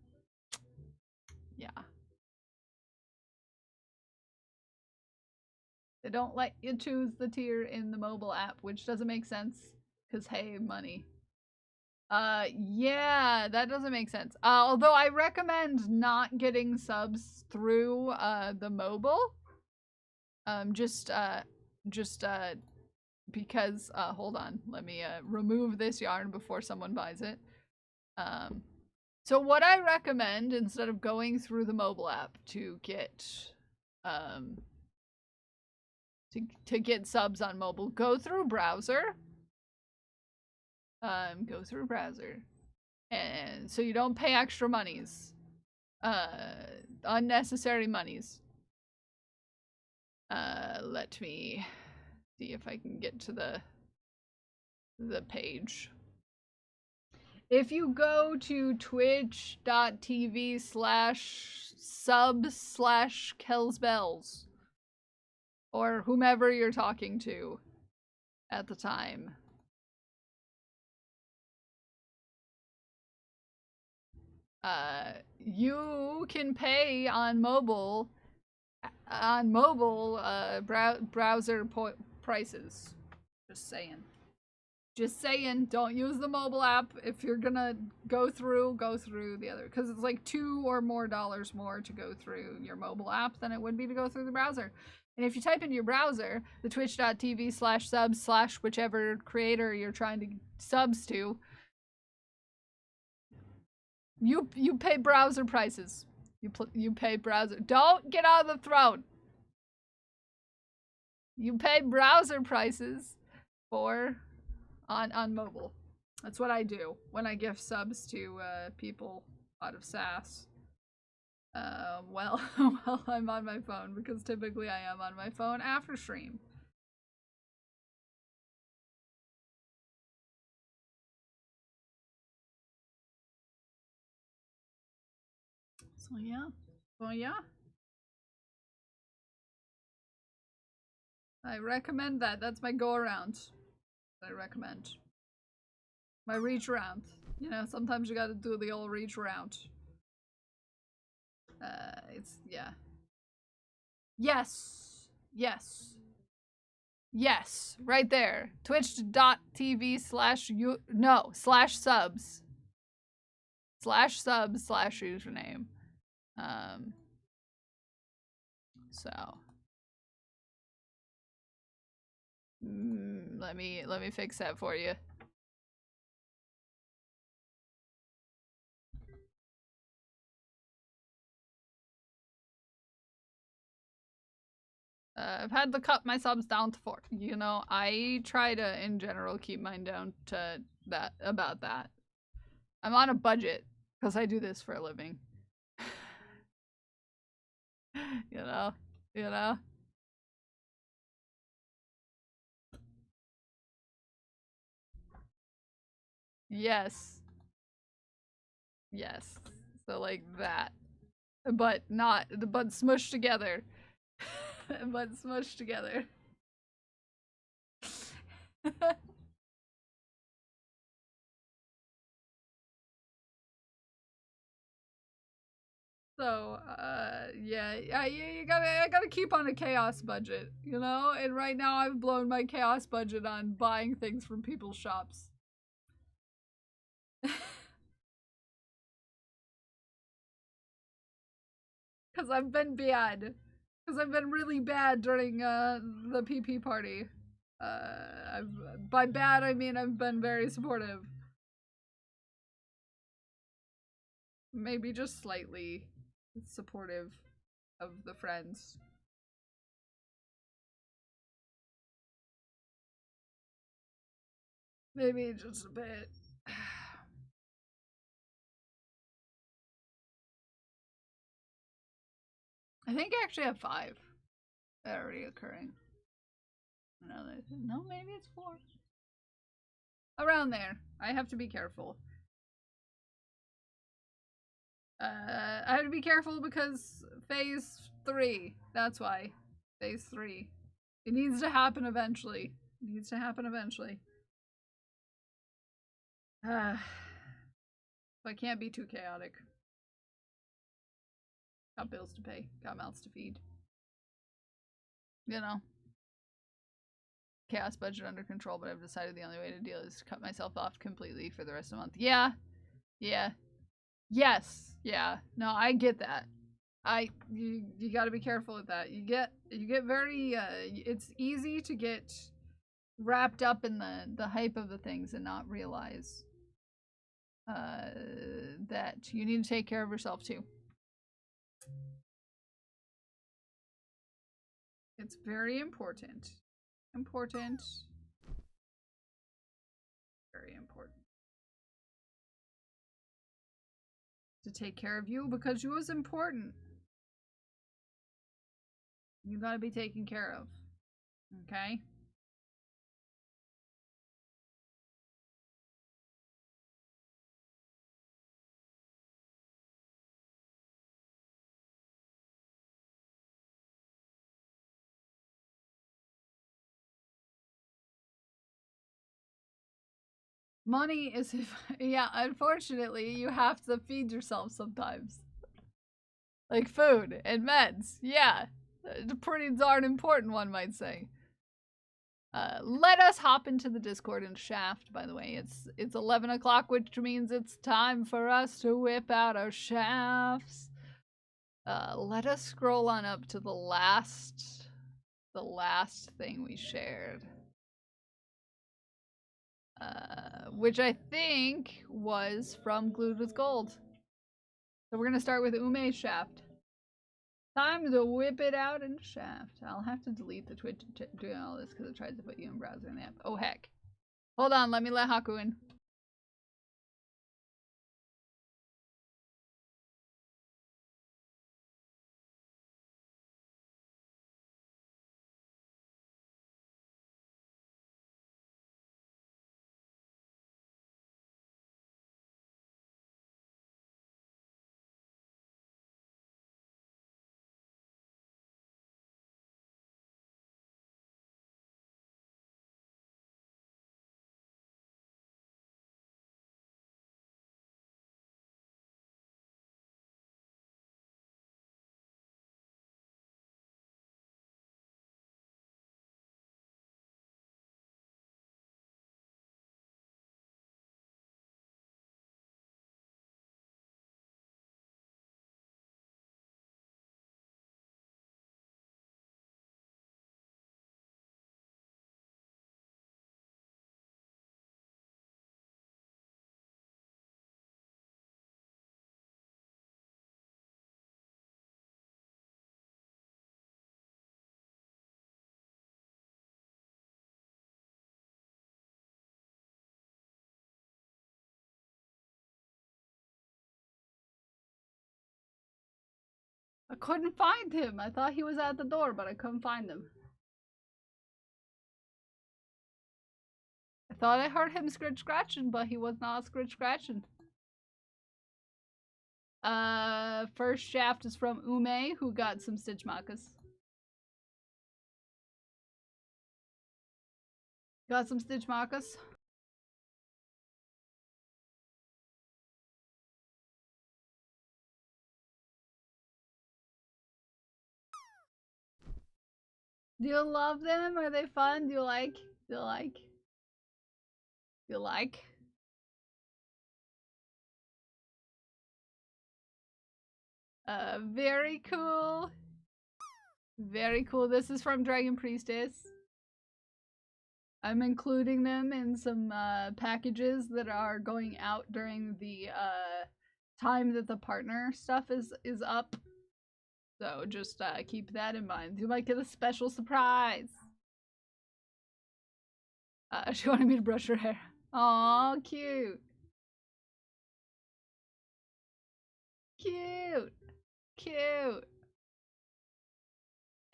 Speaker 2: They don't let you choose the tier in the mobile app, which doesn't make sense, because hey, money. Yeah, that doesn't make sense. Although I recommend not getting subs through the mobile. Just because hold on, let me remove this yarn before someone buys it. So what I recommend, instead of going through the mobile app to get to get subs on mobile, go through browser. Go through browser, and so you don't pay extra monies, unnecessary monies. Let me see if I can get to the page. If you go to twitch.tv/sub/Kelsbells, or whomever you're talking to at the time. You can pay on mobile browser prices. Just saying, don't use the mobile app. If you're gonna go through the other, because it's like $2 or more more to go through your mobile app than it would be to go through the browser. And if you type in your browser, the twitch.tv/subs/ whichever creator you're trying to subs to, you pay browser prices. You pay browser. Don't get on the throne. You pay browser prices for on mobile. That's what I do when I gift subs to people out of SAS. Well, I'm on my phone, because typically I am on my phone after stream. So yeah. I recommend that. That's my go around. I recommend. My reach around. You know, sometimes you gotta do the old reach around. It's, yeah. Yes, right there. Twitch.tv/subs. /subs/username. So. Let me fix that for you. I've had to cut my subs down to 4. You know, I try to, in general, keep mine down to about that. I'm on a budget, Because I do this for a living. You know? You know? Yes. Yes. So like that. But not, but smushed together. But smushed together. So, yeah, I gotta keep on a chaos budget, you know? And right now I've blown my chaos budget on buying things from people's shops. Cause I've been bad. Cause I've been really bad during, the PP party. By bad I mean I've been very supportive. Maybe just slightly supportive of the friends. Maybe just a bit. I think I actually have 5 that are reoccurring. No, maybe it's 4. Around there. I have to be careful. I have to be careful because phase 3. That's why. Phase 3. It needs to happen eventually. It needs to happen eventually. So I can't be too chaotic. Got bills to pay. Got mouths to feed. You know. Chaos budget under control, but I've decided the only way to deal is to cut myself off completely for the rest of the month. Yeah. Yeah. Yes. Yeah. No, I get that. You got to be careful with that. You get very it's easy to get wrapped up in the hype of the things and not realize that you need to take care of yourself too. It's very important. Important. Very important. To take care of you because you is important. You gotta be taken care of. Okay? Money is, yeah, unfortunately, you have to feed yourself sometimes. Like food and meds. Yeah. It's a pretty darn important one, might say. Let us hop into the Discord and Shaft, by the way. It's 11 o'clock, which means it's time for us to whip out our shafts. Let us scroll on up to the last thing we shared. Which I think was from Glued with Gold. So we're gonna start with Ume's Shaft. Time to whip it out and Shaft. I'll have to delete the Twitch doing all this because it tries to put you in browser in the app. Oh heck. Hold on, let me let Haku in. I couldn't find him. I thought he was at the door, but I couldn't find him. I thought I heard him scratching, but he was not scratching. First shaft is from Ume, who got some Stitch Makas. Got some Stitch Makas. Do you love them? Are they fun? Do you like? Do you like? Do you like? Very cool. Very cool. This is from Dragon Priestess. I'm including them in some packages that are going out during the time that the partner stuff is up. So just keep that in mind. You might get a special surprise. She wanted me to brush her hair. Aw, cute. Cute. Cute.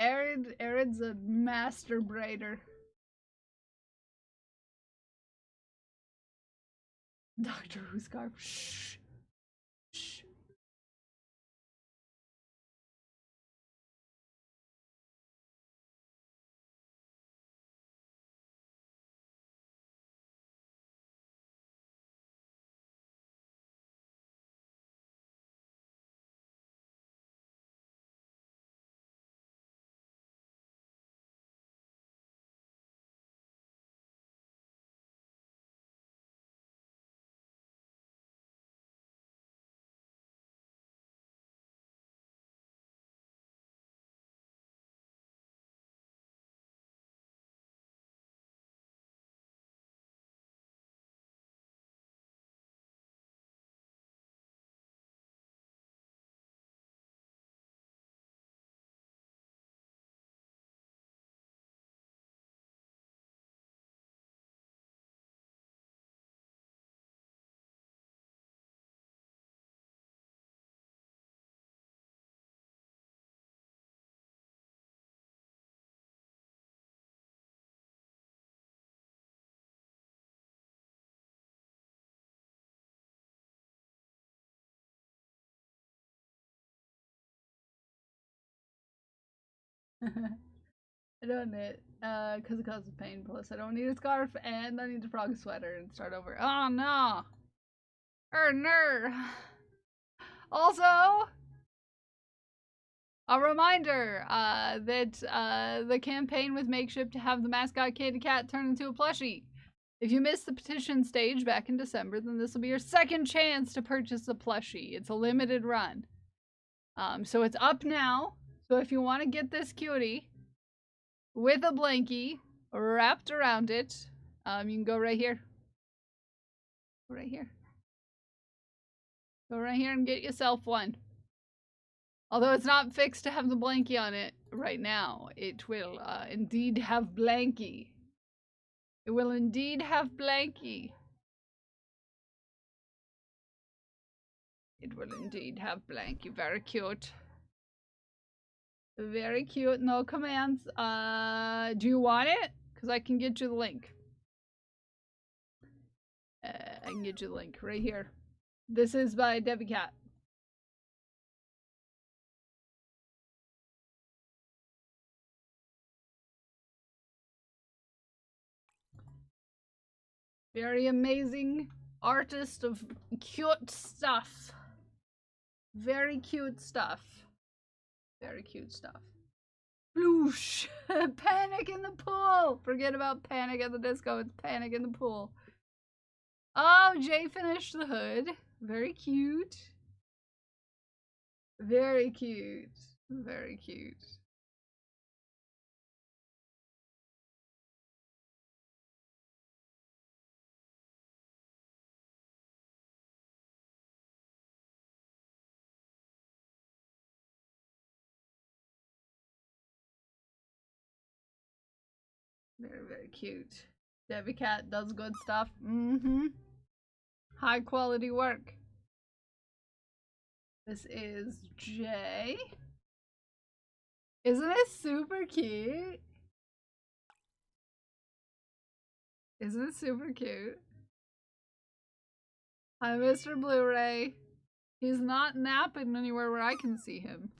Speaker 2: Arid's a master braider. Doctor Who scarf. Shh. Shh. I don't need because it causes pain. Plus, I don't need a scarf, and I need a frog sweater and start over. Oh no! No! Also, a reminder that the campaign with Makeshift to have the mascot Katy Cat turn into a plushie. If you missed the petition stage back in December, then this will be your second chance to purchase a plushie. It's a limited run. So it's up now. So if you want to get this cutie with a blankie wrapped around it, you can go right here. Go right here. Go right here and get yourself one. Although it's not fixed to have the blankie on it right now, it will indeed have blankie. It will indeed have blankie. It will indeed have blankie. Very cute. Very cute. No commands. Do you want it? Because I can get you the link. I can get you the link right here. This is by Debbie Cat. Very amazing artist of cute stuff. Very cute stuff. Very cute stuff. Bloosh! Panic in the pool! Forget about Panic at the Disco, it's Panic in the pool. Oh, Jay finished the hood. Very cute. Very cute. Very cute. Very, very cute. Debbie Cat does good stuff. Mm-hmm. High quality work. This is Jay. Isn't it super cute? Isn't it super cute? Hi, Mr. Blu-ray. He's not napping anywhere where I can see him.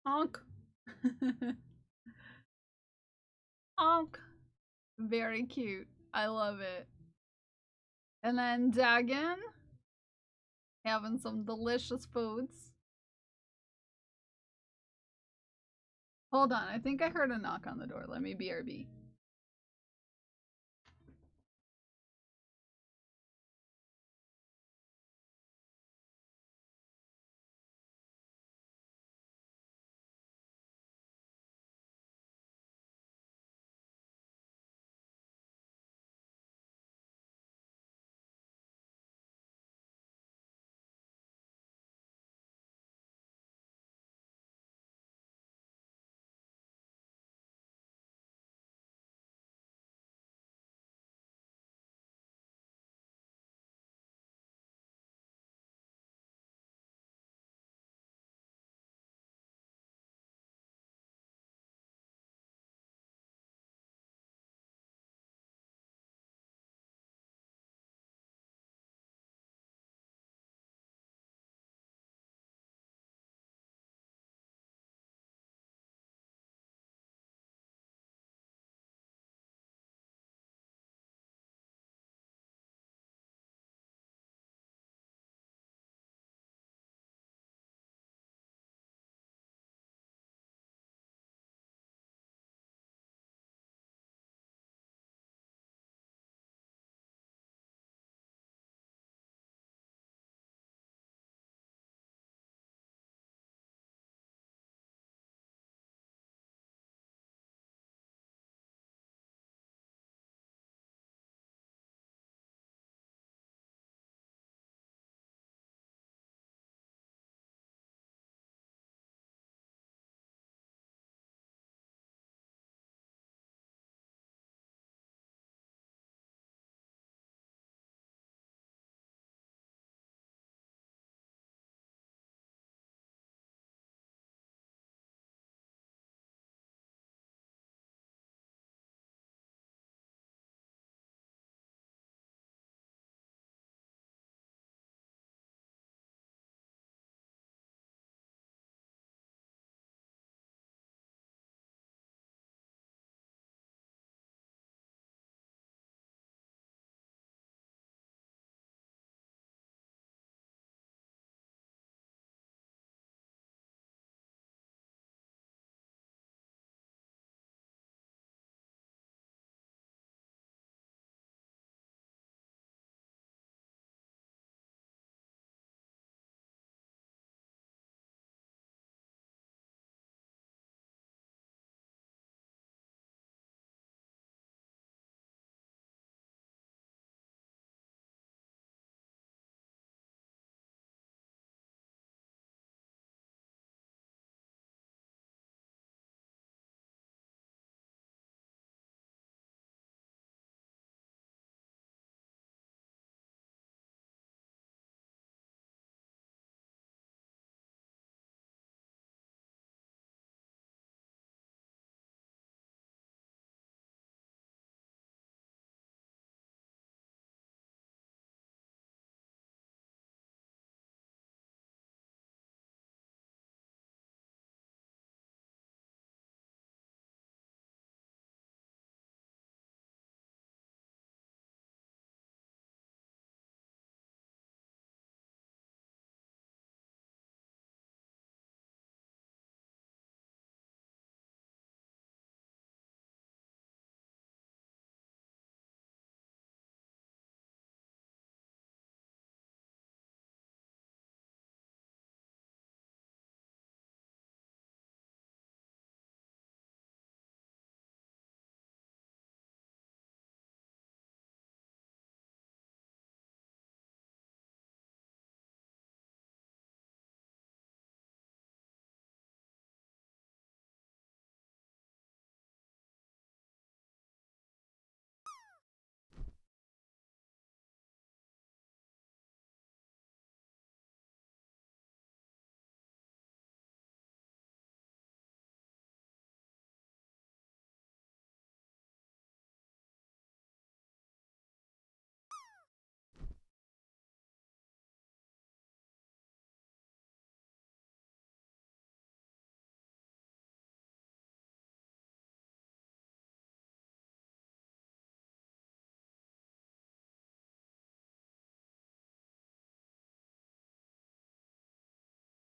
Speaker 2: Honk. Honk. Very cute. I love it. And then Dagon having some delicious foods. Hold on, I think I heard a knock on the door. Let me BRB.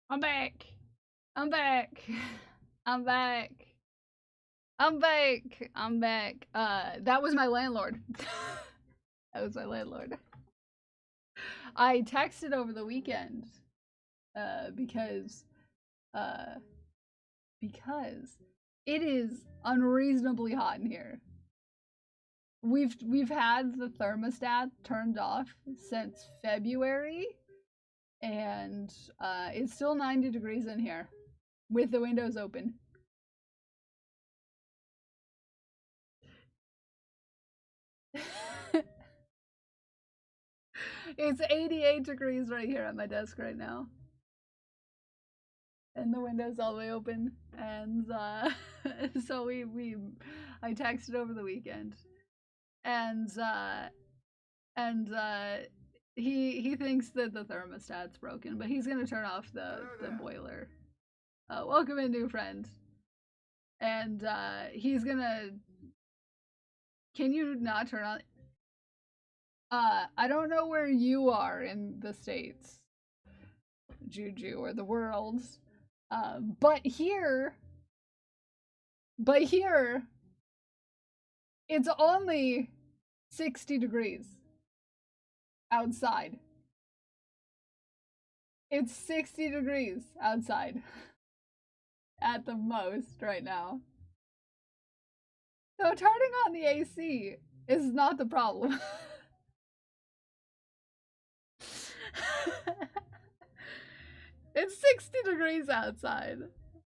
Speaker 2: I'm back. I'm back. I'm back. I'm back. I'm back. That was my landlord. That was my landlord. I texted over the weekend, because it is unreasonably hot in here. We've had the thermostat turned off since February, and it's still 90 degrees in here with the windows open. It's 88 degrees right here at my desk right now. And the window's all the way open. And so I texted over the weekend. And he thinks that the thermostat's broken, but he's gonna turn off the boiler. Welcome in, new friend. And he's gonna. Can you not turn on? I don't know where you are in the States, Juju, or the world, but here, it's only 60 degrees outside. It's 60 degrees outside at the most right now. So turning on the AC is not the problem. It's 60 degrees outside,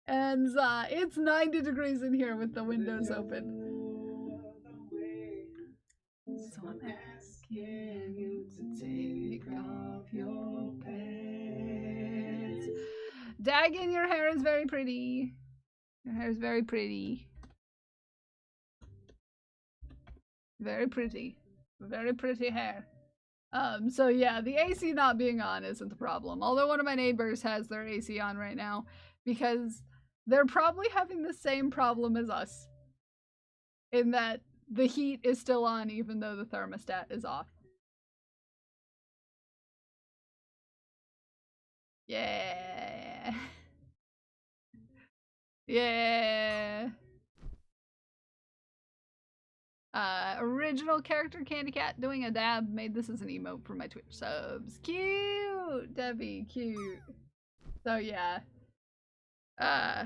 Speaker 2: and it's 90 degrees in here with the windows open. So I'm asking you to take off your pants. Dagon, your hair is very pretty. Your hair is very pretty. Very pretty. Very pretty hair. So yeah, the AC not being on isn't the problem. Although one of my neighbors has their AC on right now because they're probably having the same problem as us. In that the heat is still on even though the thermostat is off. Yeah. Yeah. Original character Candy Cat doing a dab made this as an emote for my Twitch subs. Cute! Debbie, cute. So yeah.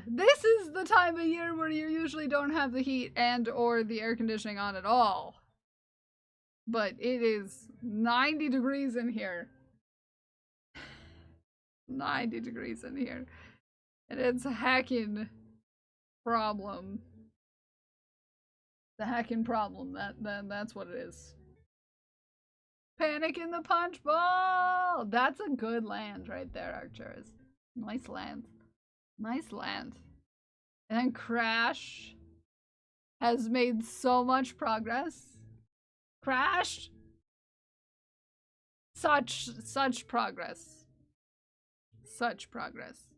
Speaker 2: This is the time of year where you usually don't have the heat and or the air conditioning on at all. But it is 90 degrees in here. 90 degrees in here. And it's a hacking problem. The hacking problem. That's what it is. Panic in the punch bowl! That's a good land right there, Archers. Nice land. Nice land. And then Crash has made so much progress. Crash! Such progress. Such progress.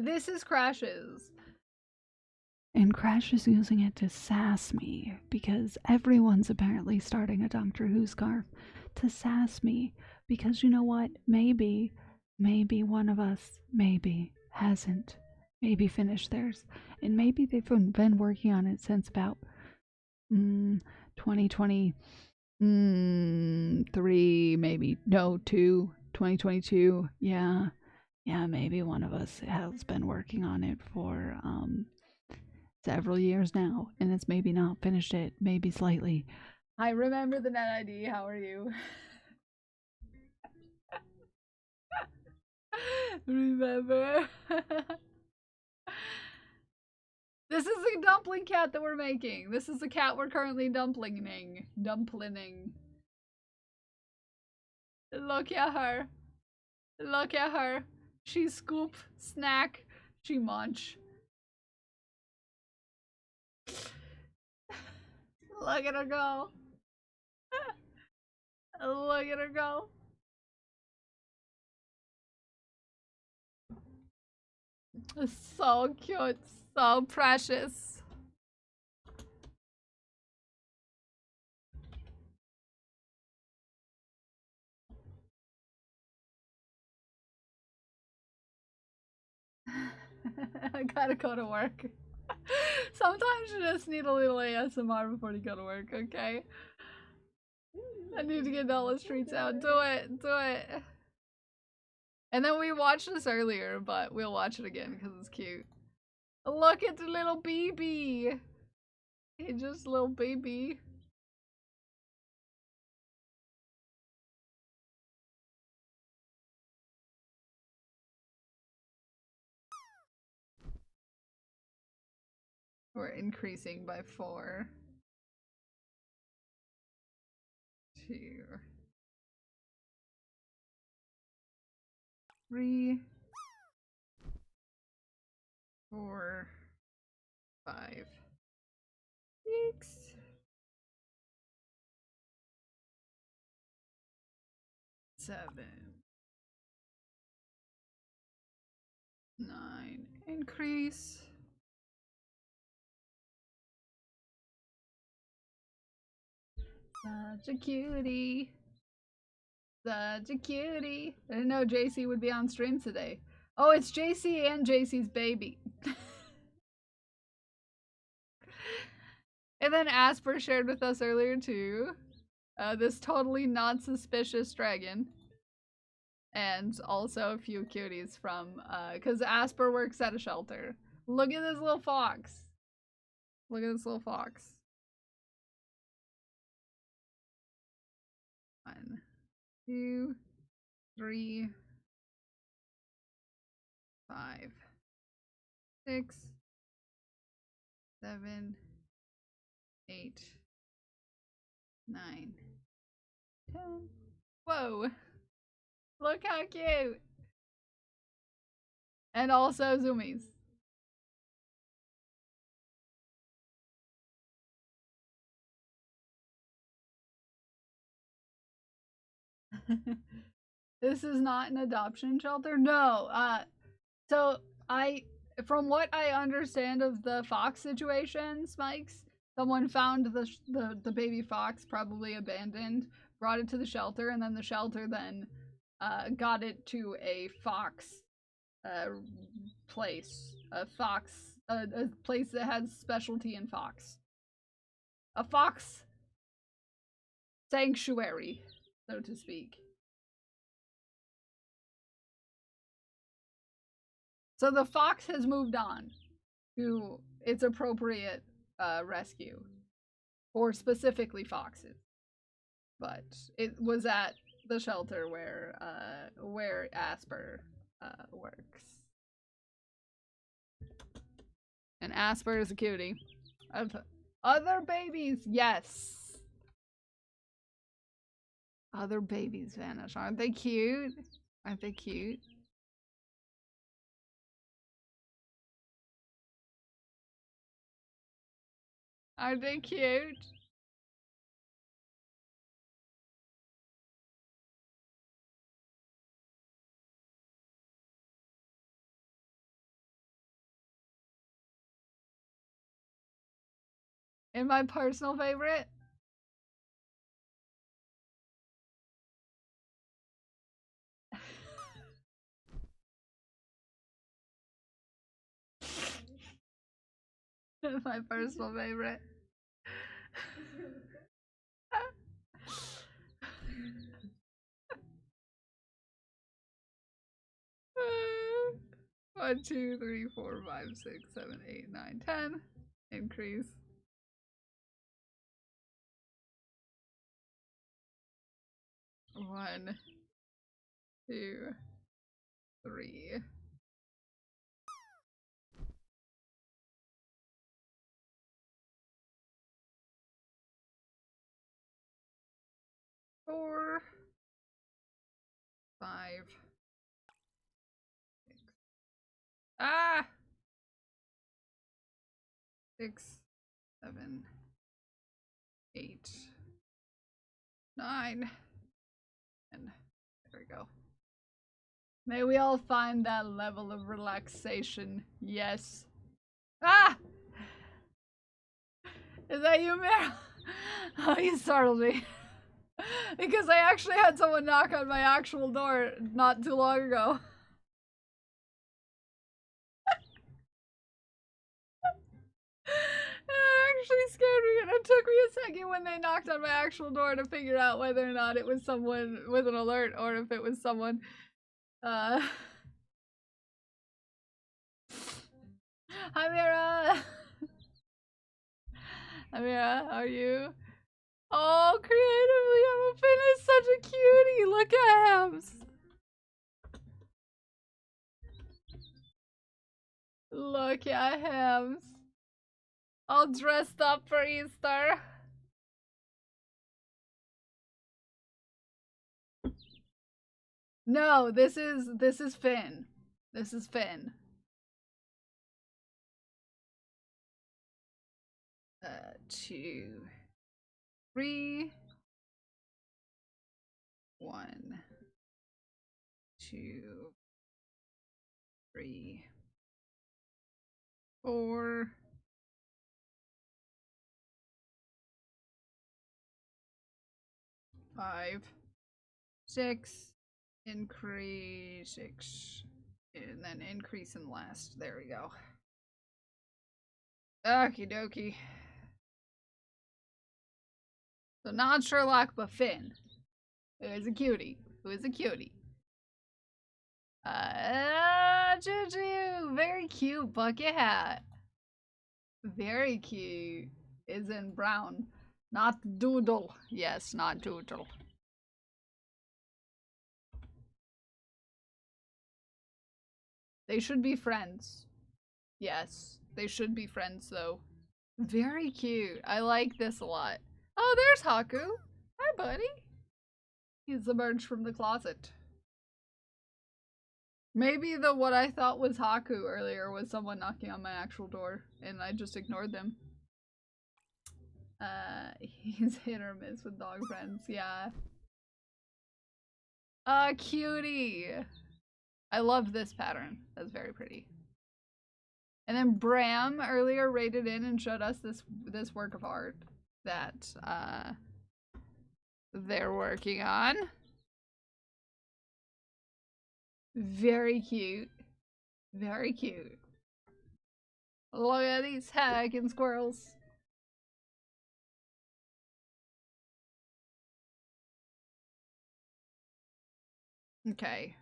Speaker 2: This is Crash's. And Crash is using it to sass me, because everyone's apparently starting a Doctor Who scarf to sass me, because you know what? Maybe one of us, hasn't finished theirs, and maybe they've been working on it since about 2023, maybe, no, 2022, yeah, maybe one of us has been working on it for, several years now, and it's maybe not finished it, maybe slightly. I remember the net ID, how are you? Remember? This is the dumpling cat that we're making. This is the cat we're currently dumplining. Look at her. Look at her. She scoop, snack, she munch. Look at her go. Look at her go. So cute, so precious. I gotta go to work. Sometimes you just need a little ASMR before you go to work, okay? I need to get all the streets out. Do it, do it. And then we watched this earlier, but we'll watch it again because it's cute. Look at the little baby. He's just a little baby. We're increasing by 4. 2. 3. 4. 5. 6. 7. 9. Increase. Such a cutie. Such a cutie. I didn't know JC would be on stream today. Oh, it's JC and JC's baby. And then Asper shared with us earlier too. This totally not suspicious dragon. And also a few cuties from, because Asper works at a shelter. Look at this little fox. Look at this little fox. 1, 2, 3, 5, 6, 7, 8, 9, 10. Whoa! Look how cute! And also zoomies. This is not an adoption shelter? No. So from what I understand of the fox situation, Smikes, someone found the baby fox probably abandoned, brought it to the shelter, and then the shelter then got it to a fox place. A place that has specialty in fox. A fox sanctuary, so to speak. So the fox has moved on to its appropriate rescue, or specifically foxes. But it was at the shelter where Asper works. And Asper is a cutie. Other babies, yes. Other babies vanish. Aren't they cute? Aren't they cute? Aren't they cute? And my personal favorite? My personal favorite. One, 2, 3, 4, 5, 6, 7, 8, 9, 10. Increase. One, 2, 3. 4, 5. 6. Ah! 6, 7, 8, 9. And there we go. May we all find that level of relaxation. Yes. Ah! Is that you, Meryl? Oh, you startled me. Because I actually had someone knock on my actual door not too long ago. It actually scared me, and it took me a second when they knocked on my actual door to figure out whether or not it was someone with an alert or if it was someone, Hi, Mira! Hi, Mira, how are you? Oh, creatively, Emma Finn is such a cutie! Look at him! Look at him! All dressed up for Easter. No, this is Finn. This is Finn. 2, 3, 1, 2, 3, 4. 5, 6, increase 6, and then increase in last. There we go. Okie dokie. So not Sherlock, but Finn. Who is a cutie. Who is a cutie. Juju! Very cute bucket hat. Very cute. Is in brown. Not Doodle. Yes, not Doodle. They should be friends. Yes, they should be friends though. Very cute. I like this a lot. Oh, there's Haku. Hi, buddy. He's emerged from the closet. Maybe what I thought was Haku earlier was someone knocking on my actual door, and I just ignored them. He's hit or miss with dog friends, yeah. Cutie! I love this pattern. That's very pretty. And then Bram earlier raided in and showed us this work of art that they're working on. Very cute. Very cute. Look at these hacking squirrels. Okay.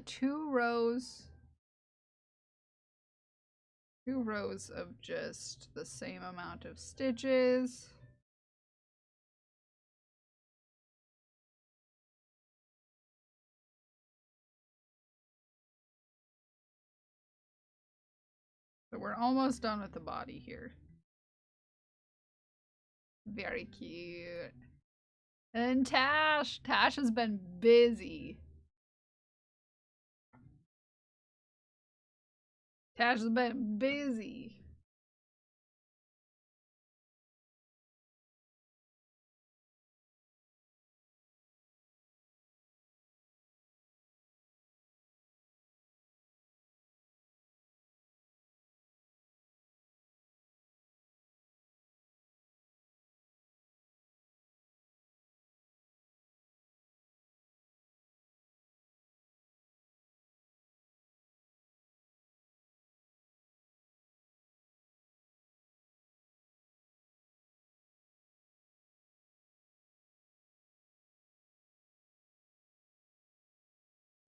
Speaker 2: 2 rows. 2 rows of just the same amount of stitches. So we're almost done with the body here. Very cute. And Tash! Tash has been busy. Tash has been busy.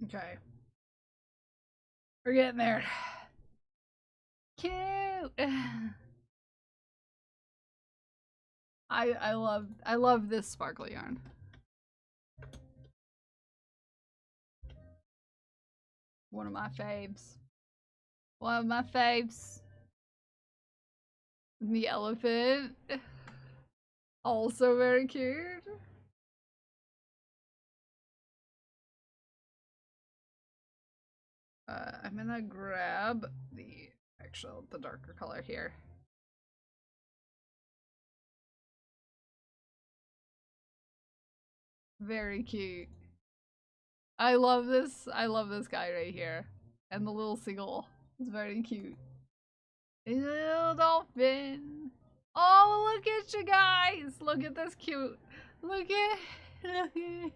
Speaker 2: Okay. We're getting there. Cute! I love this sparkle yarn. One of my faves. One of my faves. The elephant. Also very cute. I'm gonna grab the darker color here. Very cute. I love this. I love this guy right here. And the little seagull. It's very cute. Little dolphin. Oh, look at you guys. Look at this cute. Look at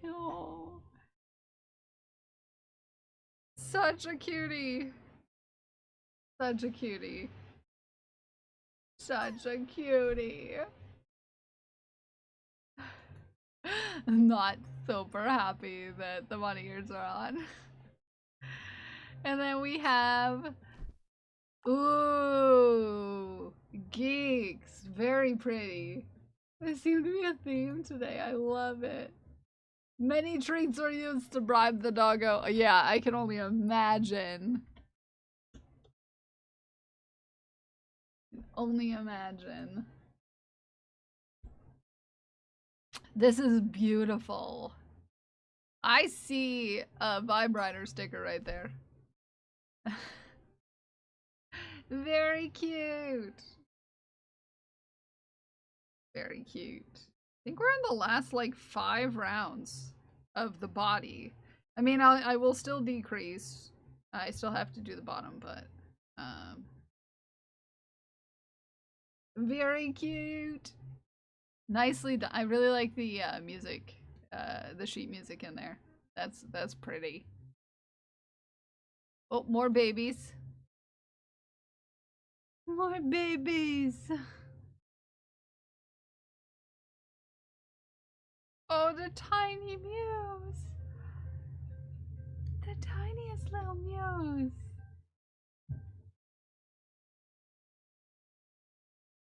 Speaker 2: oh. Such a cutie. Such a cutie. Such a cutie. I'm not super happy that the bunny ears are on. And then we have, ooh, geeks. Very pretty. There seems to be a theme today. I love it. Many treats are used to bribe the doggo. Yeah, I can only imagine. Only imagine. This is beautiful. I see a vibrator sticker right there. Very cute. Very cute. I think we're in the last like 5 rounds of the body. I mean, I will still decrease. I still have to do the bottom, but very cute. Nicely done. I really like the music, the sheet music in there. That's pretty. Oh, more babies. More babies. Oh, the tiny mews. The tiniest little mews.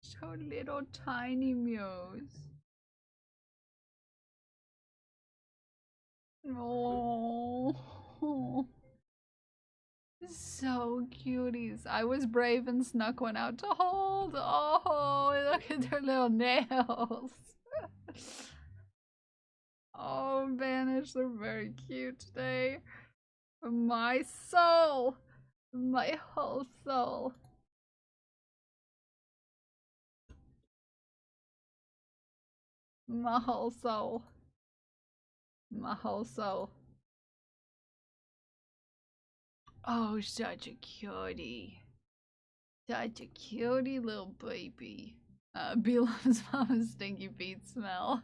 Speaker 2: So little tiny mews. Oh. So cuties. I was brave and snuck one out to hold. Oh, look at their little nails. Oh, Vanish, they're very cute today. My soul. My whole soul. My whole soul. My whole soul. Oh, such a cutie. Such a cutie little baby. B loves Mama's stinky feet smell.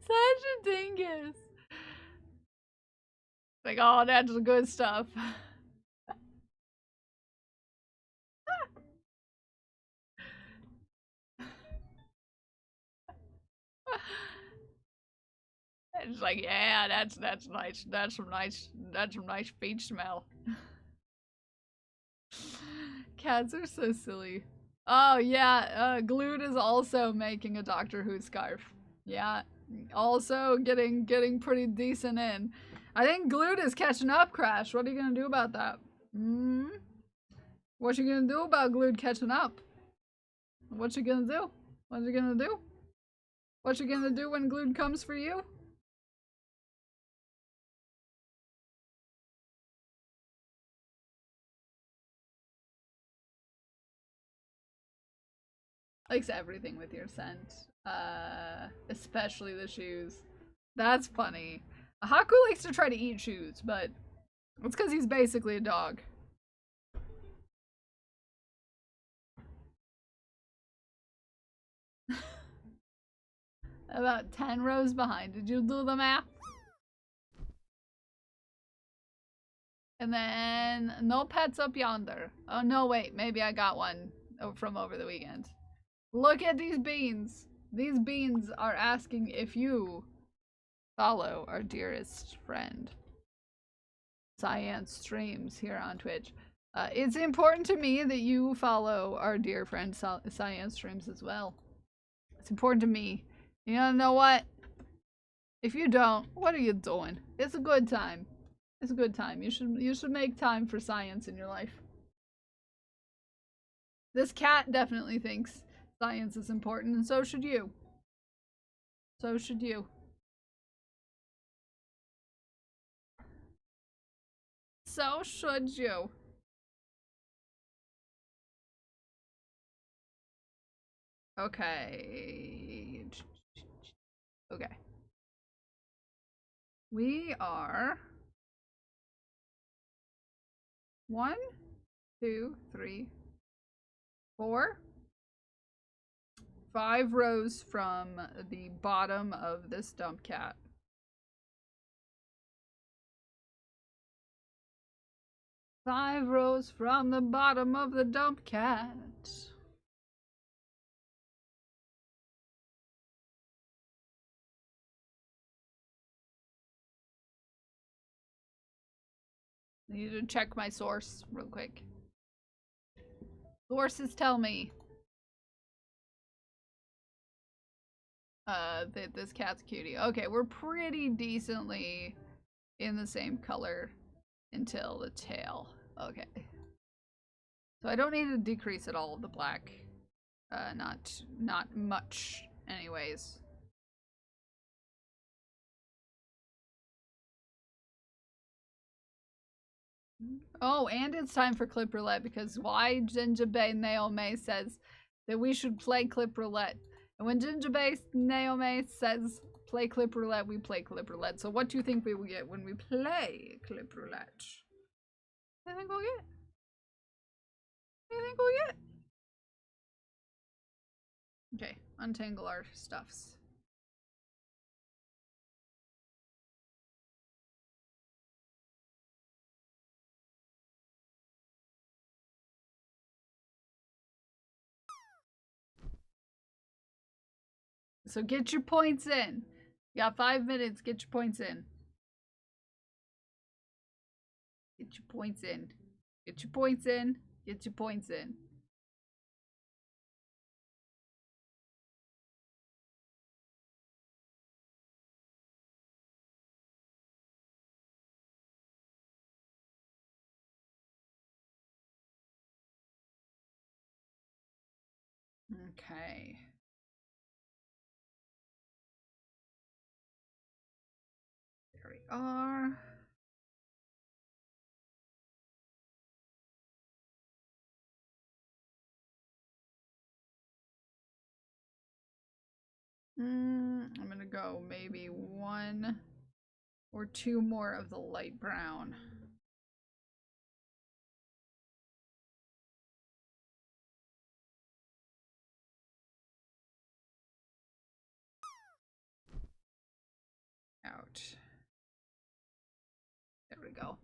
Speaker 2: Such a dingus. Like, oh, that's the good stuff. It's like, yeah, that's nice. That's some nice feet smell. Cats are so silly. Oh yeah, Glued is also making a Doctor Who scarf. Yeah, also getting pretty decent in. I think Glued is catching up, Crash. What are you gonna do about that? Hmm? What you gonna do about Glued catching up? What you gonna do? What you gonna do? What you gonna do when Glued comes for you? Likes everything with your scent. Especially the shoes. That's funny. Haku likes to try to eat shoes, but it's because he's basically a dog. About 10 rows behind. Did you do the math? And then no pets up yonder. Oh no, wait, maybe I got one from over the weekend. Look at these beans. These beans are asking if you follow our dearest friend, Cyan Streams, here on Twitch. It's important to me that you follow our dear friend Cyan Streams as well. It's important to me. You know what? If you don't, what are you doing? It's a good time. It's a good time. You should make time for science in your life. This cat definitely thinks science is important, and so should you. So should you. So should you. Okay. Okay. We are 1, 2, 3, 4, 5 rows from the bottom of this dump cat. Five rows from the bottom of the dump cat. I need to check my source real quick. Sources tell me that this cat's cutie. Okay, we're pretty decently in the same color until the tail. Okay. So I don't need to decrease at all the black. Not much anyways. Oh, and it's time for clip roulette because why Jinjabei Naome says that we should play clip roulette. And when Jinjabei Naome says play clip roulette, we play clip roulette. So what do you think we will get when we play clip roulette? What do you think we'll get? What do you think we'll get? Okay, untangle our stuffs. So get your points in. You got 5 minutes, get your points in. Get your points in. Get your points in. Get your points in. Okay. There we are. I'm gonna go maybe 1 or 2 more of the light brown. Out. There we go.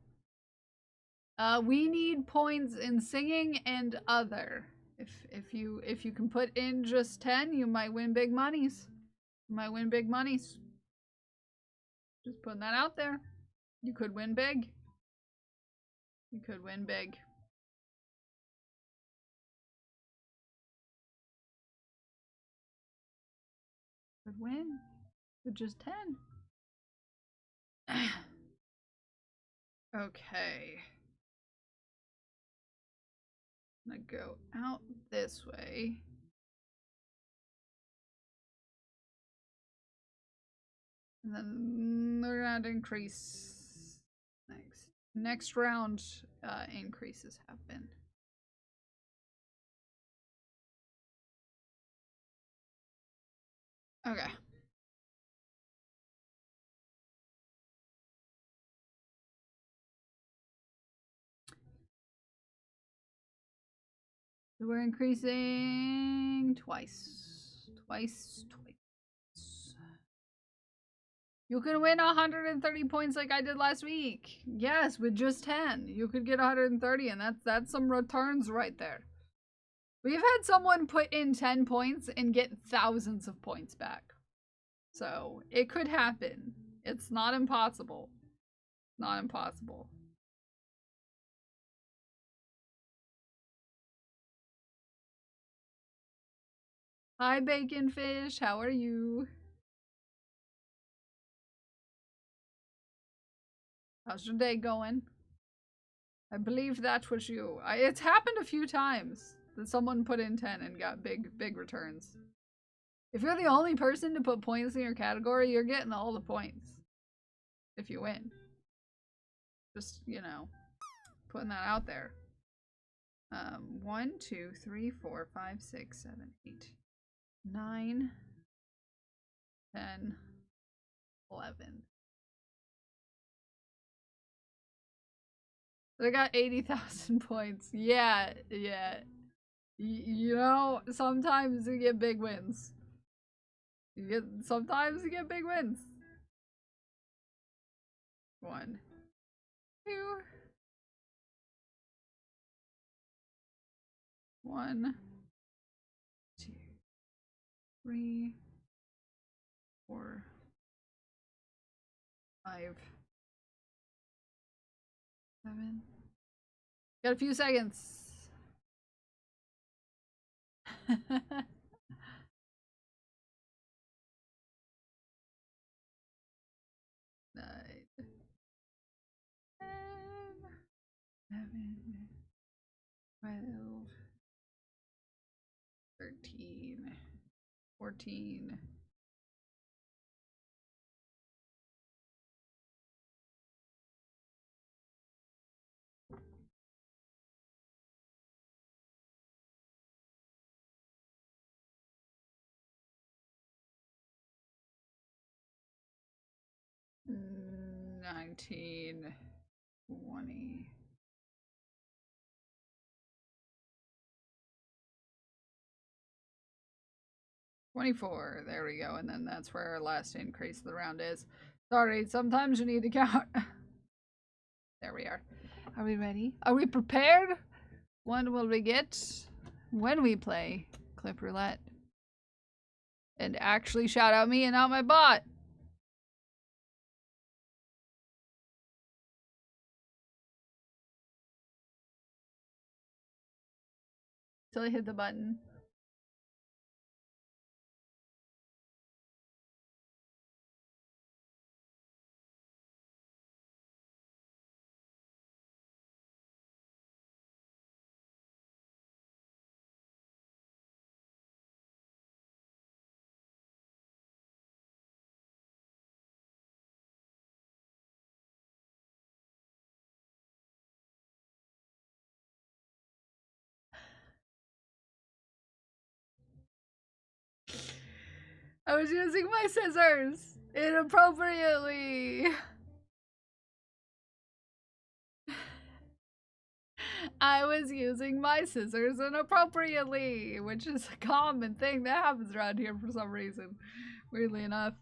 Speaker 2: We need points in singing and other. If you can put in just 10, you might win big monies. You might win big monies. Just putting that out there. You could win big. You could win big. Could win with just 10. Okay. I'm gonna go out this way. And then we're gonna increase next round increases happen. Okay. So we're increasing twice. Twice. You can win 130 points like I did last week. Yes, with just 10. You could get 130 and that's some returns right there. We've had someone put in 10 points and get thousands of points back. So, it could happen. It's not impossible. Not impossible. Hi, Bacon Fish. How are you? How's your day going? I believe that was you. It's happened a few times that someone put in 10 and got big returns. If you're the only person to put points in your category, you're getting all the points. If you win. Just, you know, putting that out there. 1, 2, 3, 4, 5, 6, 7, 8. 9, 10, 11. I got 80,000 points. Yeah. You know, sometimes you get big wins. Sometimes you get big wins. 1, 2. 1, 2, 3, 4, 5, 7. Got a few seconds. 9, 10, 11, 12, 13, 14. Mm, 19, 20. 24. There we go. And then that's where our last increase of the round is. Sorry, sometimes you need to count. There we are. Are we ready? Are we prepared? What will we get when we play Clip Roulette? And actually shout out me and not my bot. Till I hit the button. I was using my scissors inappropriately. I was using my scissors inappropriately, which is a common thing that happens around here for some reason. Weirdly enough.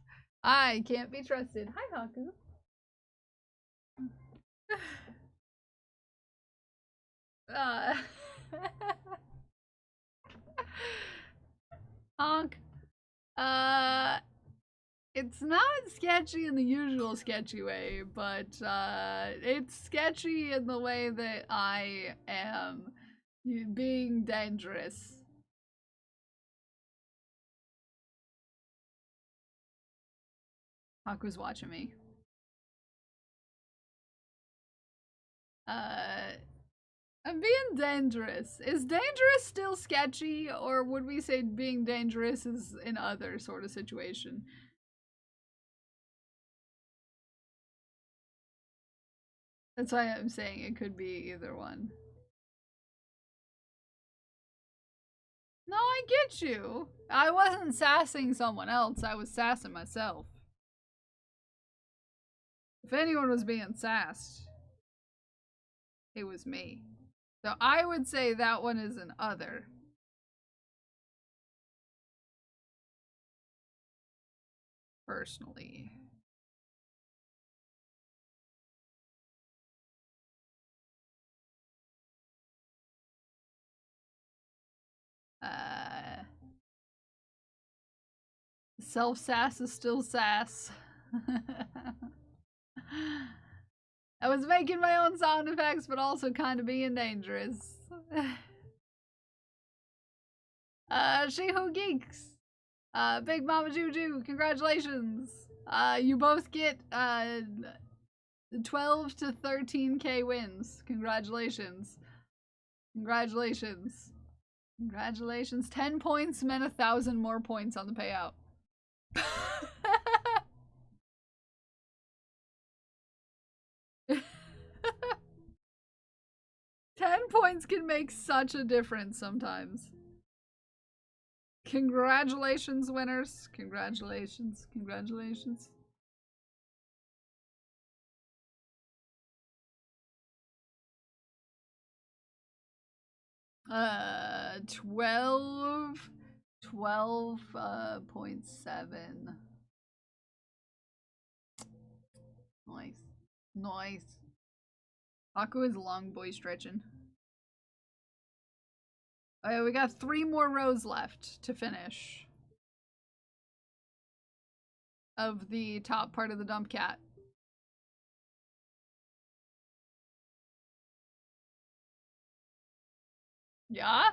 Speaker 2: I can't be trusted. Hi, Haku. Honk. It's not sketchy in the usual sketchy way, but it's sketchy in the way that I am being dangerous. Haku's watching me. I'm being dangerous. Is dangerous still sketchy, or would we say being dangerous is an other sort of situation? That's why I'm saying it could be either one. No, I get you. I wasn't sassing someone else, I was sassing myself. If anyone was being sassed, it was me. So I would say that one is an other. Personally. Self-sass is still sass. I was making my own sound effects, but also kind of being dangerous. She Who Geeks. Big Mama Juju, congratulations. You both get 12 to 13k wins. Congratulations. Congratulations. Congratulations. 10 points meant 1,000 more points on the payout. 10 points can make such a difference sometimes. Congratulations, winners. Congratulations. Congratulations. Uh, 12.7. Nice. Nice. Aku is long boy stretching. Okay, we got 3 more rows left to finish. Of the top part of the dump cat. Yeah?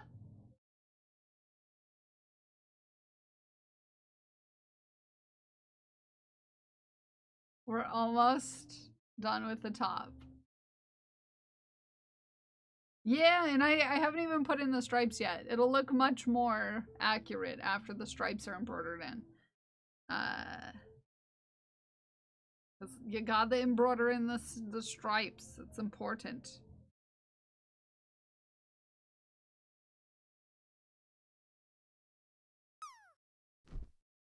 Speaker 2: We're almost done with the top. Yeah, and I haven't even put in the stripes yet. It'll look much more accurate after the stripes are embroidered in. 'Cause you gotta embroider in the stripes. It's important.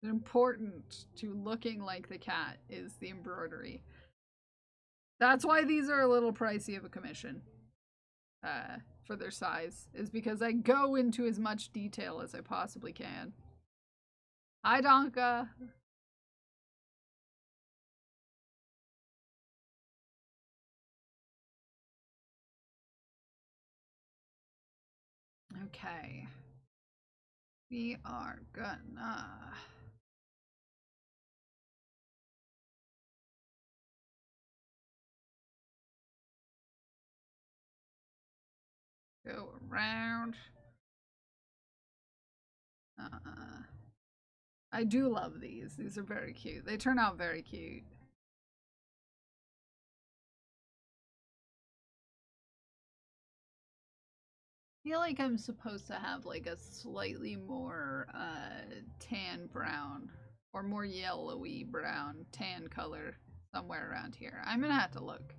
Speaker 2: Important to looking like the cat is the embroidery. That's why these are a little pricey of a commission. For their size, is because I go into as much detail as I possibly can. Hi, Donka. Okay. We are gonna... go around. I do love these. These are very cute. They turn out very cute. I feel like I'm supposed to have like a slightly more tan brown or more yellowy brown tan color somewhere around here. I'm gonna have to look.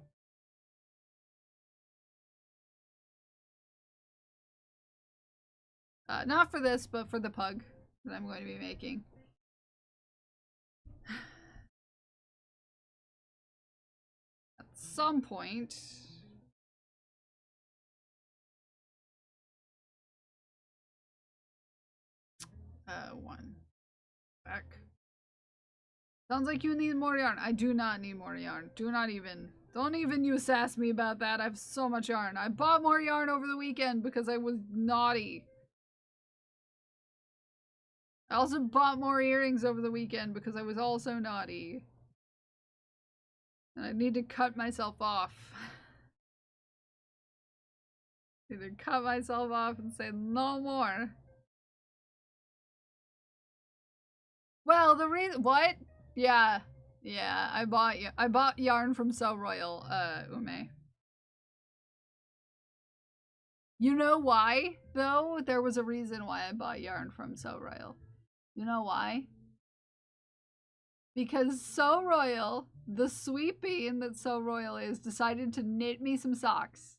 Speaker 2: Not for this, but for the pug that I'm going to be making. At some point. One. Back. Sounds like you need more yarn. I do not need more yarn. Don't even you sass me about that. I have so much yarn. I bought more yarn over the weekend because I was naughty. I also bought more earrings over the weekend because I was also naughty. And I need to cut myself off. Either cut myself off and say no more. Well, the reason what? Yeah, I bought yarn from So Royal, Ume. You know why, though? There was a reason why I bought yarn from So Royal. You know why? Because So Royal, the sweet bean that So Royal is, decided to knit me some socks.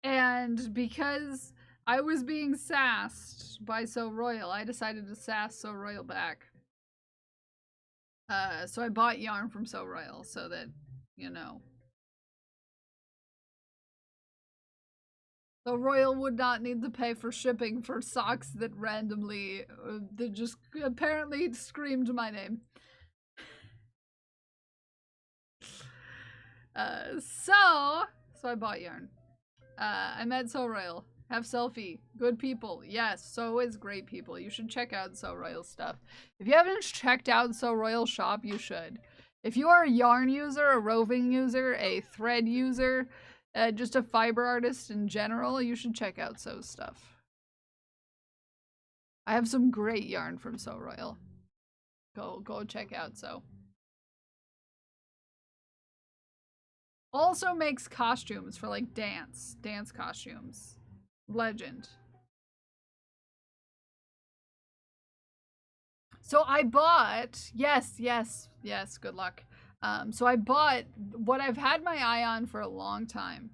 Speaker 2: And because I was being sassed by So Royal, I decided to sass So Royal back. So I bought yarn from So Royal so that, you know. So Royal would not need to pay for shipping for socks that randomly, that just apparently screamed my name. So I bought yarn. I met So Royal. Have selfie. Good people. Yes, So is great people. You should check out So Royal stuff. If you haven't checked out So Royal shop, you should. If you are a yarn user, a roving user, a thread user, just a fiber artist in general, you should check out So's stuff. I have some great yarn from So Royal. Go check out So. Also makes costumes for like dance costumes. Legend. So I bought, yes, good luck. So I bought what I've had my eye on for a long time.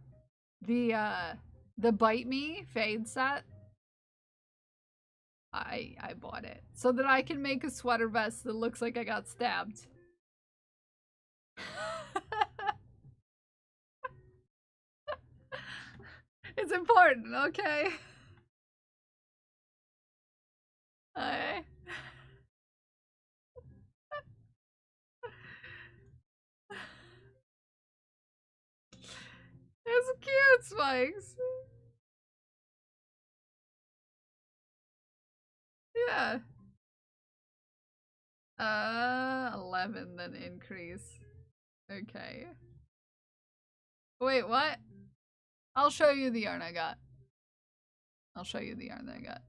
Speaker 2: The The Bite Me fade set. I bought it so that I can make a sweater vest that looks like I got stabbed. It's important, okay? Okay. It's cute, Spikes. Yeah. 11 then increase. Okay. Wait, what? I'll show you the yarn I got. I'll show you the yarn that I got.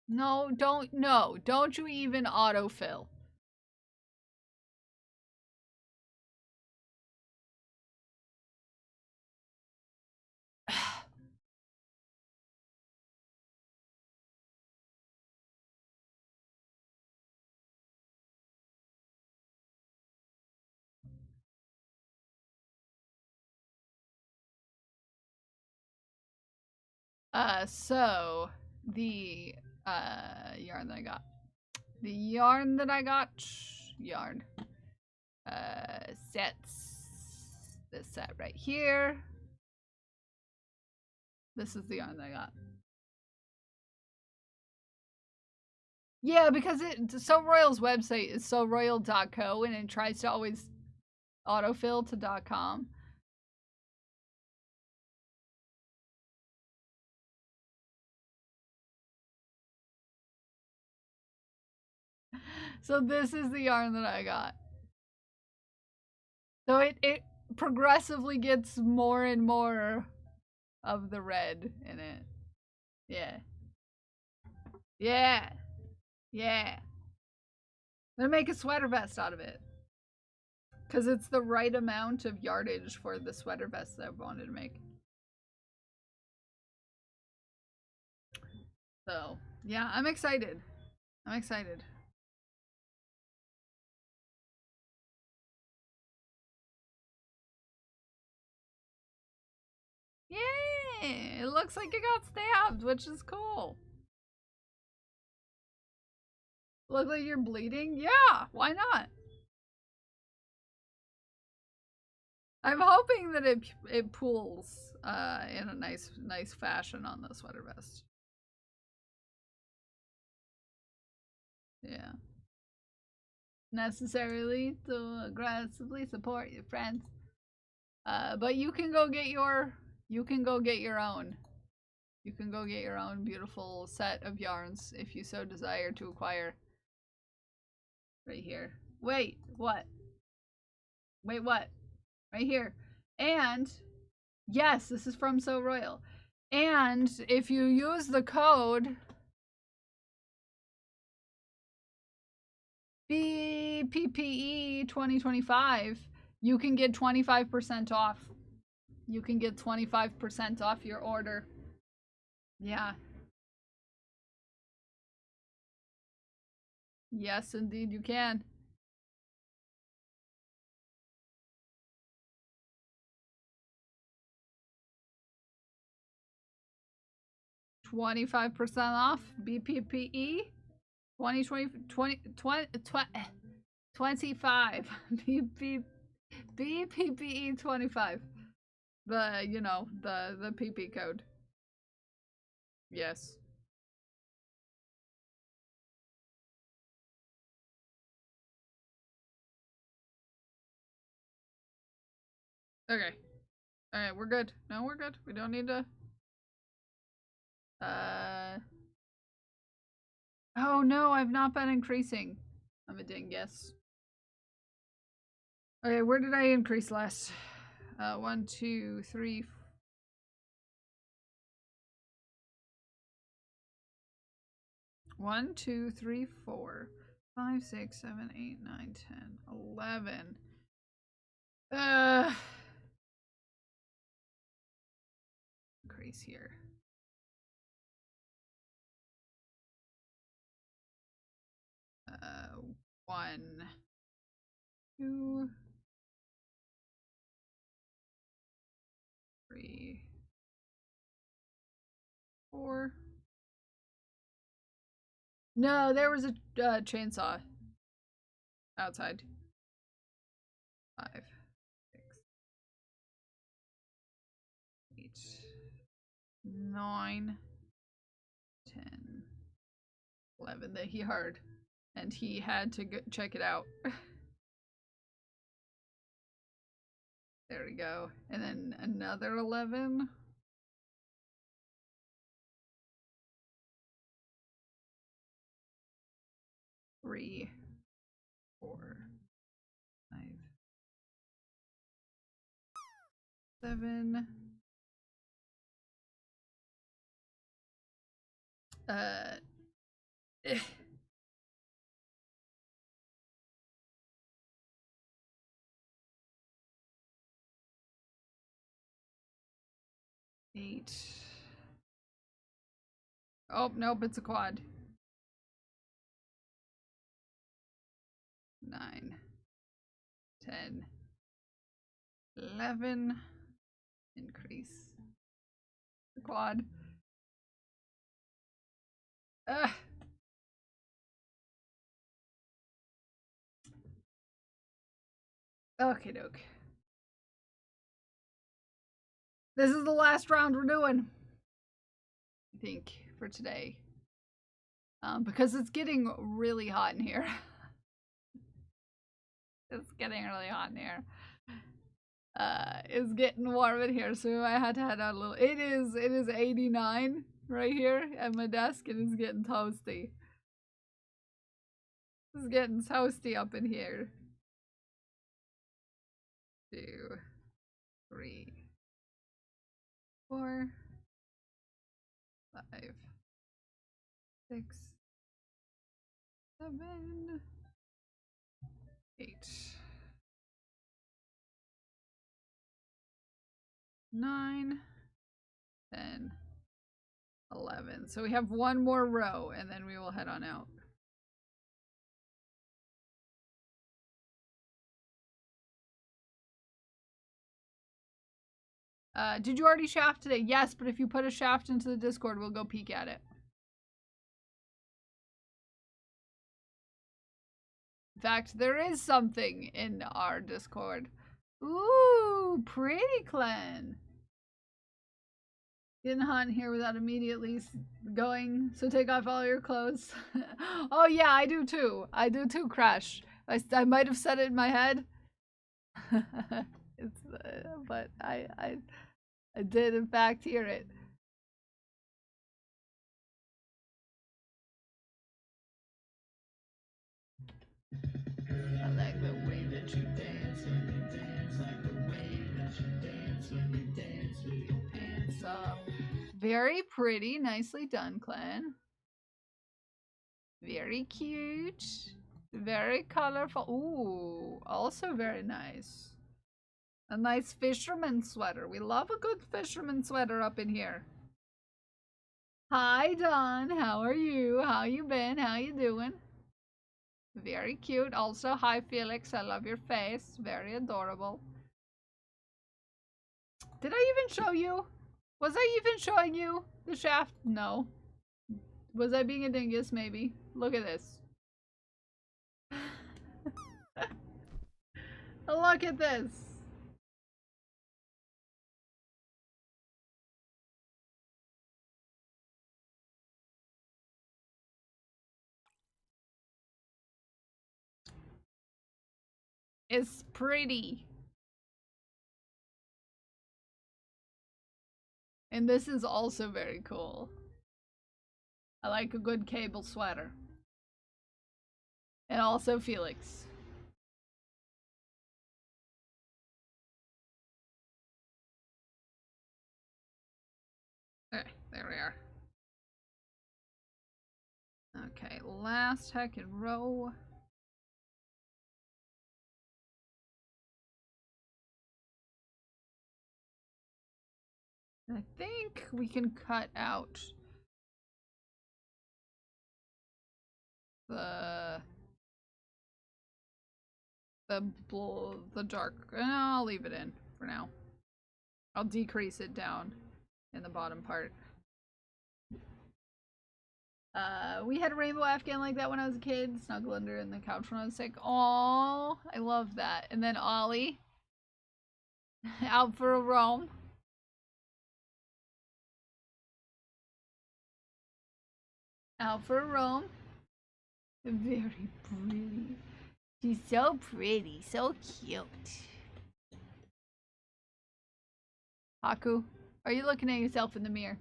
Speaker 2: No, don't you even autofill. So the yarn that I got. The yarn that I got, yarn. Sets. This set right here. This is the yarn that I got. Yeah, because So Royal's website is soroyal.co and it tries to always autofill to .com. So this is the yarn that I got. So it progressively gets more and more of the red in it. Yeah. Yeah. Yeah. I'm gonna make a sweater vest out of it. Because it's the right amount of yardage for the sweater vest that I wanted to make. So, yeah, I'm excited. I'm excited. Yay! It looks like it got stabbed, which is cool. Look like you're bleeding? Yeah, why not? I'm hoping that it pools in a nice fashion on the sweater vest. Yeah. Necessarily to aggressively support your friends. But you can go get your own. You can go get your own beautiful set of yarns if you so desire to acquire. Right here. Wait, what? Wait, what? Right here. And yes, this is from So Royal. And if you use the code BPPE 2025, you can get 25% off. You can get 25% off your order. Yeah. Yes, indeed you can. $25% off BPPE 25 BPPE 25. The PP code. Yes. Okay. Alright, we're good. No, we're good. We don't need to... Oh no, I've not been increasing. I'm a dingus. Okay, where did I increase last? 1, 2, 3... 1, 2, 3, 4, 5, 6, 7, 8, 9, 10, 11. Increase here. Uh, 1. 2, 3, 4. No, there was a chainsaw outside. 5, 6, 8, 9, 10, 11 that he heard, and he had to go check it out. There we go. And then another 11. Three, 4, 5, 7. 8. Oh, nope, it's a quad. 9, 10, 11. Increase. The quad. Okay, doke. This is the last round we're doing, I think, for today. Because it's getting really hot in here. It's getting really hot in here. It's getting warm in here, so I had to head out a little. It is 89 right here at my desk, and it's getting toasty. It's getting toasty up in here. 2, 3, 4, 5, 6, 7, 8, 9, 10, 11. So we have one more row, and then we will head on out. Did you already shaft today? Yes, but if you put a shaft into the Discord, we'll go peek at it. In fact, there is something in our Discord. Ooh, pretty clan. Getting hot in here without immediately going, so take off all your clothes. Oh yeah, I do too. I do too, Crash. I might have said it in my head. But I did in fact hear it. I like the way that you dance when you dance, like the way that you dance when you dance with your pants up. Very pretty, nicely done, clan. Very cute. Very colorful. Ooh, also very nice. A nice fisherman sweater. We love a good fisherman sweater up in here. Hi, Don. How are you? How you been? How you doing? Very cute. Also, hi, Felix. I love your face. Very adorable. Did I even show you? Was I even showing you the shaft? No. Was I being a dingus? Maybe. Look at this. Look at this. It's pretty. And this is also very cool. I like a good cable sweater. And also Felix. Okay, there we are. Okay, last heckin' row. I think we can cut out the the dark. I'll leave it in for now. I'll decrease it down in the bottom part. We had a rainbow Afghan like that when I was a kid. Snuggle under in the couch when I was sick. Aww, I love that. And then Ollie, out for a roam. Out for a roam. Very pretty. She's so pretty, so cute. Haku, are you looking at yourself in the mirror?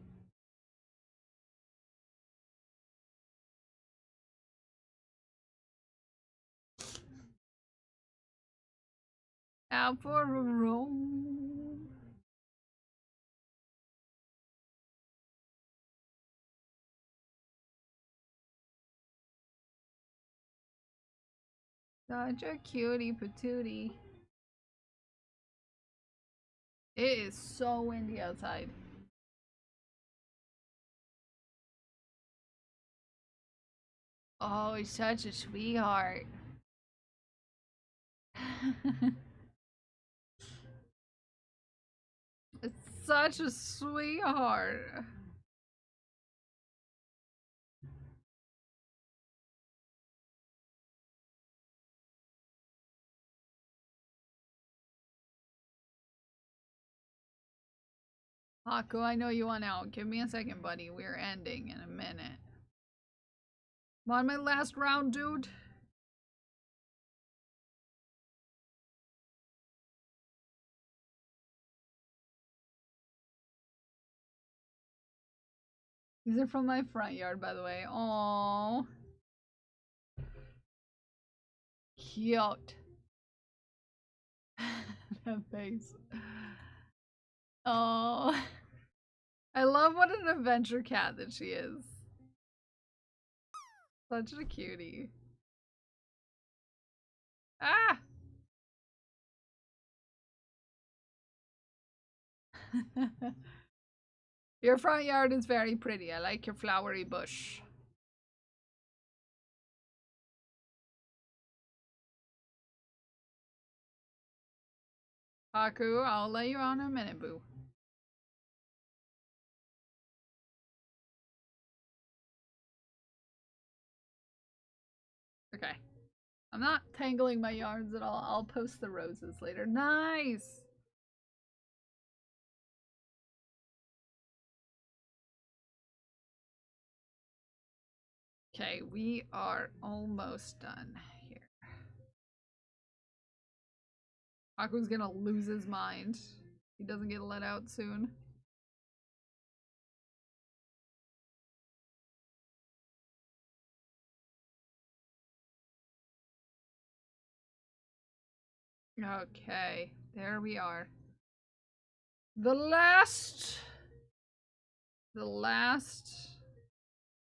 Speaker 2: Out for a roam. Such a cutie patootie. It is so windy outside. Oh, he's such a sweetheart. It's such a sweetheart. Haku, I know you want out. Give me a second, buddy. We're ending in a minute. I'm on my last round, dude. These are from my front yard, by the way. Aww. Cute. That face. Oh, I love what an adventure cat that she is. Such a cutie. Ah! Your front yard is very pretty. I like your flowery bush. Haku, I'll let you on in a minute, boo. Okay. I'm not tangling my yarns at all. I'll post the roses later. Nice! Okay, we are almost done here. Haku's gonna lose his mind. He doesn't get let out soon. Okay, there we are. The last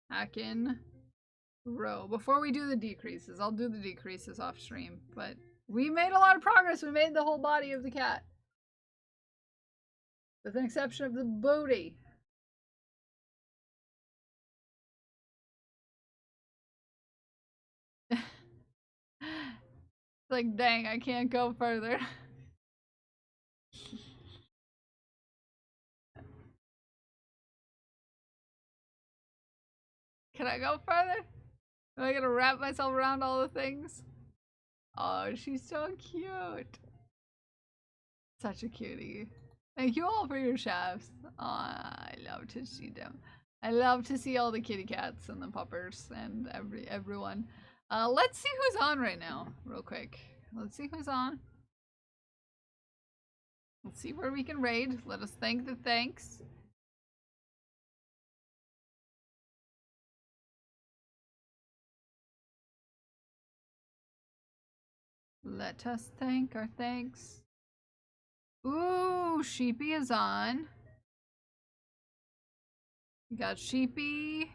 Speaker 2: hackin' row. Before we do the decreases, I'll do the decreases off stream, but we made a lot of progress. We made the whole body of the cat. With an exception of the booty. Like, dang, I can't go further. Can I go further? Am I gonna wrap myself around all the things? Oh, she's so cute. Such a cutie. Thank you all for your chefs. I love to see them. I love to see all the kitty cats and the puppers and everyone. Let's see who's on right now, real quick. Let's see who's on. Let's see where we can raid. Let us thank the thanks. Let us thank our thanks. Ooh, Sheepy is on. We got Sheepy.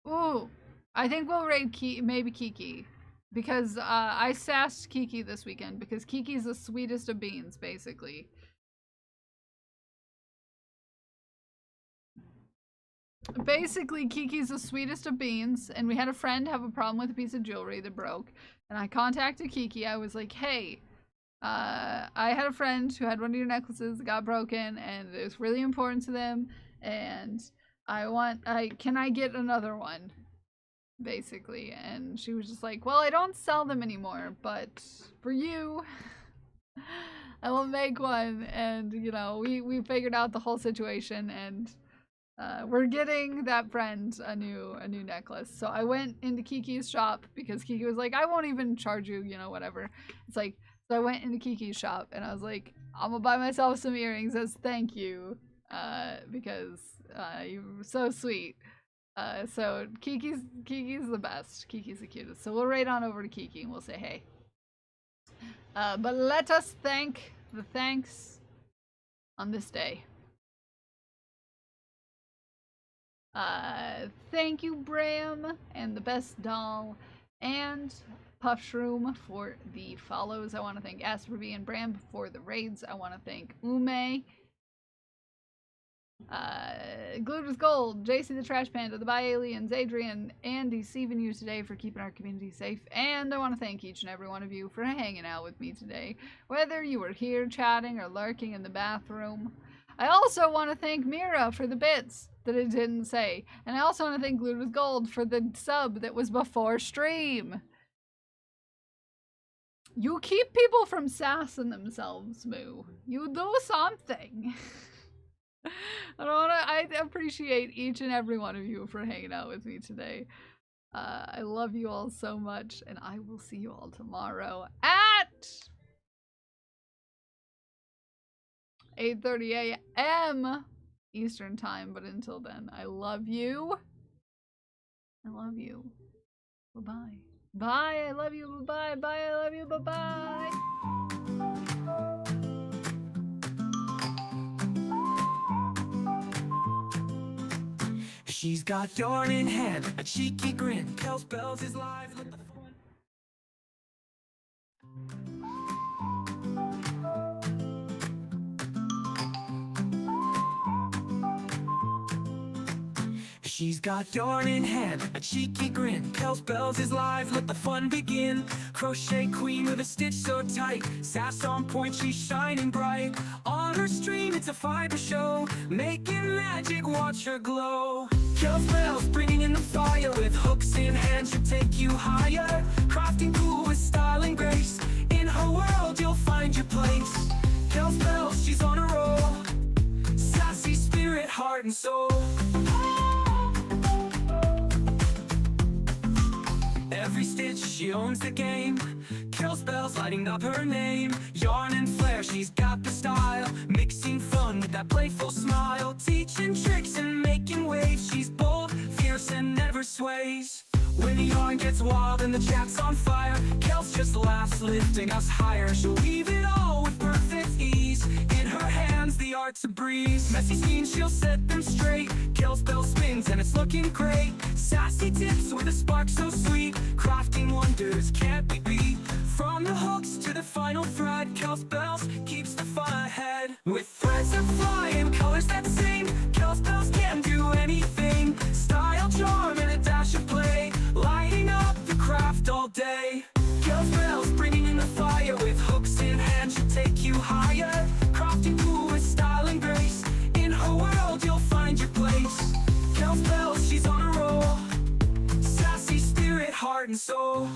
Speaker 2: Ooh, I think we'll raid maybe Kiki. Because I sassed Kiki this weekend because Kiki's the sweetest of beans, basically. basically, Kiki's the sweetest of beans, and we had a friend have a problem with a piece of jewelry that broke, and I contacted Kiki. I was like, hey, I had a friend who had one of your necklaces that got broken, and it was really important to them, and can I get another one? Basically, and she was just like, well, I don't sell them anymore, but for you, I will make one. And, you know, we figured out the whole situation, and we're getting that friend a new necklace. So I went into Kiki's shop because Kiki was like, I won't even charge you, you know, whatever. It's like, so I went into Kiki's shop and I was like, I'm gonna buy myself some earrings as thank you, because you're so sweet. So Kiki's the best. Kiki's the cutest. So we'll raid on over to Kiki and we'll say hey. But let us thank the thanks on this day. Thank you, Bram, and the best doll, and Puffshroom for the follows. I want to thank Asperby and Bram for the raids. I want to thank Ume, Glued with Gold, JC the Trash Panda, the Bi Aliens, Adrian, Andy, Steven you today for keeping our community safe, and I want to thank each and every one of you for hanging out with me today, whether you were here chatting or lurking in the bathroom. I also want to thank Mira for the bits that it didn't say, and I also want to thank Glued with Gold for the sub that was before stream. You keep people from sassing themselves, Moo. You do something. I appreciate each and every one of you for hanging out with me today. I love you all so much, and I will see you all tomorrow at 8:30 a.m. Eastern time. But until then, I love you. I love you. Bye-bye. Bye, I love you. Bye-bye. Bye, I love you. Bye-bye.
Speaker 1: She's got yarn in hand, a cheeky grin. Kels Bells is live. Let the fun. She's got yarn in hand, a cheeky grin. Kels Bells is live, let the fun begin. Crochet queen with a stitch so tight. Sass on point, she's shining bright. On her stream, it's a fiber show. Making magic, watch her glow. Kels Bells bringing in the fire. With hooks in hand, she'll take you higher. Crafting cool with style and grace. In her world, you'll find your place. Kels Bells, she's on a roll. Sassy spirit, heart and soul. Every stitch, she owns the game. Kels Bells lighting up her name. Yarn and flair, she's got the style. Mixing fun with that playful smile. Teaching tricks and making waves. She's bold, fierce, and never sways. When the yarn gets wild and the chat's on fire, Kels just laughs, lifting us higher. She'll weave it all with perfect ease. In her hands, the art's a breeze. Messy scenes, she'll set them straight. Kels Bells spins and it's looking great. Sassy tips with a spark so sweet. Crafting wonders can't be beat. From the hooks to the final thread, Kels Bells keeps the fun ahead. With threads that fly and colors that sing, Kels Bells can do anything. Style, charm, and a dash of play, lighting up the craft all day. Kels Bells bringing in the fire. With hooks in hand, she'll take you higher. Crafting cool with style and grace. In her world, you'll find your place. Kels Bells, she's on a roll. Sassy spirit, heart and soul.